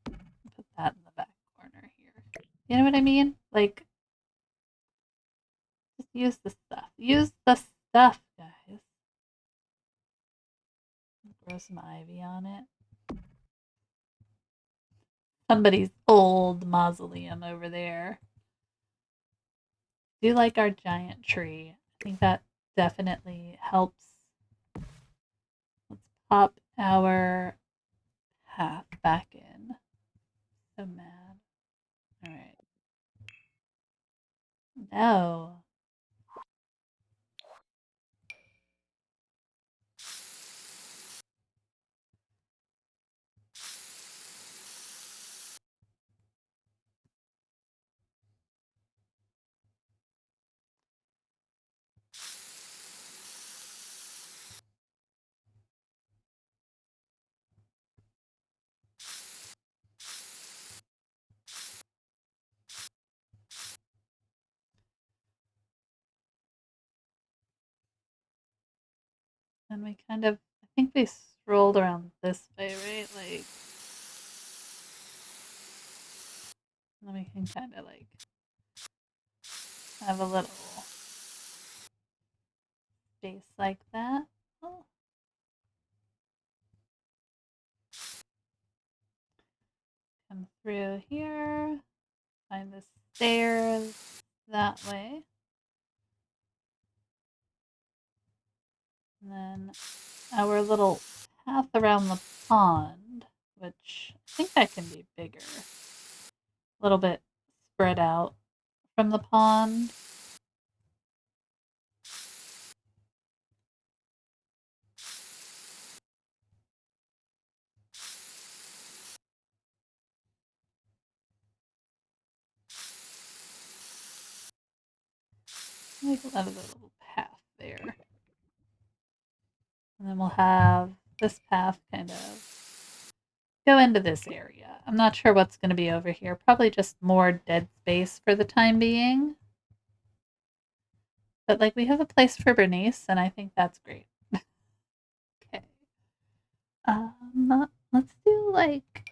put that in the back corner here. You know what I mean? Like just use the stuff. Use the stuff, guys. Throw some ivy on it. Somebody's old mausoleum over there. Do like our giant tree. I think that definitely helps. Let's pop our path back in. So mad. All right. No. And we kind of, I think we strolled around this way, right? Like, then we can kind of like have a little space like that. Oh, come through here, find the stairs that way. And then our little path around the pond, which I think that can be bigger. A little bit spread out from the pond. Make another little path there. And then we'll have this path kind of go into this area. I'm not sure what's going to be over here. Probably just more dead space for the time being. But like we have a place for Bernice, and I think that's great. Okay. Let's do like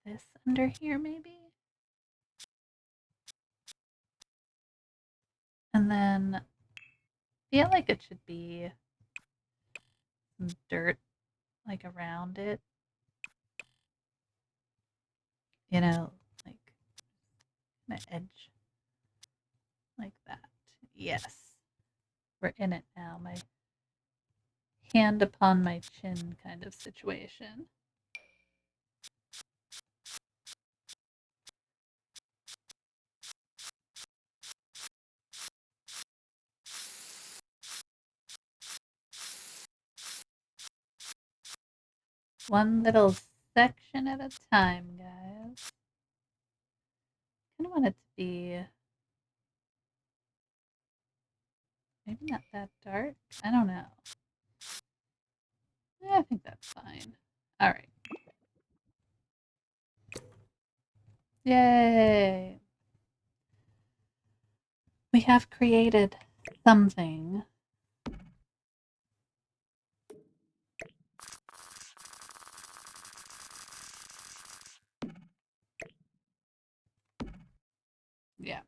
this under here maybe. And then I feel like it should be some dirt like around it. You know, like an edge like that. Yes. We're in it now. My hand upon my chin kind of situation. One little section at a time, guys. I kind of want it to be maybe not that dark. I don't know. Yeah, I think that's fine. All right. Yay. We have created something. Yeah.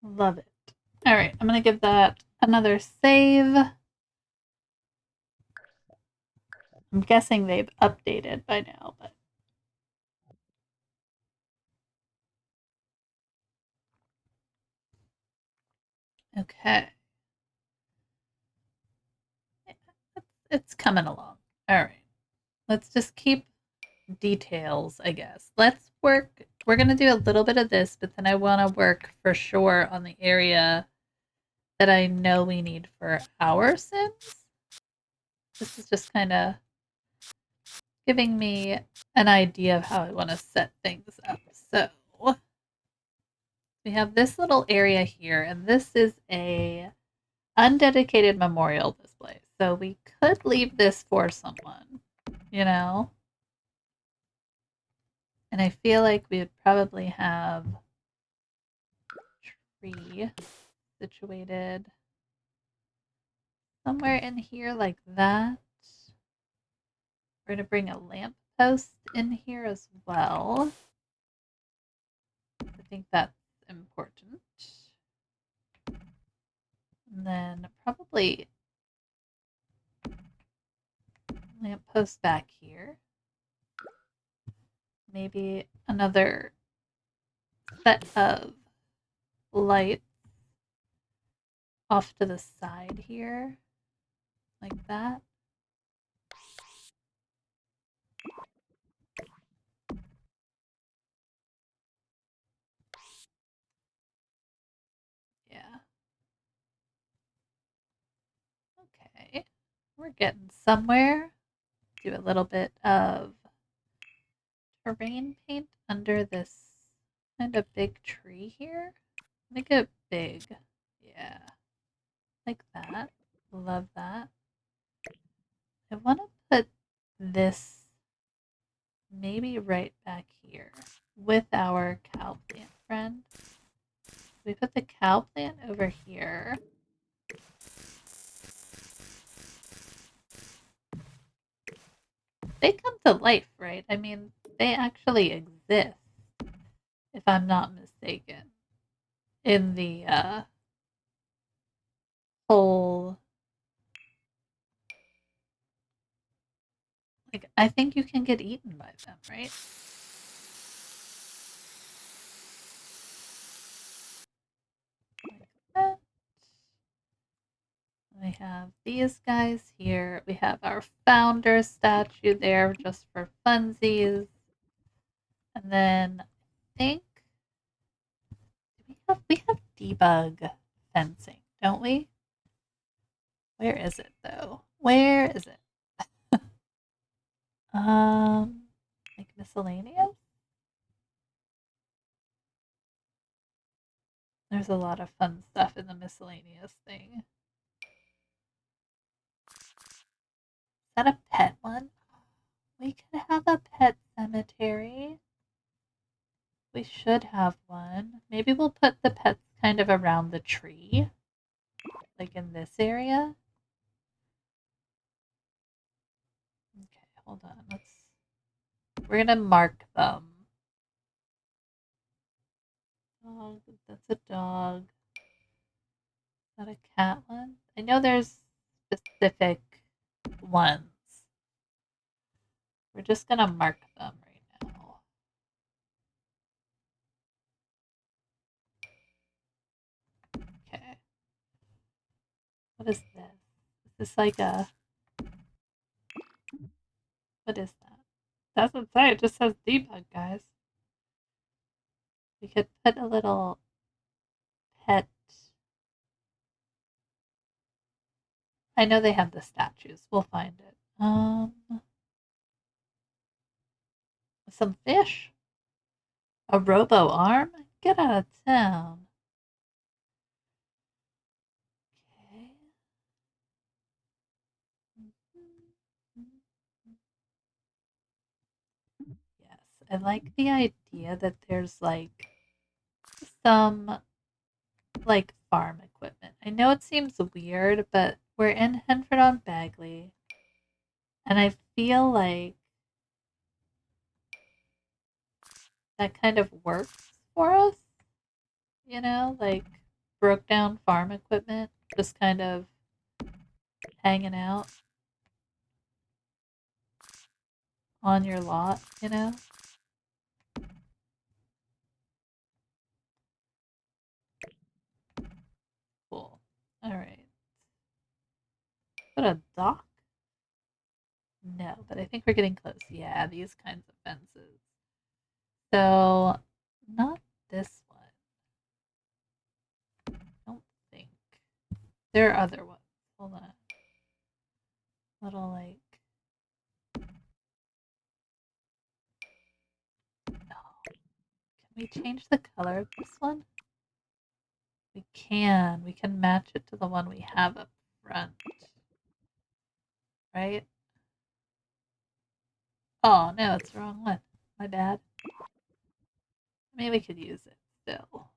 Love it. All right. I'm going to give that another save. I'm guessing they've updated by now, but okay. It's coming along. All right. Let's just keep details, I guess. Let's work. We're going to do a little bit of this, but then I want to work for sure on the area that I know we need for our Sims. This is just kind of giving me an idea of how I want to set things up. So we have this little area here, and this is a undedicated memorial display. So we could leave this for someone, you know? And I feel like we would probably have tree situated somewhere in here like that. We're going to bring a lamp post in here as well. I think that's important. And then probably lamp post back here. Maybe another set of lights off to the side here, like that. Yeah. Okay. We're getting somewhere. Do a little bit of terrain paint under this kind of big tree here. Make it big. Yeah. Like that. Love that. I want to put this maybe right back here with our cow plant friend. We put the cow plant over here. They come to life, right? I mean, they actually exist, if I'm not mistaken, in the whole. Like, I think you can get eaten by them, right? Like that. We have these guys here. We have our founder statue there just for funsies. And then I think we have debug fencing, don't we? Where is it though? Where is it? Like miscellaneous? There's a lot of fun stuff in the miscellaneous thing. Is that a pet one? We could have a pet cemetery. We should have one. Maybe we'll put the pets kind of around the tree. Like in this area. Okay, hold on. We're gonna mark them. Dog, that's a dog. Is that a cat one? I know there's specific ones. We're just gonna mark them right now. Okay. What is this? Is this like a... What is that? Doesn't say, it just says debug, guys. We could put a little pet... I know they have the statues. We'll find it. Some fish? A robo arm? Get out of town. Okay. Yes, I like the idea that there's like some like farm equipment. I know it seems weird, but we're in Henford on Bagley, and I feel like that kind of works for us, like broke down farm equipment, just kind of hanging out on your lot. Cool. All right. Put a dock? No, but I think we're getting close. Yeah, these kinds of fences. So, not this one. I don't think. There are other ones. Hold on. Little like... No. Can we change the color of this one? We can. We can match it to the one we have up front. Right? Oh, no, it's the wrong one. My bad. Maybe we could use it still.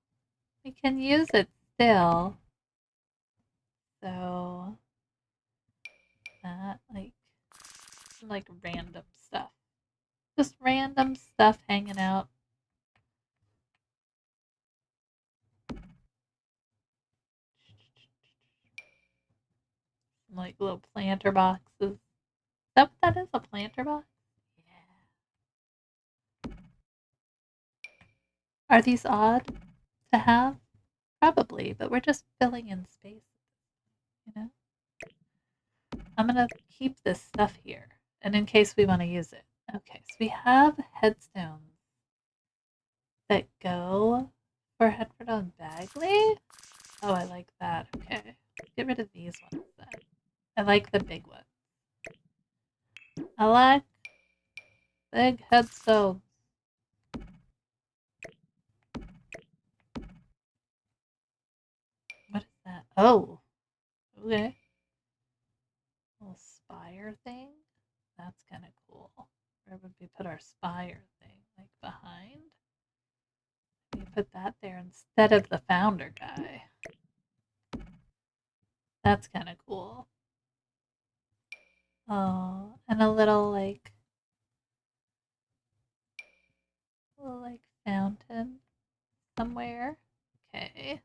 We can use it still. So, that, like random stuff. Just random stuff hanging out. Like little planter boxes. Is that what that is? A planter box? Yeah. Are these odd to have? Probably, but we're just filling in space, you know? I'm gonna keep this stuff here, and in case we want to use it. Okay, so we have headstones that go for Hedford on Bagley. Oh, I like that. Okay, get rid of these ones then. I like the big one. I like big headstones. What is that? Oh, okay. Little spire thing. That's kind of cool. Where would we put our spire thing? Like behind? We put that there instead of the founder guy. That's kind of cool. Oh, and a little like fountain somewhere. Okay.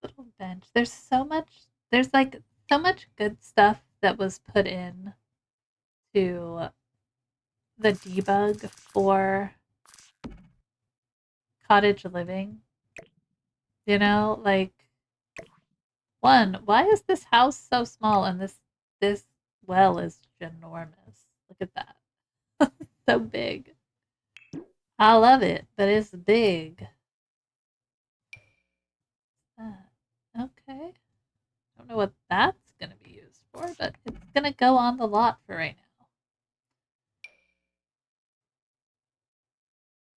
Little bench. There's like so much good stuff that was put in to the debug for cottage living. Like one, why is this house so small and this well is ginormous? Look at that. So big. I love it, but it's big. Okay. I don't know what that's going to be used for, but it's going to go on the lot for right now.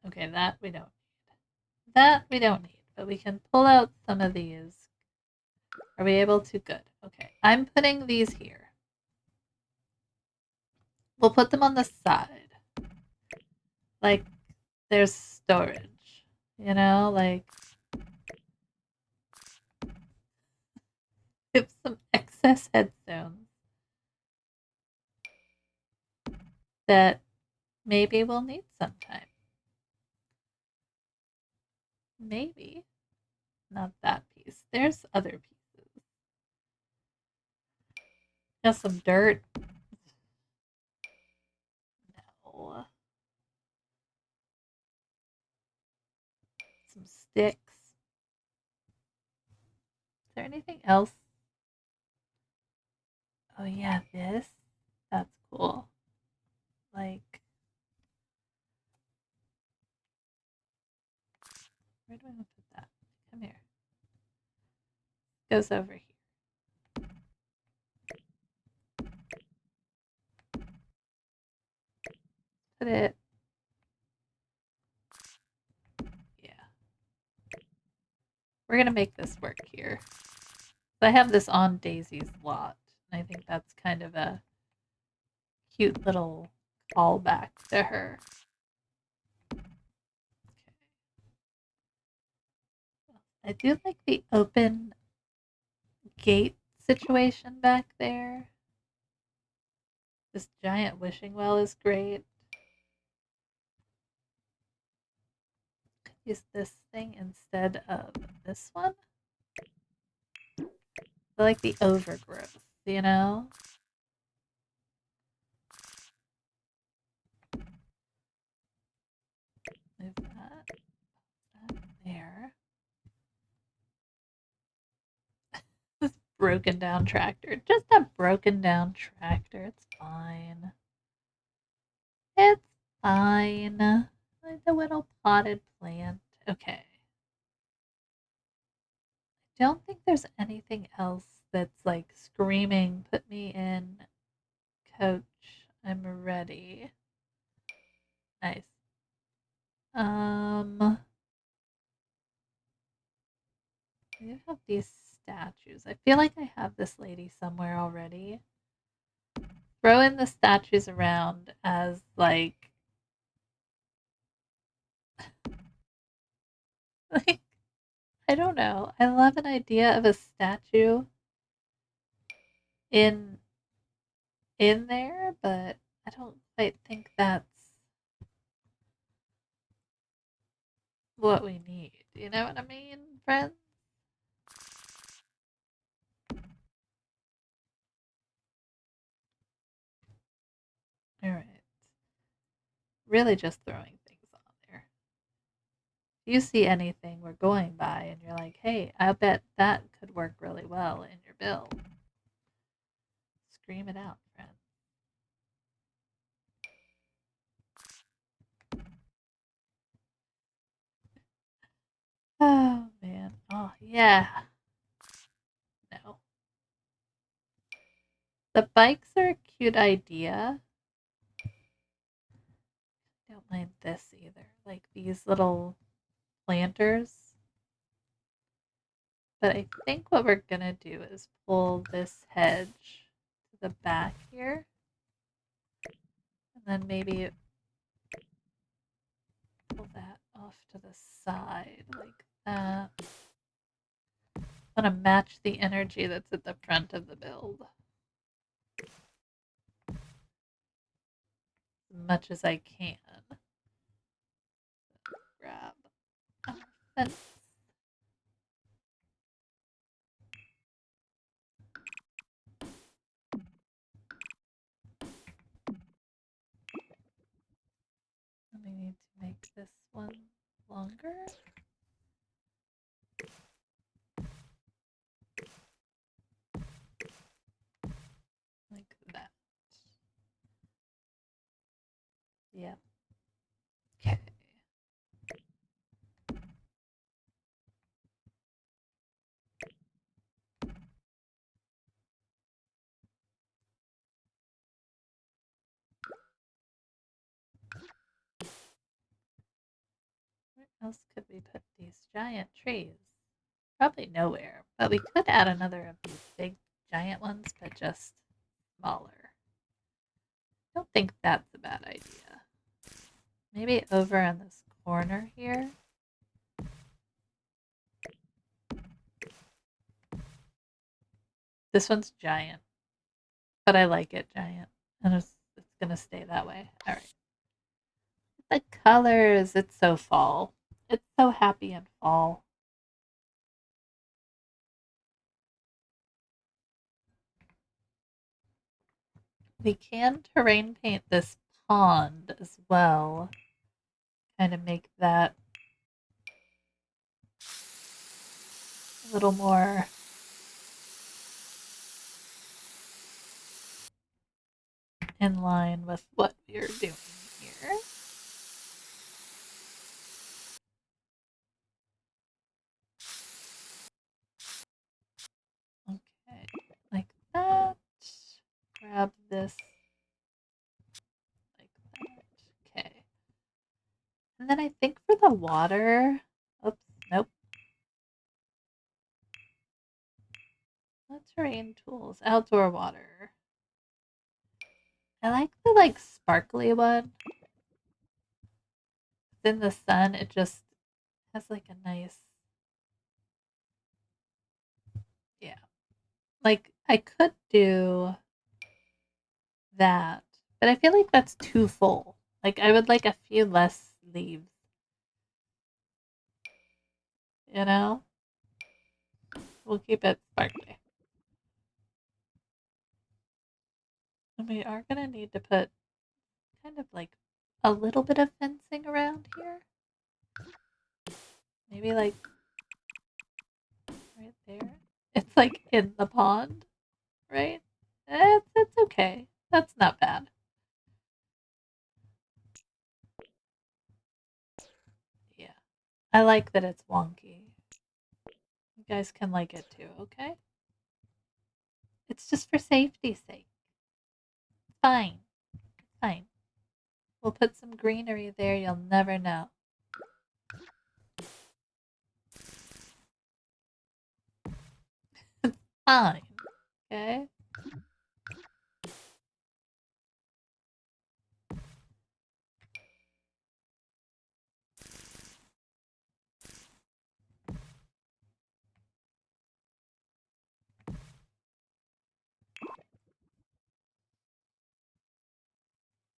Okay, that we don't need. That we don't need, but we can pull out some of these. Are we able to? Good. Okay, I'm putting these here. We'll put them on the side. Like, there's storage. You know, like, if some excess headstones that maybe we'll need sometime. Maybe. Not that piece. There's other pieces. Got some dirt. No. Some sticks. Is there anything else? Oh yeah, this. That's cool. Like, where do I want to put that? Come here. Goes over here. Put it. Yeah. We're gonna make this work here. I have this on Daisy's lot. And I think that's kind of a cute little callback to her. Okay. I do like the open gate situation back there. This giant wishing well is great. Use this thing instead of this one. I like the overgrowth, you know? Move that there. This broken down tractor. Just a broken down tractor. It's fine. It's fine. Like the little potted plant. Okay. I don't think there's anything else that's like screaming, put me in, coach. I'm ready. Nice. I do have these statues. I feel like I have this lady somewhere already. Throw in the statues around as like like I don't know. I love an idea of a statue in there, but I don't quite think that's what we need. You know what I mean, friends? All right. Really just throwing things on there. If you see anything we're going by and you're like, hey, I bet that could work really well in your build, scream it out, friend. Oh, man. Oh, yeah. No. The bikes are a cute idea. Don't mind this either. Like these little planters. But I think what we're gonna do is pull this hedge to the back here. And then maybe pull that off to the side like that. I want to match the energy that's at the front of the build as much as I can. Grab a fence. And we need to make this one longer. Like that. Yep. Okay. else could we put these giant trees? Probably nowhere, but we could add another of these big giant ones, but just smaller. Don't think that's a bad idea. Maybe over in this corner here. This one's giant, but I like it giant, and it's gonna stay that way. All right. The colors, it's so fall. It's so happy in fall. We can terrain paint this pond as well. Kind of make that a little more in line with what we're doing here. Okay, like that. Grab this like that. Okay. And then I think for the water, oops, nope. Not terrain tools, outdoor water. I like the like sparkly one. In the sun, it just has like a nice, yeah. Like I could do that, but I feel like that's too full. Like I would like a few less leaves, you know? We'll keep it sparkly. And we are gonna need to put kind of like a little bit of fencing around here. Maybe like right there. It's like in the pond, right? It's okay. That's not bad. Yeah. I like that it's wonky. You guys can like it too, okay? It's just for safety's sake. Fine. Fine. We'll put some greenery there, you'll never know. Fine. Okay?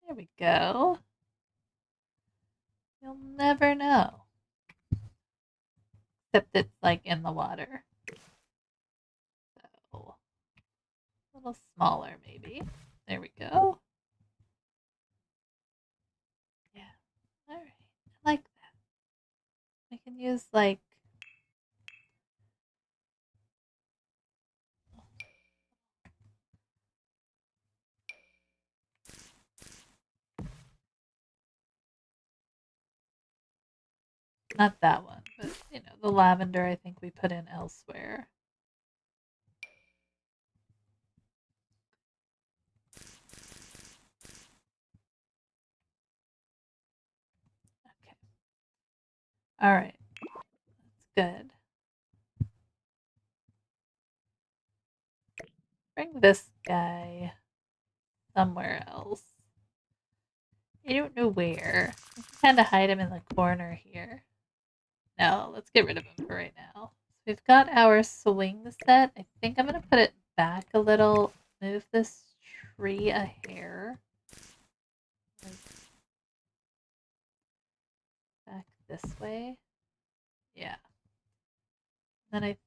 There we go. You'll never know. Except it's like in the water. So, a little smaller maybe. There we go. Yeah. Alright. I like that. I can use like not that one, but you know, the lavender I think we put in elsewhere. Okay. Alright. That's good. Bring this guy somewhere else. I don't know where. I can kind of hide him in the corner here. No, let's get rid of him for right now. So we've got our swing set. I think I'm going to put it back a little. Move this tree a hair. Like back this way. Yeah. Then I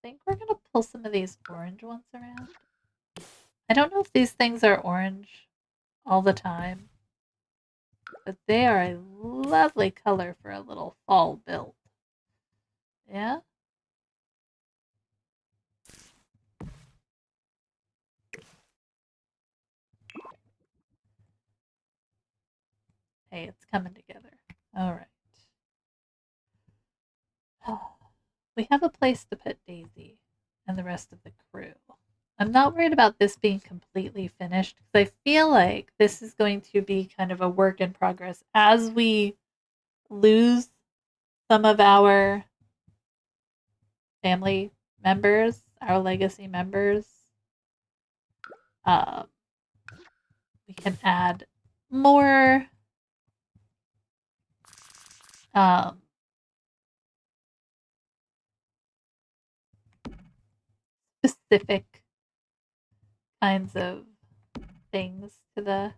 think we're going to pull some of these orange ones around. I don't know if these things are orange all the time, but they are a lovely color for a little fall build. Yeah? Hey, it's coming together. All right. We have a place to put Daisy and the rest of the crew. I'm not worried about this being completely finished because I feel like this is going to be kind of a work in progress as we lose some of our family members, our legacy members. Um, we can add more um, specific kinds of things to the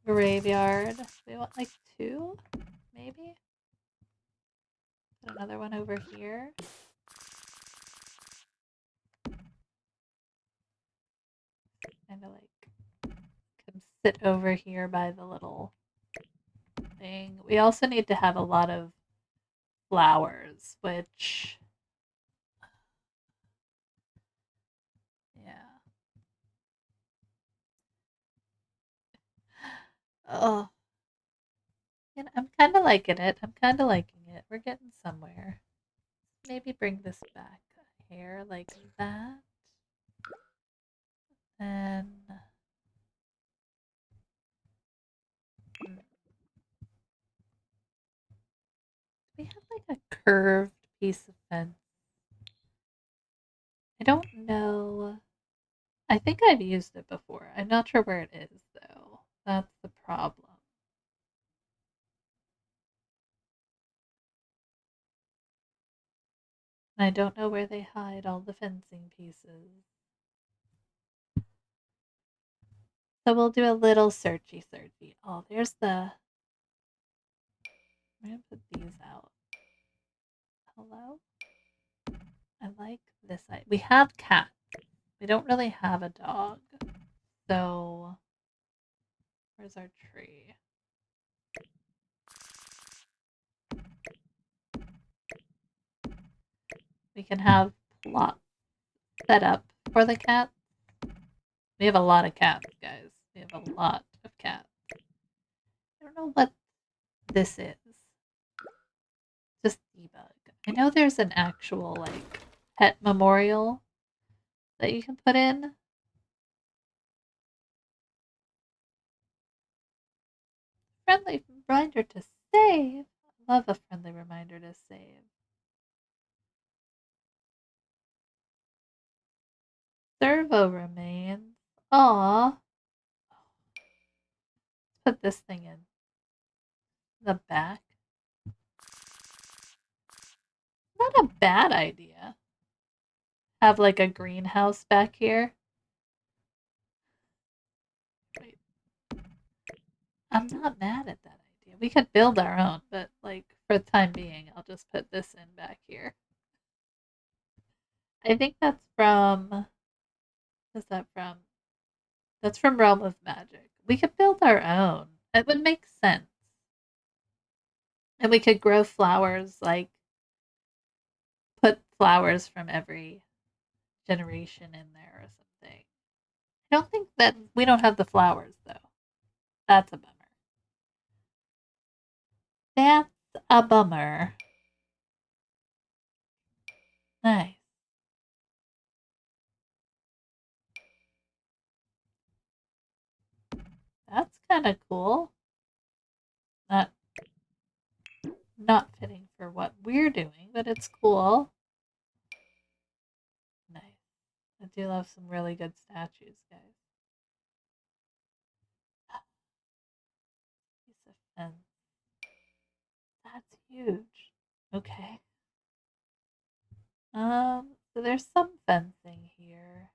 graveyard. We want like two, maybe? Put another one over here. Kind of like can sit over here by the little thing. We also need to have a lot of flowers, which, yeah. Oh, you know, I'm kind of liking it. I'm kind of liking it. We're getting somewhere. Maybe bring this back a hair like that. And hmm, we have like a curved piece of fence. I don't know. I think I've used it before. I'm not sure where it is though. That's the problem. And I don't know where they hide all the fencing pieces. So we'll do a little searchy searchy. Oh, there's the. I'm gonna put these out. Hello? I like this. We have cats. We don't really have a dog. So, where's our tree? We can have plots set up for the cats. We have a lot of cats, guys. We have a lot of cats. I don't know what this is. Just debug. I know there's an actual, like, pet memorial that you can put in. Friendly reminder to save. I love a friendly reminder to save. Servo remains. Aw. Put this thing in the back. Not a bad idea. Have like a greenhouse back here. Wait. I'm not mad at that idea. We could build our own, but like for the time being, I'll just put this in back here. I think that's from. What's that from? That's from Realm of Magic. We could build our own. It would make sense. And we could grow flowers, like put flowers from every generation in there or something. I don't think that we don't have the flowers though. That's a bummer. That's a bummer. Nice. That's kind of cool. Not not fitting for what we're doing, but it's cool. Nice. I do love some really good statues, guys. Piece of fence. That's huge. Okay. So there's some fencing here.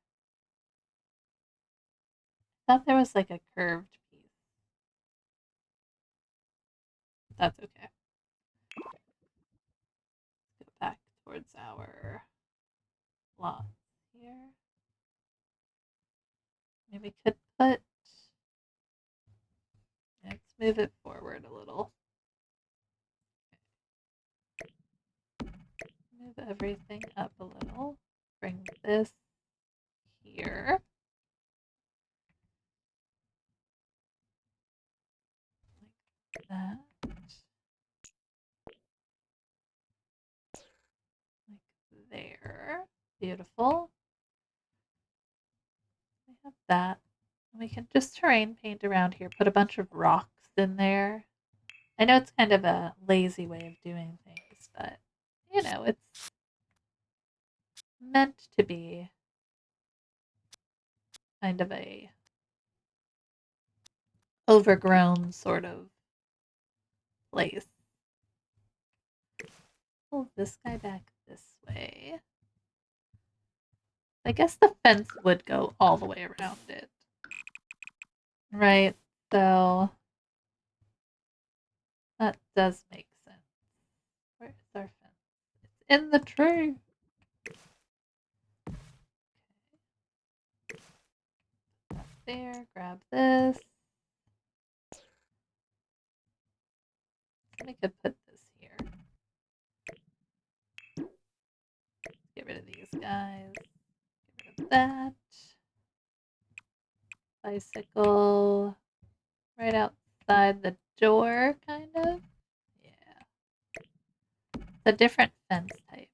I thought there was like a curved piece. That's okay. Go back towards our lot here. Maybe we could put. Let's move it forward a little. Move everything up a little. Bring this here. Like that. Like there. Beautiful. We have that. We can just terrain paint around here. Put a bunch of rocks in there. I know it's kind of a lazy way of doing things, but it's meant to be kind of a overgrown sort of place. Pull this guy back this way. I guess the fence would go all the way around it. Right, so that does make sense. Where's our fence? It's in the tree. Up there, grab this. I could put this here. Get rid of these guys. Get rid of that. Bicycle right outside the door, kind of. Yeah. It's a different fence type.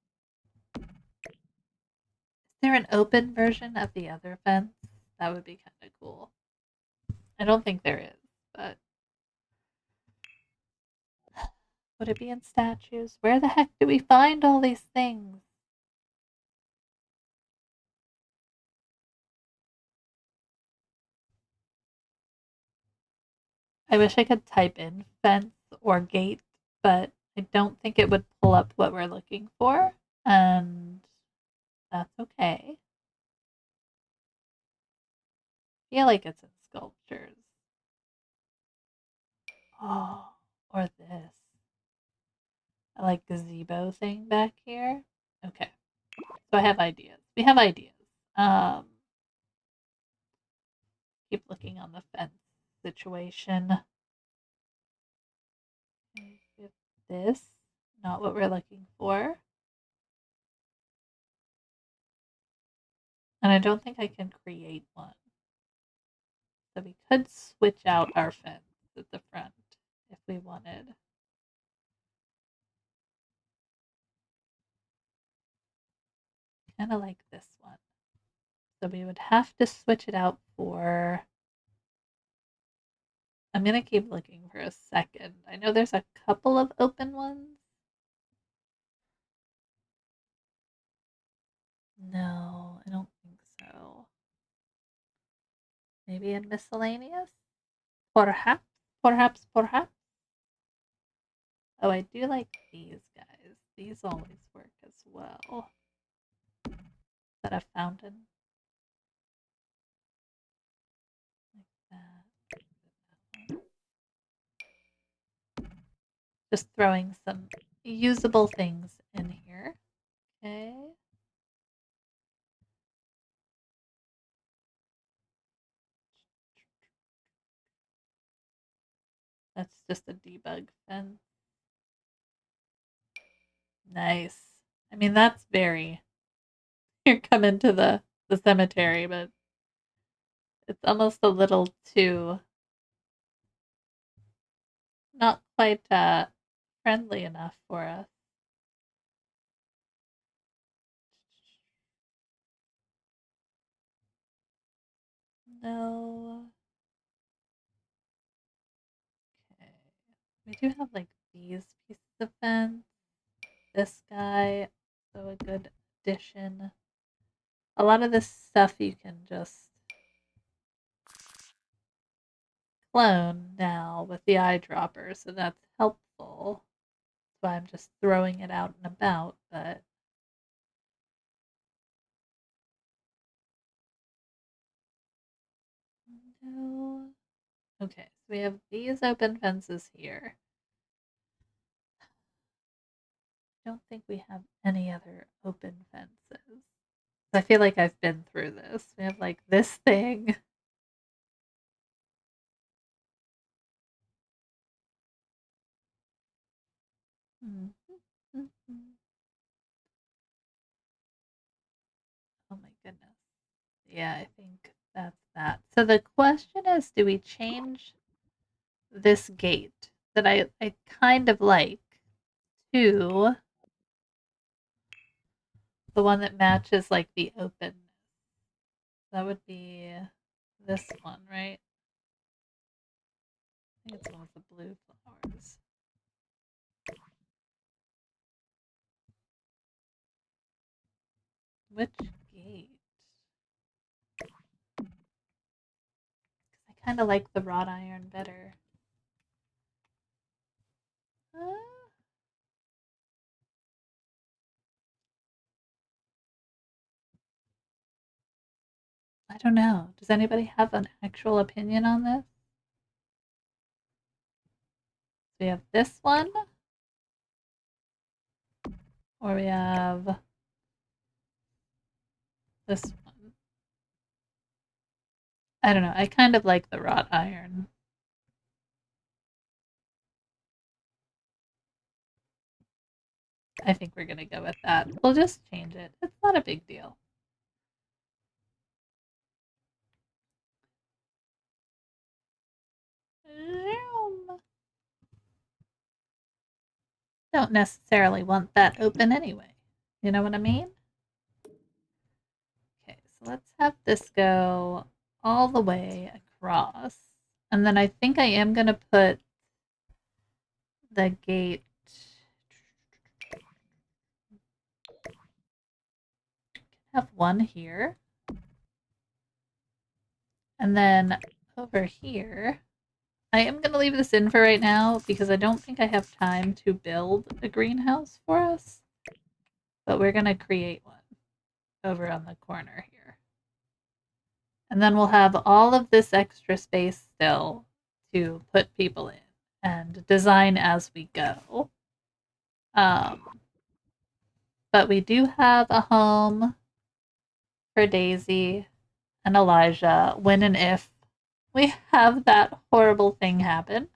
Is there an open version of the other fence? That would be kind of cool. I don't think there is, but would it be in statues? Where the heck do we find all these things? I wish I could type in fence or gate, but I don't think it would pull up what we're looking for, and that's okay. I feel like it's in sculptures. Oh, or this. I like gazebo thing back here. Okay, so I have ideas. We have ideas. Um, keep looking on the fence situation. With this, not what we're looking for. And I don't think I can create one. So we could switch out our fence at the front if we wanted. Kind of like this one. So we would have to switch it out for. I'm going to keep looking for a second. I know there's a couple of open ones. No, I don't think so. Maybe in miscellaneous? Perhaps, perhaps. Oh, I do like these guys. These always work as well. Is that a fountain? Like that. Just throwing some usable things in here. Okay. That's just a debug fence. Nice. I mean, that's very. You're coming to the cemetery, but it's almost a little too not quite friendly enough for us. No. Okay. We do have like these pieces of fence. This guy, so a good addition. A lot of this stuff you can just clone now with the eyedropper, so that's helpful. That's why I'm just throwing it out and about, but no. Okay, so we have these open fences here. I don't think we have any other open fences. I feel like I've been through this. We have like this thing. Mhm, mhm. Oh my goodness. Yeah, I think that's that. So the question is, do we change this gate that I kind of like to the one that matches like the open? That would be this one, right? think it's one of the blue flowers. Which gate? Because I kind of like the wrought iron better. I don't know. Does anybody have an actual opinion on this? So we have this one, or we have this one. I don't know. I kind of like the wrought iron. I think we're going to go with that. We'll just change it. It's not a big deal. Don't necessarily want that open anyway. You know what I mean? Okay, so let's have this go all the way across. And then I think I am going to put the gate. Have one here. And then over here, I am going to leave this in for right now because I don't think I have time to build a greenhouse for us. But we're going to create one over on the corner here. And then we'll have all of this extra space still to put people in and design as we go. But we do have a home for Daisy and Elijah when and if we have that horrible thing happen.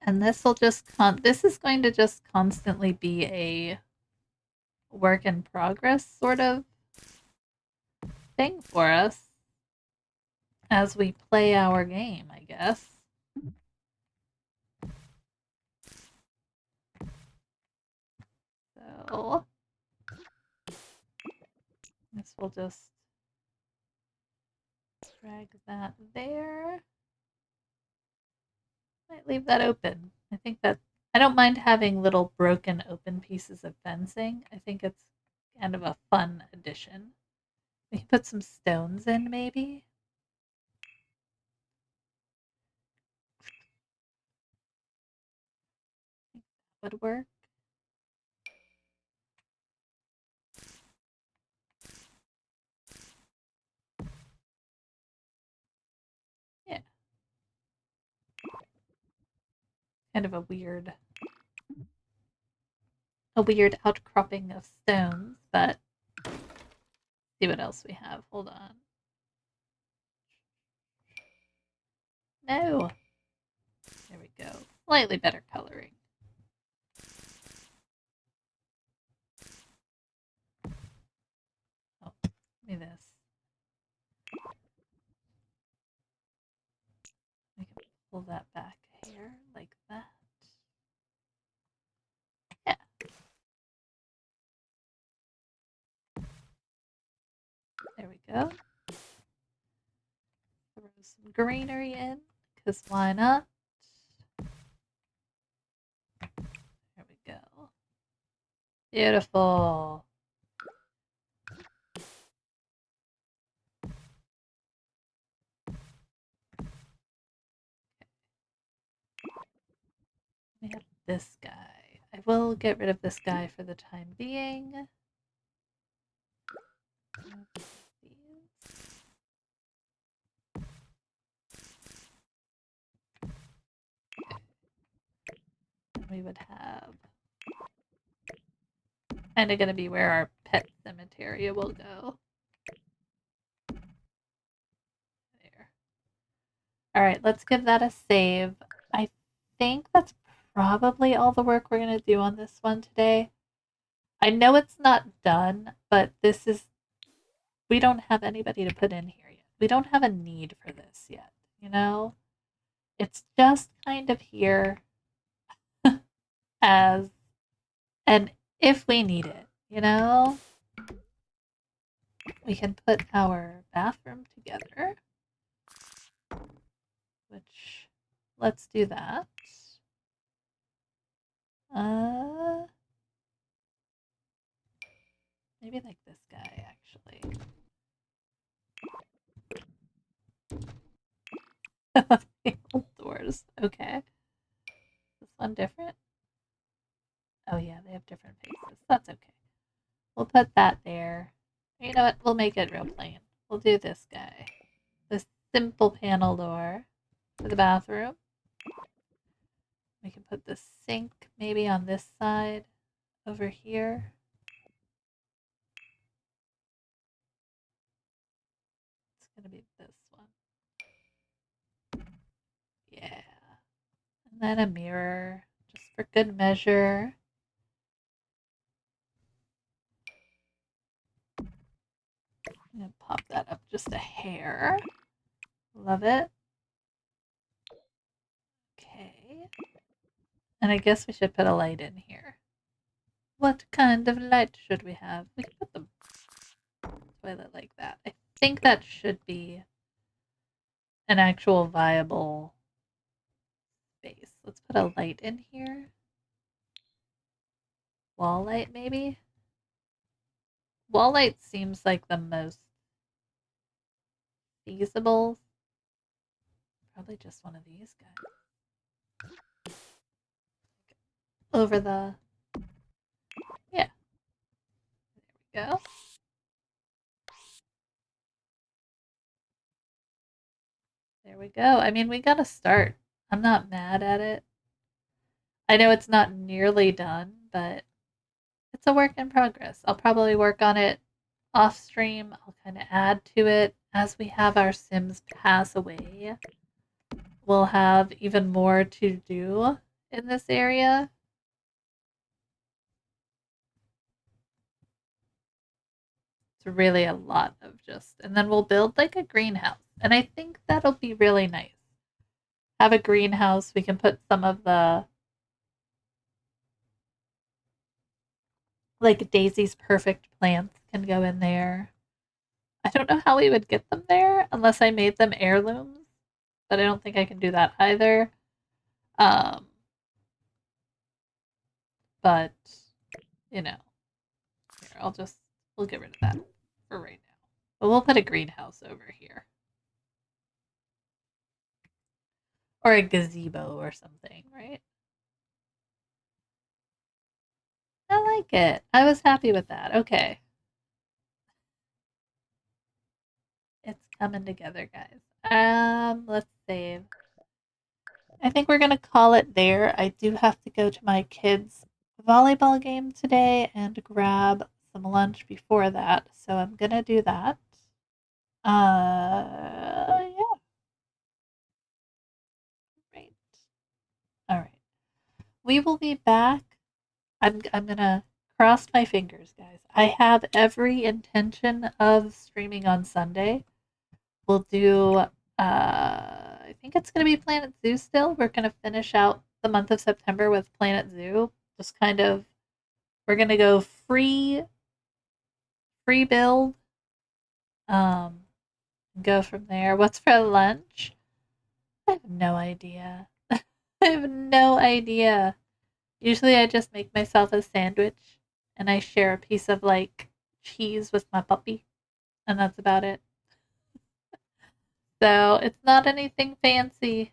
And this will just this is going to just constantly be a work in progress sort of thing for us as we play our game, I guess. So this will just drag that there. Might leave that open. I think that I don't mind having little broken open pieces of fencing. I think it's kind of a fun addition. We can put some stones in maybe. That would work. Yeah. Kind of a weird outcropping of stones, but see what else we have. Hold on. No. There we go. Slightly better coloring. Oh, give me this. I can pull that back here like that. Yeah. There we go. Throw some greenery in, because why not? There we go. Beautiful. We have this guy. I will get rid of this guy for the time being. We would have kind of going to be where our pet cemetery will go. There. All right, let's give that a save. I think that's probably all the work we're going to do on this one today. I know it's not done, but this is, we don't have anybody to put in here yet. We don't have a need for this yet, you know? It's just kind of here as and if we need it, you know? We can put our bathroom together. which let's do that. Maybe like this guy, actually. Doors. Okay. This one different? Oh yeah, they have different faces. That's okay. We'll put that there. You know what? We'll make it real plain. We'll do this guy. This simple panel door for the bathroom. We can put the sink maybe on this side over here. It's going to be this one. Yeah. And then a mirror, just for good measure. I'm going to pop that up just a hair. Love it. Okay. And I guess we should put a light in here. What kind of light should we have? We can put the toilet like that. I think that should be an actual viable space. Let's put a light in here. Wall light, maybe? Wall light seems like the most feasible. Probably just one of these guys. Over the... Yeah. There we go. There we go. I mean, we gotta start. I'm not mad at it. I know it's not nearly done, but it's a work in progress. I'll probably work on it off stream. I'll kind of add to it as we have our Sims pass away. We'll have even more to do in this area. It's really a lot of just, and then we'll build like a greenhouse. And I think that'll be really nice. Have a greenhouse. We can put some of the, like Daisy's perfect plants can go in there. I don't know how we would get them there unless I made them heirlooms, but I don't think I can do that either. Um, but you know, here, we'll get rid of that for right now. But we'll put a greenhouse over here. Or a gazebo or something, right? I like it. I was happy with that. Okay. It's coming together, guys. Let's save. I think we're gonna call it there. I do have to go to my kids' volleyball game today and grab some lunch before that, so I'm gonna do that. Yeah. Right. All right. We will be back. I'm gonna cross my fingers, guys. I have every intention of streaming on Sunday. We'll do I think it's gonna be Planet Zoo still. We're gonna finish out the month of September with Planet Zoo. Just kind of we're gonna go free build. Um go from there. What's for lunch? I have no idea. I have no idea. Usually I just make myself a sandwich and I share a piece of like cheese with my puppy, and that's about it. So it's not anything fancy.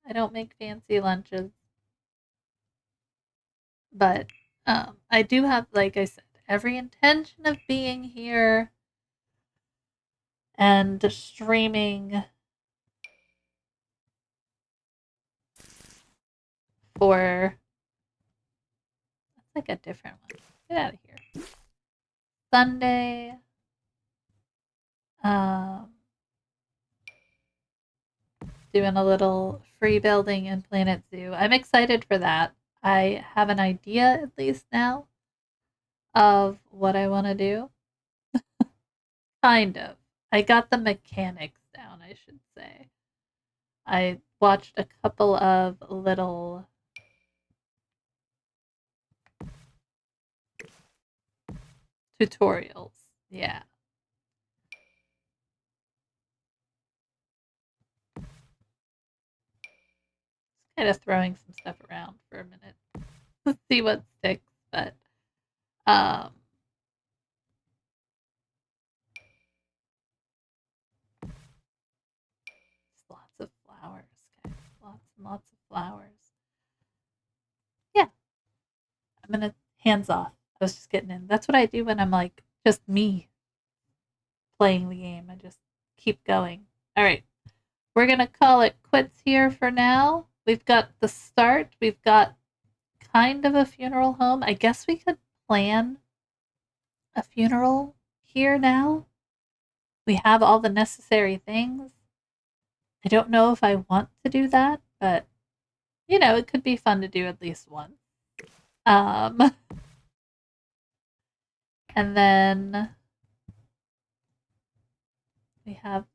I don't make fancy lunches. But I do have, like I said, every intention of being here and streaming for. That's like a different one. Get out of here. Sunday. Um, doing a little free building in Planet Zoo. I'm excited for that. I have an idea, at least now, of what I want to do. Kind of. I got the mechanics down, I should say. I watched a couple of little tutorials. Yeah. kind of throwing some stuff around for a minute. Let's see what sticks, but um lots of flowers, guys. Lots and lots of flowers. Yeah, I'm gonna hands off. I was just getting in. That's what I do when I'm like just me playing the game. I just keep going. All right. We're going to call it quits here for now. We've got the start. We've got kind of a funeral home. I guess we could plan a funeral here now. We have all the necessary things. I don't know if I want to do that, but it could be fun to do at least once. Um, and then we have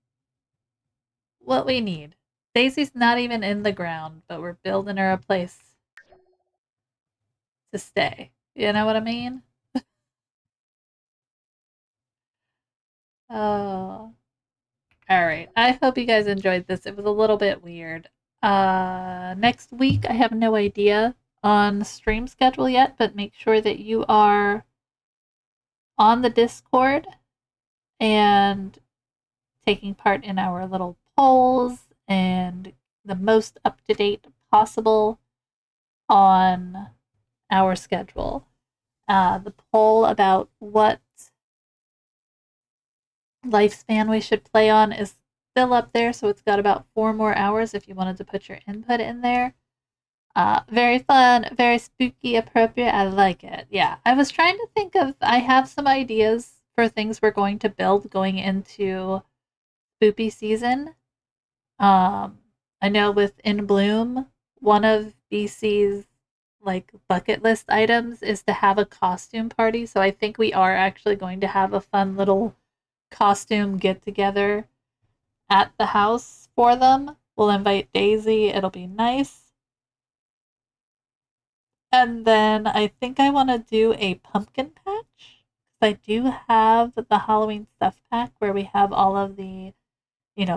what we need. Daisy's not even in the ground, but we're building her a place to stay. You know what I mean? Oh, all right. I hope you guys enjoyed this. It was a little bit weird. Next week, I have no idea on stream schedule yet, but make sure that you are on the Discord and taking part in our little polls and the most up to date possible on our schedule. The poll about what lifespan we should play on is still up there, so it's got about 4 more hours if you wanted to put your input in there. Very fun, very spooky, appropriate. I like it. Yeah, I was trying to think of. I have some ideas for things we're going to build going into spoopy season. I know with In Bloom, one of BC's like bucket list items is to have a costume party. So I think we are actually going to have a fun little costume get together at the house for them. We'll invite Daisy. It'll be nice. And then I think I want to do a pumpkin patch. I do have the Halloween stuff pack where we have all of the,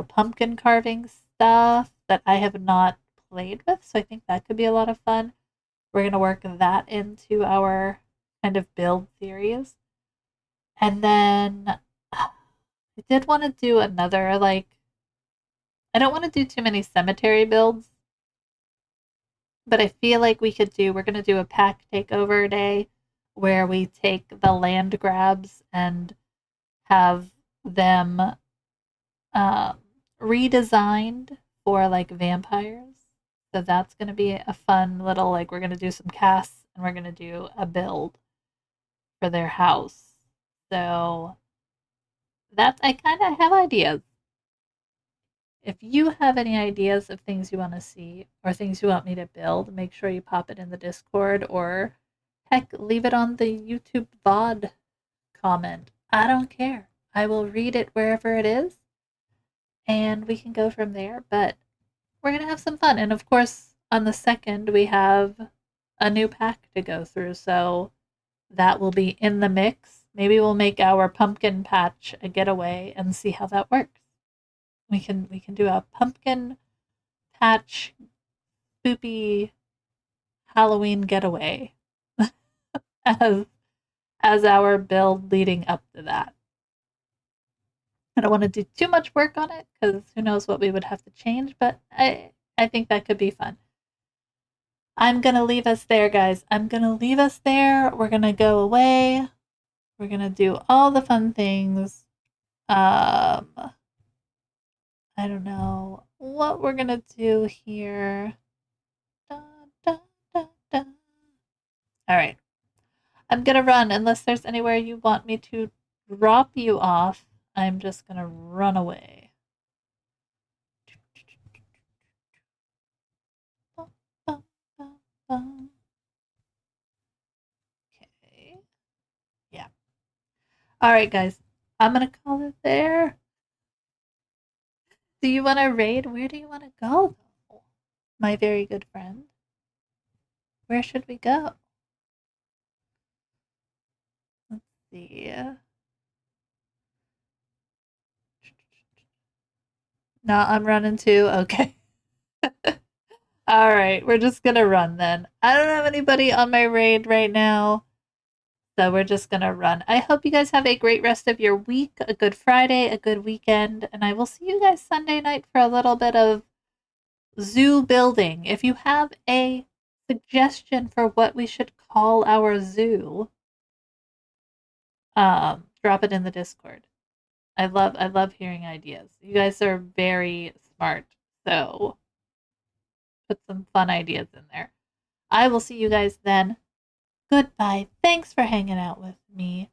pumpkin carving stuff that I have not played with. So I think that could be a lot of fun. We're going to work that into our kind of build series. And then I did want to do another, like, I don't want to do too many cemetery builds, but I feel like we're going to do a pack takeover day where we take the land grabs and have them redesigned for like vampires. So that's going to be a fun little, like, we're going to do some casts and we're going to do a build for their house. So I kind of have ideas. If you have any ideas of things you want to see or things you want me to build, make sure you pop it in the Discord or heck, leave it on the YouTube VOD comment. I don't care. I will read it wherever it is and we can go from there. But we're going to have some fun. And of course, on the 2nd, we have a new pack to go through. So that will be in the mix. Maybe we'll make our pumpkin patch a getaway and see how that works. We can do a pumpkin patch spoopy Halloween getaway as our build leading up to that. I don't want to do too much work on it because who knows what we would have to change, but I think that could be fun. I'm gonna leave us there, guys. I'm gonna leave us there. We're gonna go away. We're gonna do all the fun things. I don't know what we're gonna do here. Da, da, da, da. All right. I'm gonna run unless there's anywhere you want me to drop you off. I'm just gonna run away. Okay. Yeah. All right, guys. I'm gonna call it there. Do you want to raid? Where do you want to go, though? My very good friend. Where should we go? Let's see. No, I'm running too. Okay. All All right, we're just gonna run then. I don't have anybody on my raid right now, so we're just gonna run. I hope you guys have a great rest of your week, a good Friday, a good weekend, and I will see you guys Sunday night for a little bit of zoo building. If you have a suggestion for what we should call our zoo, drop it in the Discord. I love hearing ideas. You guys are very smart, so put some fun ideas in there. I will see you guys then. Goodbye. Thanks for hanging out with me.